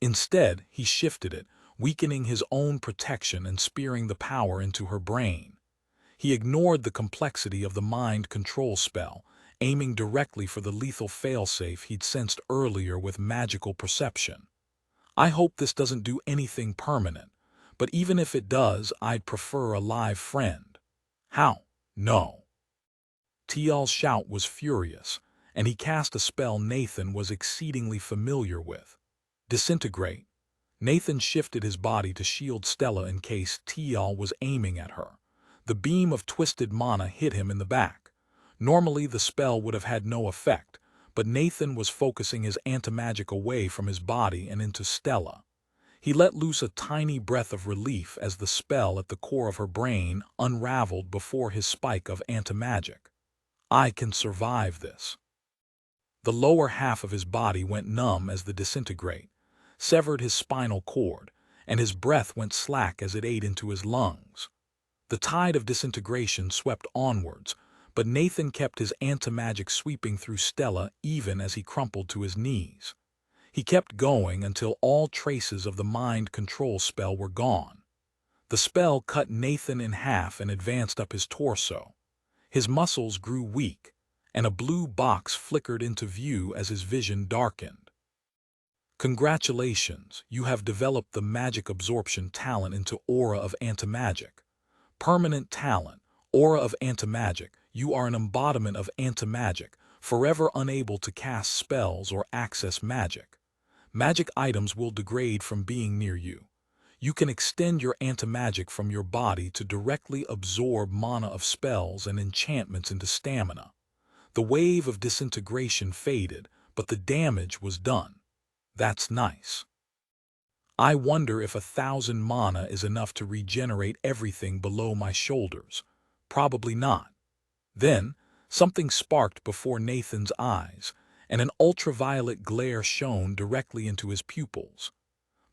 Instead, he shifted it, weakening his own protection and spearing the power into her brain. He ignored the complexity of the mind control spell, aiming directly for the lethal failsafe he'd sensed earlier with magical perception. I hope this doesn't do anything permanent, but even if it does, I'd prefer a live friend. How? No. Tial's shout was furious, and he cast a spell Nathan was exceedingly familiar with. Disintegrate. Nathan shifted his body to shield Stella in case Tial was aiming at her. The beam of twisted mana hit him in the back. Normally the spell would have had no effect, but Nathan was focusing his antimagic away from his body and into Stella. He let loose a tiny breath of relief as the spell at the core of her brain unraveled before his spike of antimagic. I can survive this. The lower half of his body went numb as the disintegrate severed his spinal cord, and his breath went slack as it ate into his lungs. The tide of disintegration swept onwards, but Nathan kept his antimagic sweeping through Stella even as he crumpled to his knees. He kept going until all traces of the mind control spell were gone. The spell cut Nathan in half and advanced up his torso. His muscles grew weak, and a blue box flickered into view as his vision darkened. Congratulations, you have developed the magic absorption talent into Aura of Antimagic. Permanent talent, Aura of Antimagic. You are an embodiment of Antimagic, forever unable to cast spells or access magic. Magic items will degrade from being near you. You can extend your antimagic from your body to directly absorb mana of spells and enchantments into stamina. The wave of disintegration faded, but the damage was done. That's nice. I wonder if 1,000 mana is enough to regenerate everything below my shoulders. Probably not. Then, something sparked before Nathan's eyes, and an ultraviolet glare shone directly into his pupils.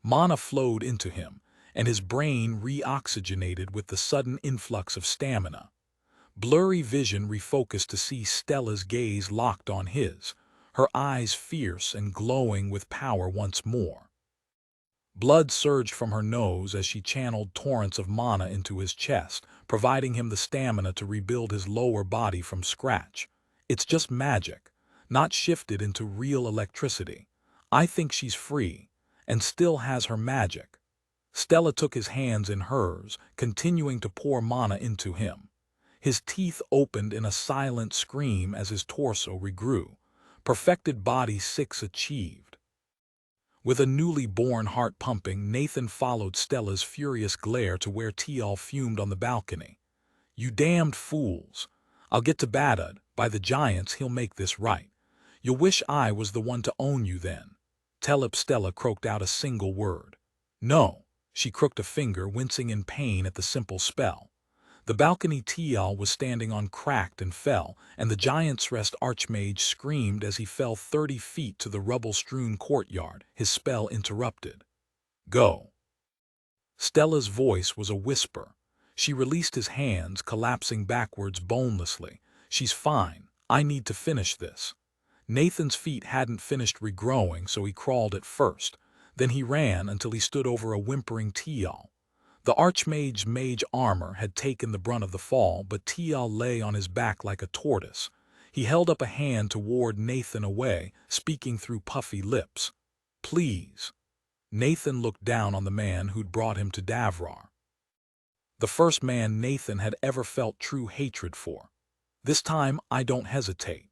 Mana flowed into him, and his brain reoxygenated with the sudden influx of stamina. Blurry vision refocused to see Stella's gaze locked on his, her eyes fierce and glowing with power once more. Blood surged from her nose as she channeled torrents of mana into his chest, providing him the stamina to rebuild his lower body from scratch. It's just magic, not shifted into real electricity. I think she's free, and still has her magic. Stella took his hands in hers, continuing to pour mana into him. His teeth opened in a silent scream as his torso regrew. Perfected body 6 achieved. With a newly born heart pumping, Nathan followed Stella's furious glare to where Tial fumed on the balcony. You damned fools. I'll get to Badad. By the giants, he'll make this right. You'll wish I was the one to own you then. Stella croaked out a single word. No. She crooked a finger, wincing in pain at the simple spell. The balcony Tial was standing on cracked and fell, and the Giant's Rest Archmage screamed as he fell 30 feet to the rubble-strewn courtyard, his spell interrupted. Go. Stella's voice was a whisper. She released his hands, collapsing backwards bonelessly. She's fine. I need to finish this. Nathan's feet hadn't finished regrowing, so he crawled at first. Then he ran until he stood over a whimpering Tial. The Archmage's mage armor had taken the brunt of the fall, but Tial lay on his back like a tortoise. He held up a hand to ward Nathan away, speaking through puffy lips. Please. Nathan looked down on the man who'd brought him to Davrar. The first man Nathan had ever felt true hatred for. This time, I don't hesitate.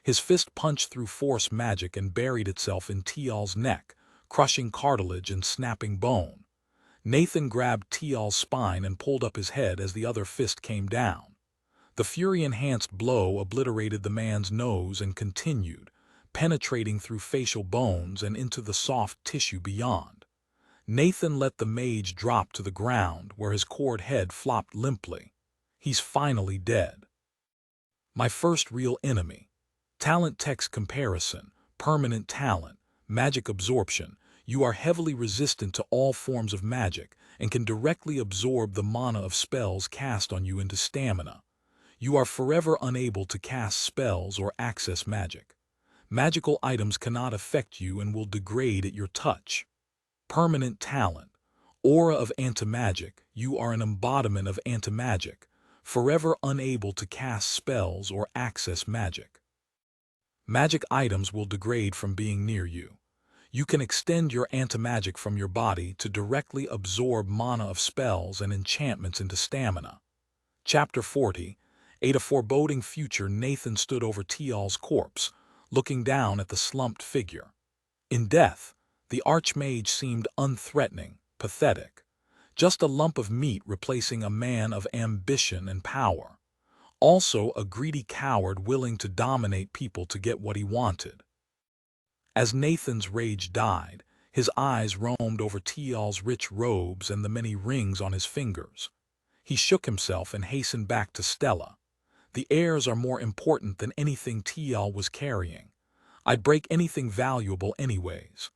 His fist punched through force magic and buried itself in Tial's neck, crushing cartilage and snapping bone. Nathan grabbed Tial's spine and pulled up his head as the other fist came down. The fury-enhanced blow obliterated the man's nose and continued, penetrating through facial bones and into the soft tissue beyond. Nathan let the mage drop to the ground where his cord head flopped limply. He's finally dead. My first real enemy. Talent text comparison, permanent talent, magic absorption. You are heavily resistant to all forms of magic and can directly absorb the mana of spells cast on you into stamina. You are forever unable to cast spells or access magic. Magical items cannot affect you and will degrade at your touch. Permanent talent. Aura of Antimagic. You are an embodiment of Antimagic, forever unable to cast spells or access magic. Magic items will degrade from being near you. You can extend your anti-magic from your body to directly absorb mana of spells and enchantments into stamina. Chapter 40. A foreboding future. Nathan stood over Tial's corpse, looking down at the slumped figure. In death, the Archmage seemed unthreatening, pathetic. Just a lump of meat replacing a man of ambition and power. Also a greedy coward willing to dominate people to get what he wanted. As Nathan's rage died, his eyes roamed over Tial's rich robes and the many rings on his fingers. He shook himself and hastened back to Stella. The heirs are more important than anything Tial was carrying. I'd break anything valuable anyways.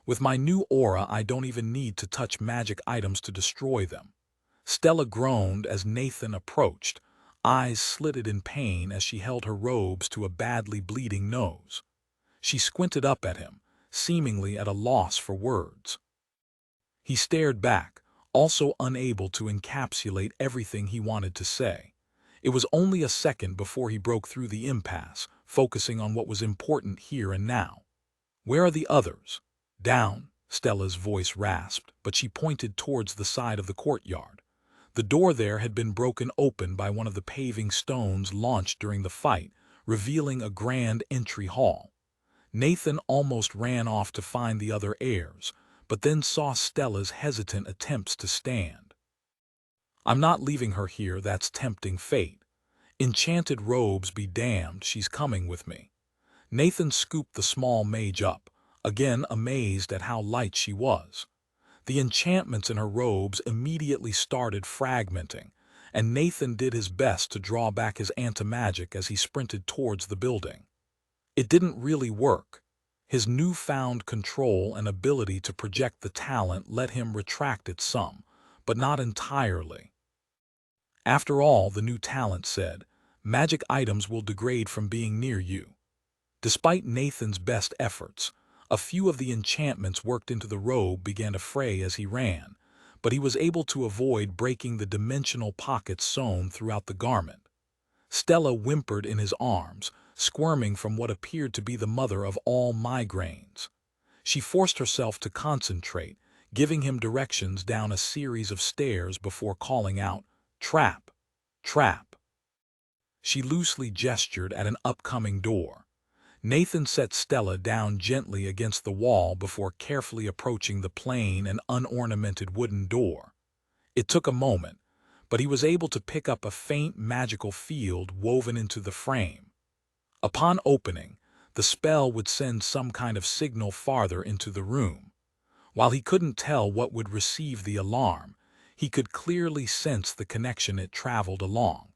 With my new aura, I don't even need to touch magic items to destroy them. Stella groaned as Nathan approached, eyes slitted in pain as she held her robes to a badly bleeding nose. She squinted up at him, seemingly at a loss for words. He stared back, also unable to encapsulate everything he wanted to say. It was only a second before he broke through the impasse, focusing on what was important here and now. "Where are the others?" "Down," Stella's voice rasped, but she pointed towards the side of the courtyard. The door there had been broken open by one of the paving stones launched during the fight, revealing a grand entry hall. Nathan almost ran off to find the other heirs, but then saw Stella's hesitant attempts to stand. "I'm not leaving her here, that's tempting fate. Enchanted robes be damned, she's coming with me." Nathan scooped the small mage up, again amazed at how light she was. The enchantments in her robes immediately started fragmenting, and Nathan did his best to draw back his anti-magic as he sprinted towards the building. It didn't really work. His newfound control and ability to project the talent let him retract it some, but not entirely. After all, the new talent said, magic items will degrade from being near you. Despite Nathan's best efforts, a few of the enchantments worked into the robe began to fray as he ran, but he was able to avoid breaking the dimensional pockets sewn throughout the garment. Stella whimpered in his arms, squirming from what appeared to be the mother of all migraines. She forced herself to concentrate, giving him directions down a series of stairs before calling out, "Trap! Trap!" She loosely gestured at an upcoming door. Nathan set Stella down gently against the wall before carefully approaching the plain and unornamented wooden door. It took a moment, but he was able to pick up a faint magical field woven into the frame. Upon opening, the spell would send some kind of signal farther into the room. While he couldn't tell what would receive the alarm, he could clearly sense the connection it traveled along.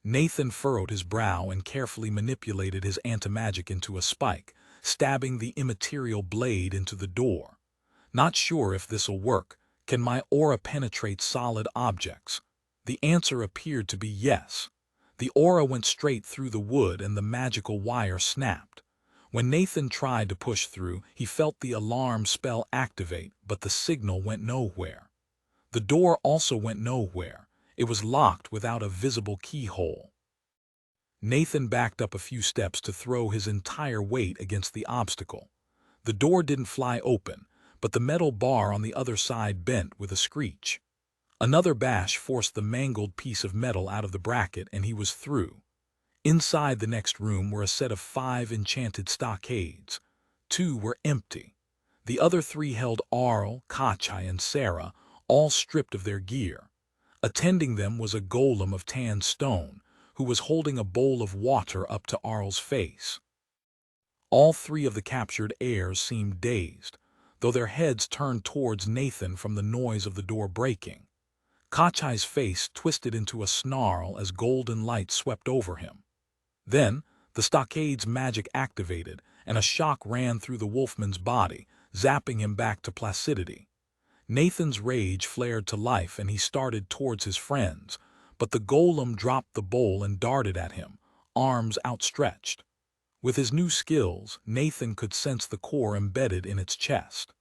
Nathan furrowed his brow and carefully manipulated his anti-magic into a spike, stabbing the immaterial blade into the door. "Not sure if this'll work. Can my aura penetrate solid objects?" The answer appeared to be yes. The aura went straight through the wood and the magical wire snapped. When Nathan tried to push through, he felt the alarm spell activate, but the signal went nowhere. The door also went nowhere. It was locked without a visible keyhole. Nathan backed up a few steps to throw his entire weight against the obstacle. The door didn't fly open, but the metal bar on the other side bent with a screech. Another bash forced the mangled piece of metal out of the bracket and he was through. Inside the next room were a set of 5 enchanted stockades. 2 were empty. The other 3 held Arl, Kachai, and Sarah, all stripped of their gear. Attending them was a golem of tan stone, who was holding a bowl of water up to Arl's face. All 3 of the captured heirs seemed dazed, though their heads turned towards Nathan from the noise of the door breaking. Kachai's face twisted into a snarl as golden light swept over him. Then, the stockade's magic activated, and a shock ran through the wolfman's body, zapping him back to placidity. Nathan's rage flared to life and he started towards his friends, but the golem dropped the bowl and darted at him, arms outstretched. With his new skills, Nathan could sense the core embedded in its chest.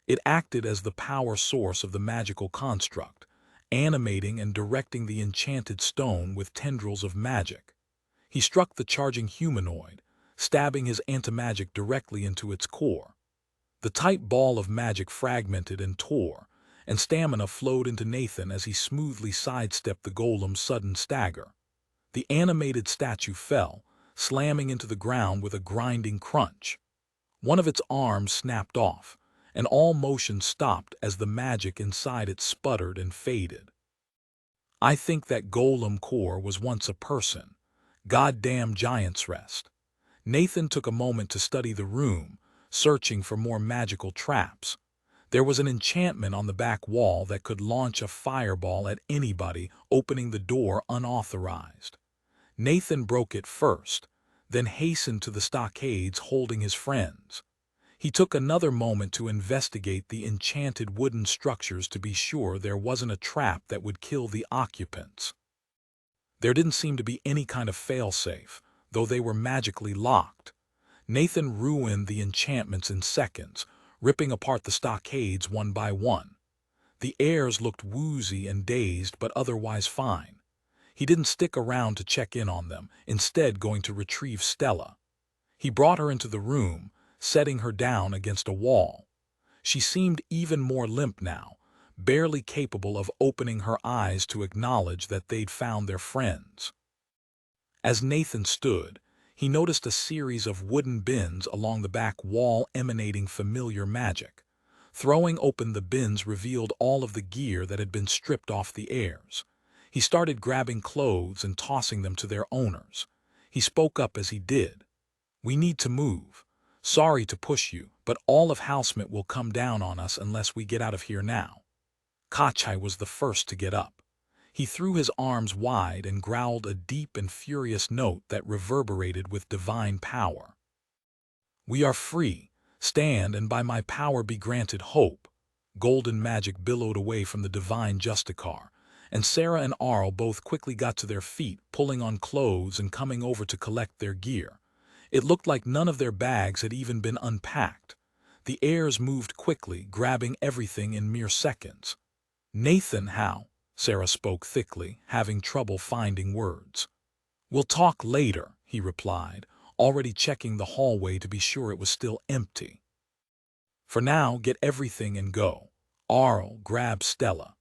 It acted as the power source of the magical construct, animating and directing the enchanted stone with tendrils of magic. He struck the charging humanoid, stabbing his antimagic directly into its core. The tight ball of magic fragmented and tore, and stamina flowed into Nathan as he smoothly sidestepped the golem's sudden stagger. The animated statue fell, slamming into the ground with a grinding crunch. One of its arms snapped off, and all motion stopped as the magic inside it sputtered and faded. I think that golem core was once a person. Goddamn Giant's Rest. Nathan took a moment to study the room, searching for more magical traps. There was an enchantment on the back wall that could launch a fireball at anybody opening the door unauthorized. Nathan broke it first, then hastened to the stockades holding his friends. He took another moment to investigate the enchanted wooden structures to be sure there wasn't a trap that would kill the occupants. There didn't seem to be any kind of failsafe, though they were magically locked. Nathan ruined the enchantments in seconds, ripping apart the stockades one by one. The heirs looked woozy and dazed but otherwise fine. He didn't stick around to check in on them, instead going to retrieve Stella. He brought her into the room, setting her down against a wall. She seemed even more limp now, barely capable of opening her eyes to acknowledge that they'd found their friends. As Nathan stood, he noticed a series of wooden bins along the back wall emanating familiar magic. Throwing open the bins revealed all of the gear that had been stripped off the heirs. He started grabbing clothes and tossing them to their owners. He spoke up as he did. "We need to move. Sorry to push you, but all of Housemint will come down on us unless we get out of here now." Kachai was the first to get up. He threw his arms wide and growled a deep and furious note that reverberated with divine power. "We are free. Stand, and by my power be granted hope." Golden magic billowed away from the divine Justicar, and Sarah and Arl both quickly got to their feet, pulling on clothes and coming over to collect their gear. It looked like none of their bags had even been unpacked. The heirs moved quickly, grabbing everything in mere seconds. "Nathan, how?" Sarah spoke thickly, having trouble finding words. "We'll talk later," he replied, already checking the hallway to be sure it was still empty. "For now, get everything and go." Arl grabbed Stella.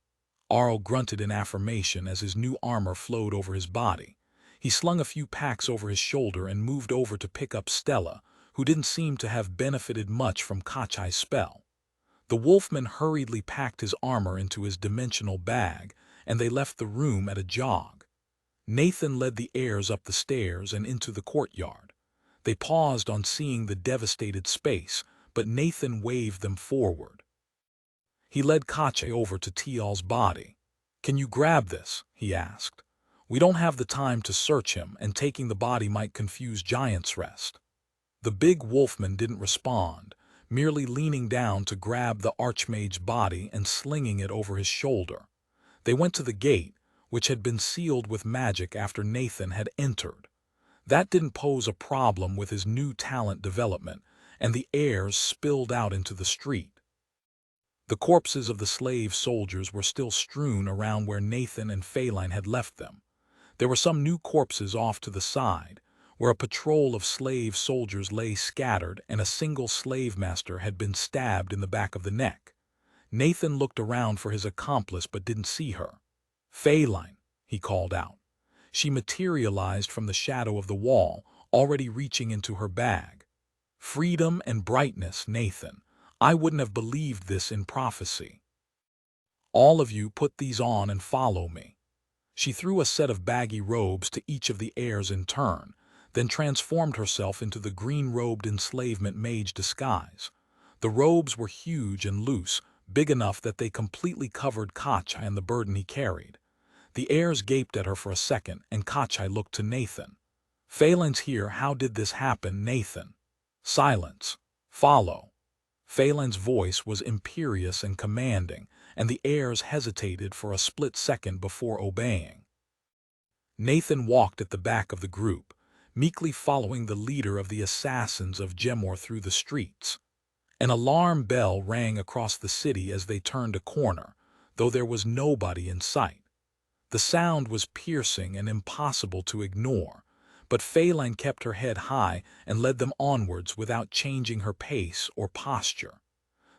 Arl grunted in affirmation as his new armor flowed over his body. He slung a few packs over his shoulder and moved over to pick up Stella, who didn't seem to have benefited much from Kachai's spell. The wolfman hurriedly packed his armor into his dimensional bag, and they left the room at a jog. Nathan led the heirs up the stairs and into the courtyard. They paused on seeing the devastated space, but Nathan waved them forward. He led Kachai over to Tial's body. "Can you grab this?" he asked. "We don't have the time to search him, and taking the body might confuse Giant's Rest." The big wolfman didn't respond, merely leaning down to grab the archmage's body and slinging it over his shoulder. They went to the gate, which had been sealed with magic after Nathan had entered. That didn't pose a problem with his new talent development, and the heirs spilled out into the street. The corpses of the slave soldiers were still strewn around where Nathan and Feline had left them. There were some new corpses off to the side, where a patrol of slave soldiers lay scattered and a single slave master had been stabbed in the back of the neck. Nathan looked around for his accomplice but didn't see her. "Feline," he called out. She materialized from the shadow of the wall, already reaching into her bag. "Freedom and brightness, Nathan. I wouldn't have believed this in prophecy. All of you put these on and follow me." She threw a set of baggy robes to each of the heirs in turn, then transformed herself into the green-robed enslavement mage disguise. The robes were huge and loose, big enough that they completely covered Kachai and the burden he carried. The heirs gaped at her for a second, and Kachai looked to Nathan. "Phelan's here. How did this happen, Nathan?" "Silence. Follow." Phelan's voice was imperious and commanding, and the heirs hesitated for a split second before obeying. Nathan walked at the back of the group, meekly following the leader of the assassins of Gemor through the streets. An alarm bell rang across the city as they turned a corner, though there was nobody in sight. The sound was piercing and impossible to ignore, but Feline kept her head high and led them onwards without changing her pace or posture.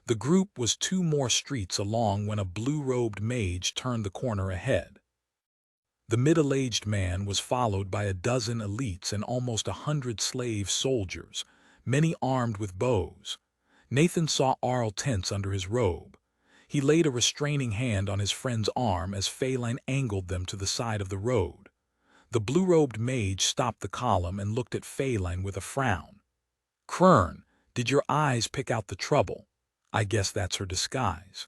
The group was 2 more streets along when a blue-robed mage turned the corner ahead. The middle-aged man was followed by a dozen elites and almost 100 slave soldiers, many armed with bows. Nathan saw Arl tense under his robe. He laid a restraining hand on his friend's arm as Feline angled them to the side of the road. The blue-robed mage stopped the column and looked at Feline with a frown. "Krern, did your eyes pick out the trouble? I guess that's her disguise.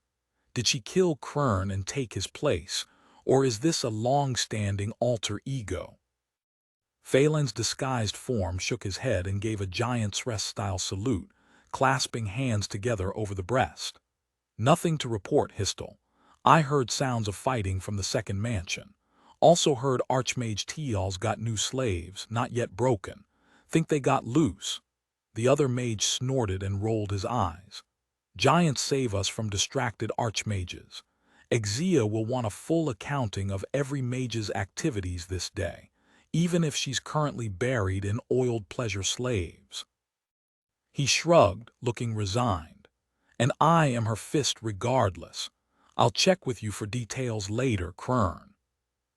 Did she kill Krern and take his place, or is this a long-standing alter ego?" Phaline's disguised form shook his head and gave a giant's rest-style salute, clasping hands together over the breast. "Nothing to report, Histel. I heard sounds of fighting from the second mansion. Also heard Archmage Tial's got new slaves, not yet broken. Think they got loose." The other mage snorted and rolled his eyes. "Giants save us from distracted archmages. Exia will want a full accounting of every mage's activities this day, even if she's currently buried in oiled pleasure slaves." He shrugged, looking resigned. "And I am her fist regardless. I'll check with you for details later, Krern."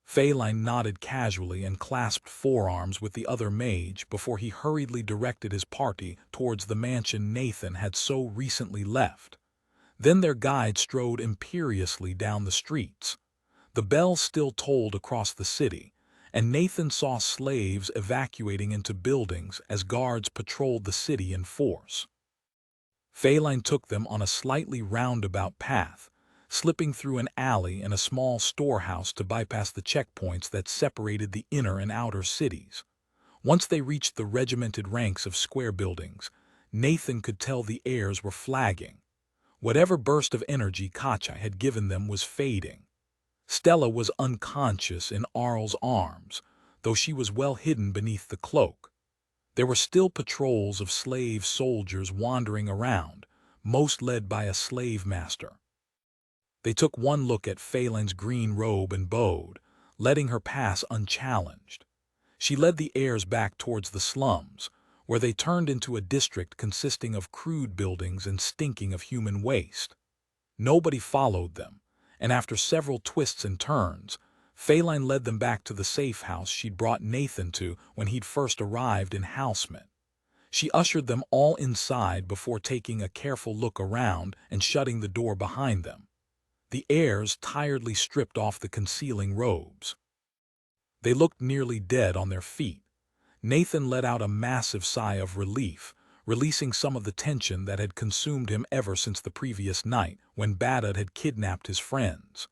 Feline nodded casually and clasped forearms with the other mage before he hurriedly directed his party towards the mansion Nathan had so recently left. Then their guide strode imperiously down the streets. The bells still tolled across the city, and Nathan saw slaves evacuating into buildings as guards patrolled the city in force. Feline took them on a slightly roundabout path, slipping through an alley and a small storehouse to bypass the checkpoints that separated the inner and outer cities. Once they reached the regimented ranks of square buildings, Nathan could tell the airs were flagging. Whatever burst of energy Kacha had given them was fading. Stella was unconscious in Arl's arms, though she was well hidden beneath the cloak. There were still patrols of slave soldiers wandering around, most led by a slave master. They took one look at Phaline's green robe and bowed, letting her pass unchallenged. She led the heirs back towards the slums, where they turned into a district consisting of crude buildings and stinking of human waste. Nobody followed them, and after several twists and turns, Feline led them back to the safe house she'd brought Nathan to when he'd first arrived in Housemint. She ushered them all inside before taking a careful look around and shutting the door behind them. The heirs tiredly stripped off the concealing robes. They looked nearly dead on their feet. Nathan let out a massive sigh of relief, releasing some of the tension that had consumed him ever since the previous night when Badad had kidnapped his friends.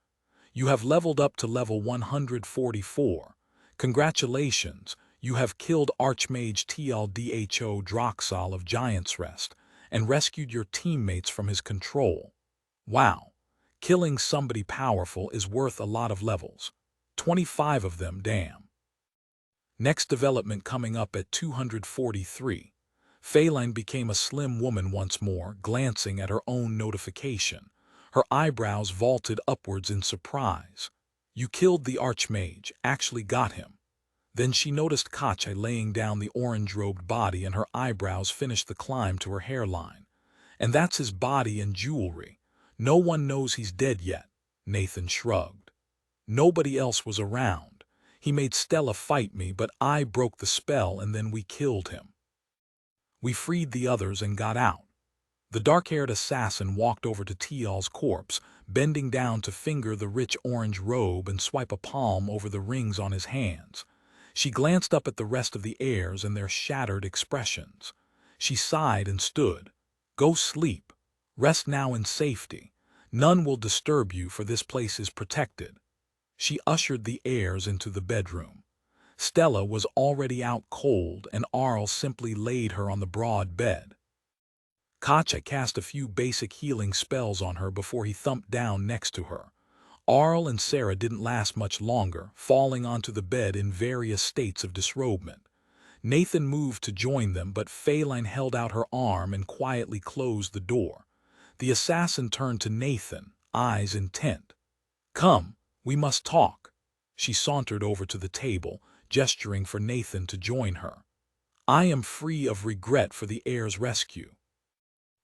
"You have leveled up to level 144. Congratulations, you have killed Archmage Tldho Droxal of Giant's Rest and rescued your teammates from his control. Wow. Killing somebody powerful is worth a lot of levels. 25 of them, damn." Next development coming up at 243. Feline became a slim woman once more, glancing at her own notification. Her eyebrows vaulted upwards in surprise. "You killed the Archmage, actually got him." Then she noticed Kacha laying down the orange-robed body and her eyebrows finished the climb to her hairline. "And that's his body and jewelry. No one knows he's dead yet." Nathan shrugged. "Nobody else was around. He made Stella fight me, but I broke the spell and then we killed him. We freed the others and got out." The dark-haired assassin walked over to Tial's corpse, bending down to finger the rich orange robe and swipe a palm over the rings on his hands. She glanced up at the rest of the heirs and their shattered expressions. She sighed and stood. "Go sleep. Rest now in safety. None will disturb you, for this place is protected." She ushered the heirs into the bedroom. Stella was already out cold, and Arl simply laid her on the broad bed. Kacha cast a few basic healing spells on her before he thumped down next to her. Arl and Sarah didn't last much longer, falling onto the bed in various states of disrobement. Nathan moved to join them, but Feline held out her arm and quietly closed the door. The assassin turned to Nathan, eyes intent. Come, we must talk. She sauntered over to the table, gesturing for Nathan to join her. I am free of regret for the heir's rescue.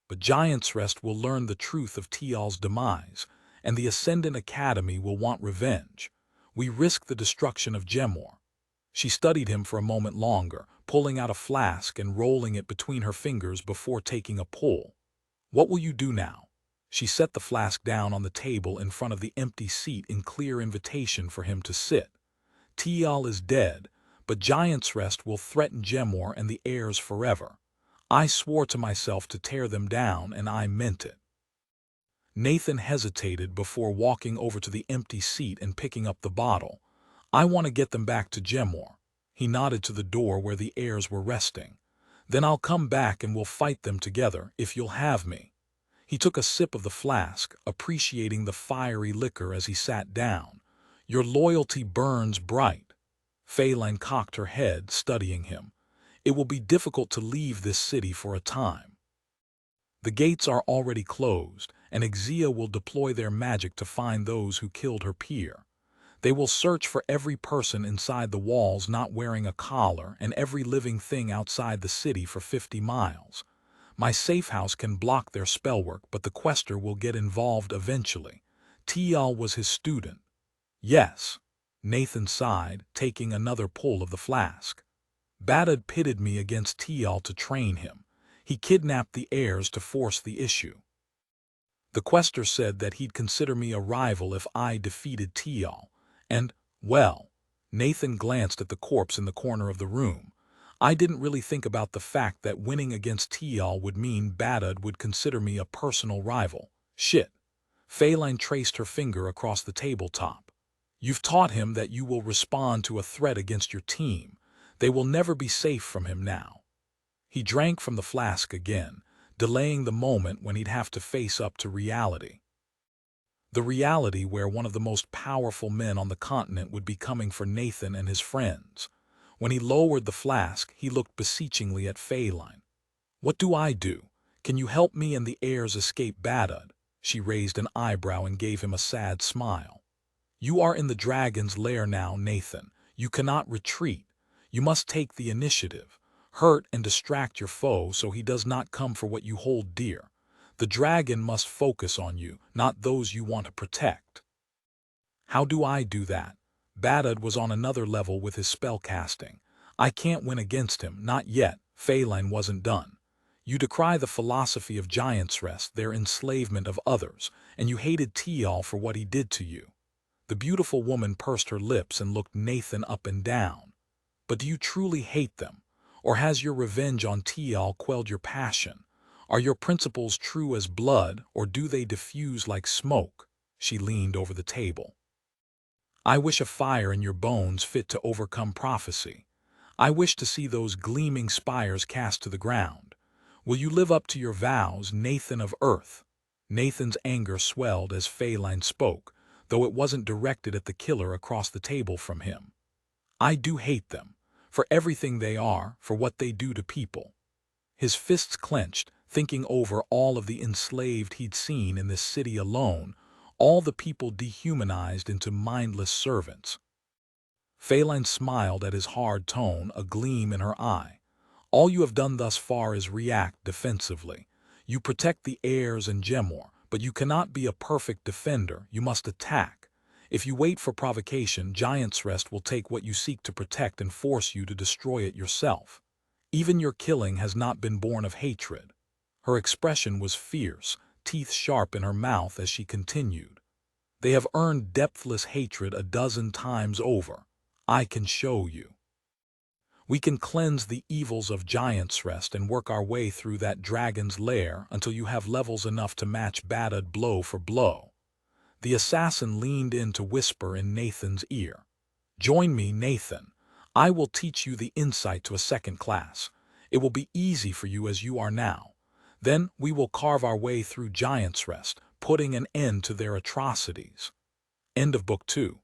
But Giant's Rest will learn the truth of Tial's demise, and the Ascendant Academy will want revenge. We risk the destruction of Gemor. She studied him for a moment longer, pulling out a flask and rolling it between her fingers before taking a pull. What will you do now? She set the flask down on the table in front of the empty seat in clear invitation for him to sit. Tial is dead, but Giant's Rest will threaten Gemor and the heirs forever. I swore to myself to tear them down, and I meant it. Nathan hesitated before walking over to the empty seat and picking up the bottle. I want to get them back to Gemor. He nodded to the door where the heirs were resting. Then I'll come back and we'll fight them together, if you'll have me. He took a sip of the flask, appreciating the fiery liquor as he sat down. Your loyalty burns bright. Phelan cocked her head, studying him. It will be difficult to leave this city for a time. The gates are already closed, and Ixia will deploy their magic to find those who killed her peer. They will search for every person inside the walls not wearing a collar and every living thing outside the city for 50 miles. My safe house can block their spellwork, but the quester will get involved eventually. Tial was his student. Yes. Nathan sighed, taking another pull of the flask. Badad pitted me against Tial to train him. He kidnapped the heirs to force the issue. The quester said that he'd consider me a rival if I defeated Tial. And, well, Nathan glanced at the corpse in the corner of the room. I didn't really think about the fact that winning against Tial would mean Badad would consider me a personal rival. Shit. Phelan traced her finger across the tabletop. You've taught him that you will respond to a threat against your team. They will never be safe from him now. He drank from the flask again, delaying the moment when he'd have to face up to reality. The reality where one of the most powerful men on the continent would be coming for Nathan and his friends. When he lowered the flask, he looked beseechingly at Phelan. What do I do? Can you help me and the heirs escape Badad? She raised an eyebrow and gave him a sad smile. You are in the dragon's lair now, Nathan. You cannot retreat. You must take the initiative. Hurt and distract your foe so he does not come for what you hold dear. The dragon must focus on you, not those you want to protect. How do I do that? Badad was on another level with his spellcasting. I can't win against him, not yet. Phelan wasn't done. You decry the philosophy of Giant's Rest, their enslavement of others, and you hated Tial for what he did to you. The beautiful woman pursed her lips and looked Nathan up and down. But do you truly hate them? Or has your revenge on Tial quelled your passion? Are your principles true as blood, or do they diffuse like smoke? She leaned over the table. I wish a fire in your bones fit to overcome prophecy. I wish to see those gleaming spires cast to the ground. Will you live up to your vows, Nathan of Earth? Nathan's anger swelled as Phelan spoke, though it wasn't directed at the killer across the table from him. I do hate them, for everything they are, for what they do to people. His fists clenched, thinking over all of the enslaved he'd seen in this city alone, all the people dehumanized into mindless servants. Phelan smiled at his hard tone, a gleam in her eye. All you have done thus far is react defensively. You protect the heirs and Gemor, but you cannot be a perfect defender, you must attack. If you wait for provocation, Giant's Rest will take what you seek to protect and force you to destroy it yourself. Even your killing has not been born of hatred. Her expression was fierce, teeth sharp in her mouth as she continued. They have earned depthless hatred a dozen times over. I can show you. We can cleanse the evils of Giant's Rest and work our way through that dragon's lair until you have levels enough to match Badad blow for blow. The assassin leaned in to whisper in Nathan's ear. Join me, Nathan. I will teach you the insight to a second class. It will be easy for you as you are now. Then we will carve our way through Giant's Rest, putting an end to their atrocities. End of Book 2.